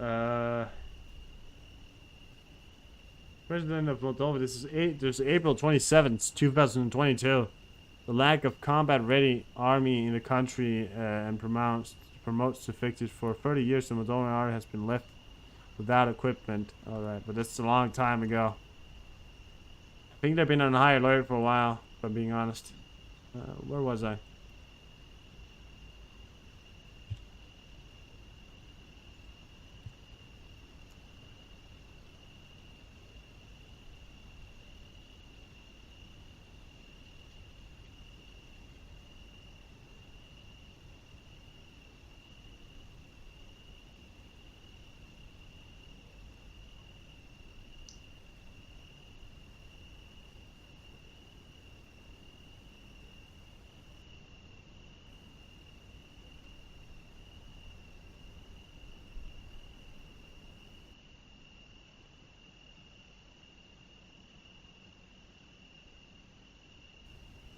Speaker 1: Uh, President of Moldova. This is April 27th, 2022. The lack of combat-ready army in the country and promotes the fixes for 30 years. The Moldovan army has been left without equipment. All right, but that's a long time ago. I think they've been on high alert for a while, if I'm being honest. Where was I?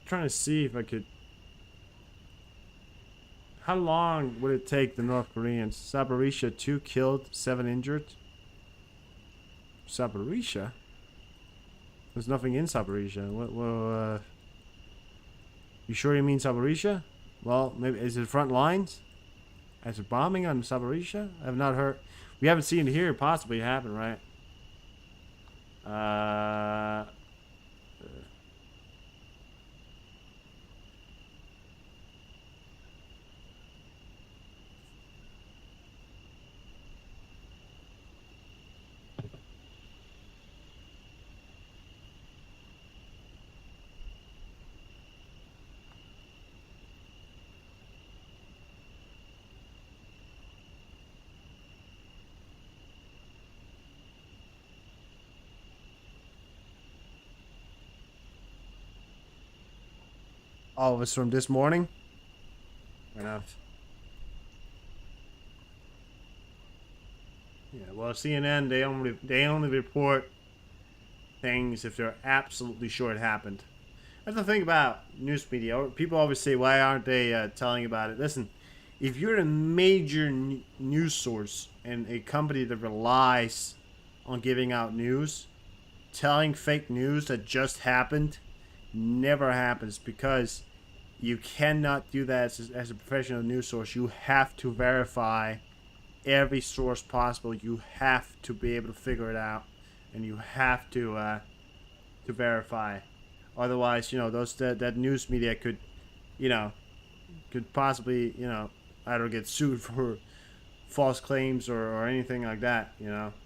Speaker 1: Trying to see if I could. How long would it take the North Koreans? Zaporizhia, 2 killed, 7 injured. Zaporizhia? There's nothing in Zaporizhia. Well, you sure you mean Zaporizhia? Well, maybe is it front lines? Is it bombing on Zaporizhia? I have not heard. We haven't seen it here possibly happen, right? All of us from this morning. Right now. Yeah, well, CNN they only report things if they're absolutely sure it happened. That's the thing about news media. People always say, "Why aren't they telling about it?" Listen, if you're a major news source and a company that relies on giving out news, telling fake news that just happened never happens, because you cannot do that as a professional news source. You have to verify every source possible. You have to be able to figure it out, and you have to verify. Otherwise, that news media could possibly either get sued for false claims or anything like that.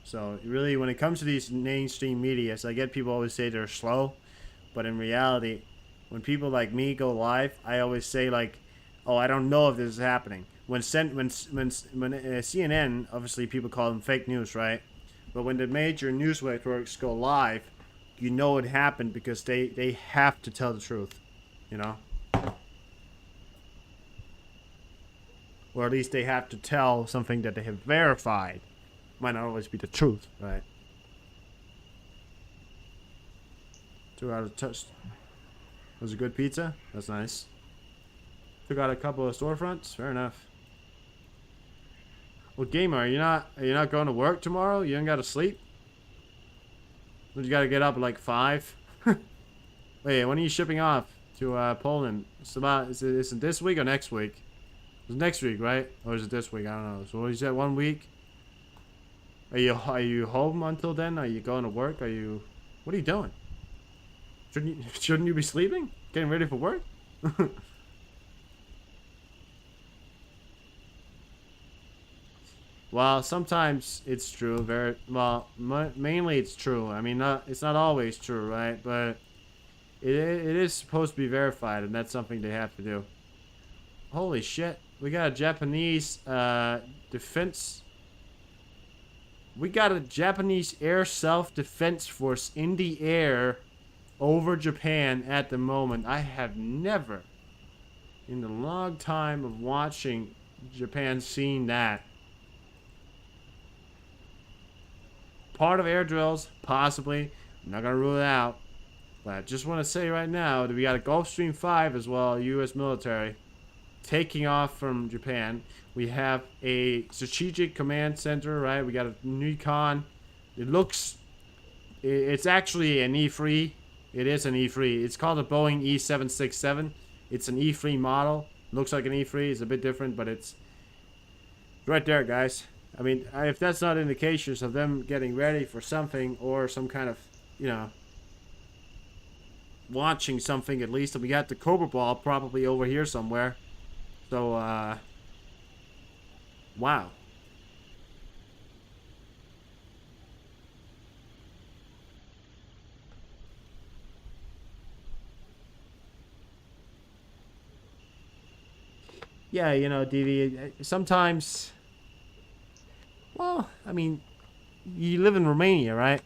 Speaker 1: So really, when it comes to these mainstream media, I get people always say they're slow. But in reality, when people like me go live, I always say like, "Oh, I don't know if this is happening." When CNN, obviously people call them fake news, right? But when the major news networks go live, you know it happened because they have to tell the truth, or at least they have to tell something that they have verified. Might not always be the truth, right? 2 out of touch. Was a good pizza? That's nice. Took out a couple of storefronts. Fair enough. Well, gamer, are you not going to work tomorrow? You ain't got to sleep? You got to get up at like 5. Wait, when are you shipping off to Poland? Is it this week or next week? It's next week, right? Or is it this week? I don't know. So what you said, 1 week? Are you home until then? Are you going to work? What are you doing? Shouldn't you be sleeping? Getting ready for work? Well, sometimes it's true. Mainly it's true. I mean, it's not always true, right? But it is supposed to be verified, and that's something they have to do. Holy shit. We got a Japanese defense. We got a Japanese air self-defense force in the air over Japan at the moment. I have never, in the long time of watching Japan, seen that. Part of air drills, possibly. I'm not gonna rule it out. But I just want to say right now that we got a Gulfstream 5 as well, U.S. military. taking off from Japan. We have a strategic command center, right? We got a recon. It looks, it's actually an E3. It is an E3. It's called a Boeing E767. It's an E3 model. Looks like an E3. It's a bit different, but it's right there, guys. I mean, if that's not indications of them getting ready for something or some kind of, launching something at least. And we got the Cobra Ball probably over here somewhere. So, wow. Yeah, DV, sometimes, well, I mean, you live in Romania, right?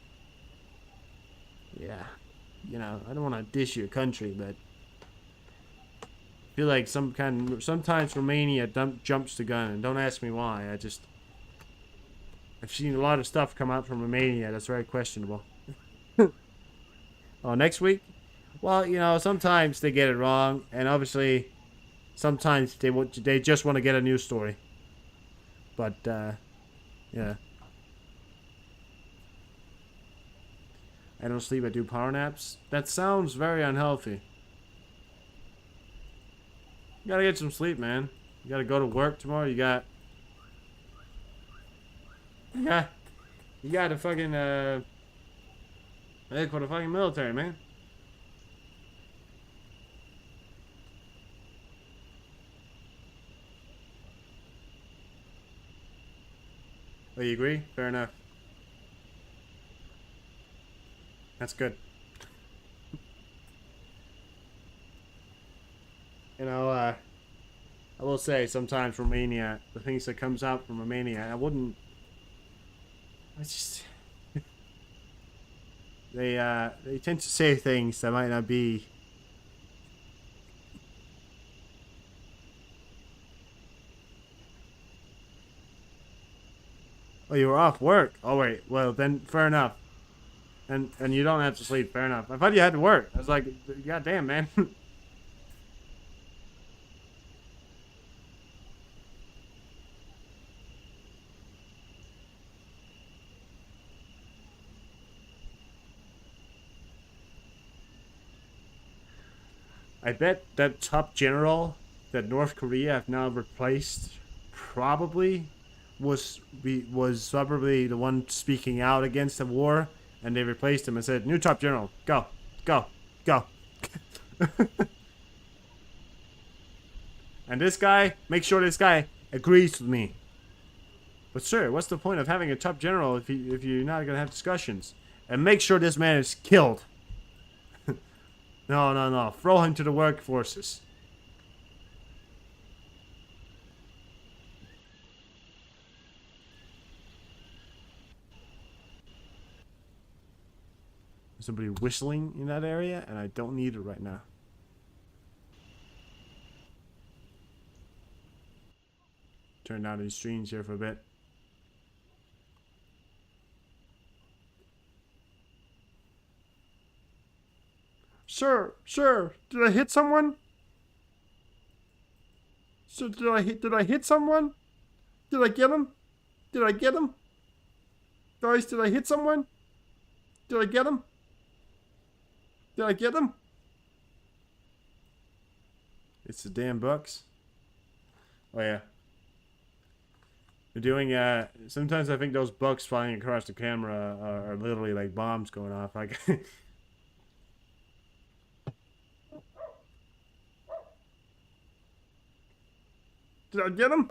Speaker 1: Yeah. I don't want to dish your country, but I feel like sometimes Romania jumps the gun, and don't ask me why. I've seen a lot of stuff come out from Romania that's very questionable. Oh, next week? Well, sometimes they get it wrong, and obviously, sometimes they just want to get a news story. But yeah. I don't sleep, I do power naps. That sounds very unhealthy. You gotta get some sleep, man. You gotta go to work tomorrow. You got to fucking head for the fucking military, man. Oh, you agree? Fair enough. That's good. I will say sometimes Romania, the things that comes out from Romania, I just they tend to say things that might not be. Oh, you were off work. Oh wait, well then fair enough. And you don't have to sleep. Fair enough. I thought you had to work. I was like, God damn, man. I bet that top general that North Korea have now replaced probably was probably the one speaking out against the war, and they replaced him and said, "New top general, go, go, go." And this guy, make sure this guy agrees with me. But sir, what's the point of having a top general if you're not gonna have discussions? And make sure this man is killed. No. Throw him to the workforces. There's somebody whistling in that area, and I don't need it right now. Turn down these streams here for a bit. Sir, did I hit someone? So did I hit someone? Did I get him? Guys, did I hit someone? Did I get him? It's the damn Bucks. Oh yeah. They're doing sometimes I think those Bucks flying across the camera are literally like bombs going off. Like Did I get him?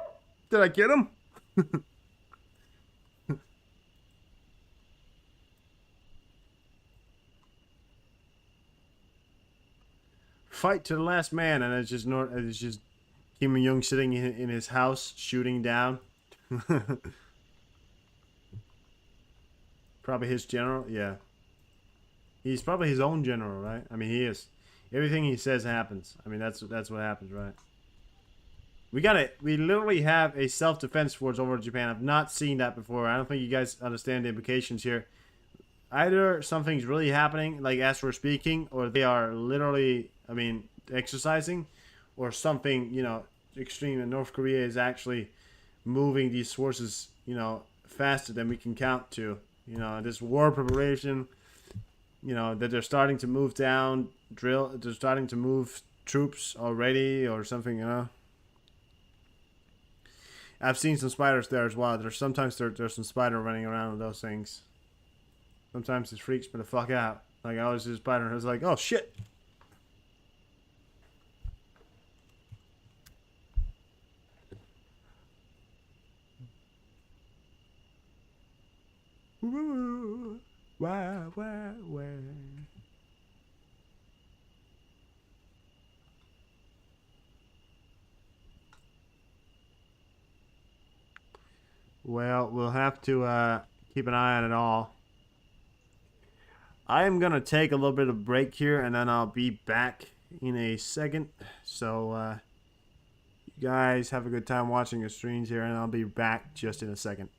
Speaker 1: Fight to the last man, and it's just Kim Jong sitting in his house shooting down. Probably his general, yeah. He's probably his own general, right? I mean, he is. Everything he says happens. I mean, that's what happens, right? We literally have a self-defense force over Japan. I've not seen that before. I don't think you guys understand the implications here. Either something's really happening, like as we're speaking, or they are literally, exercising, or something, extreme, and North Korea is actually moving these forces, faster than we can count to. This war preparation, that they're starting to move down, they're starting to move troops already or something. I've seen some spiders there as well. There's some spider running around with those things. Sometimes it freaks me the fuck out. Like, I always see a spider and I was like, oh shit. Wah, wah, wah. Well, we'll have to keep an eye on it all. I am going to take a little bit of break here, and then I'll be back in a second. So, you guys have a good time watching the streams here, and I'll be back just in a second.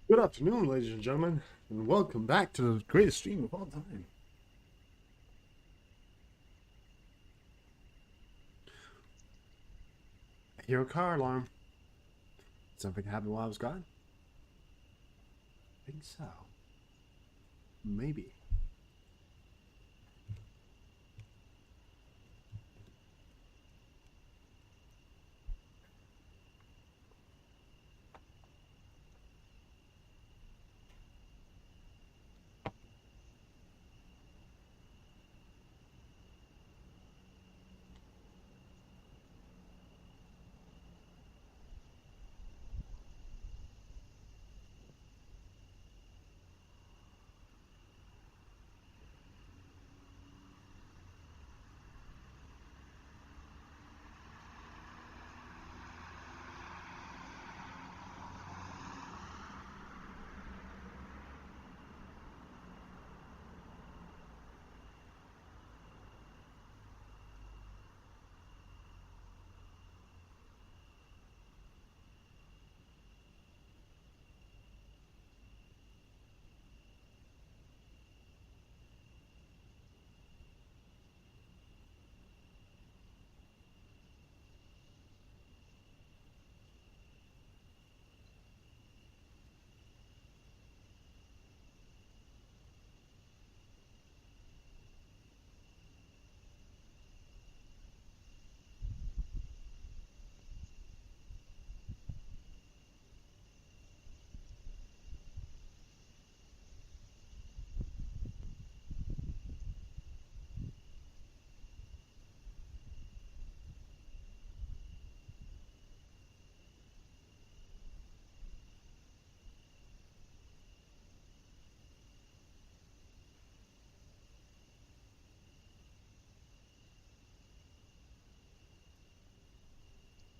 Speaker 1: Good afternoon, ladies and gentlemen, and welcome back to the greatest stream of all time. I hear a car alarm. Something happened while I was gone? I think so. Maybe.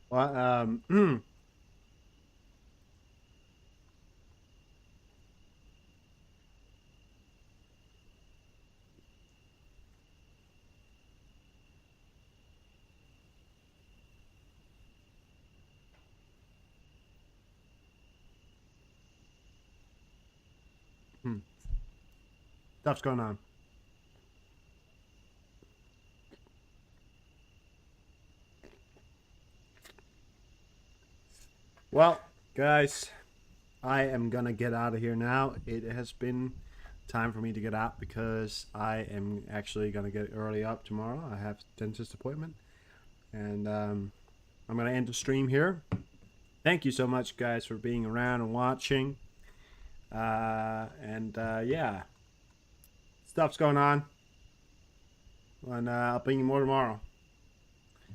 Speaker 1: Well, stuff's going on. Well, guys, I am gonna get out of here now. It has been time for me to get out because I am actually gonna get early up tomorrow. I have a dentist appointment, and I'm gonna end the stream here. Thank you so much, guys, for being around and watching. Yeah, stuff's going on, and I'll bring you more tomorrow.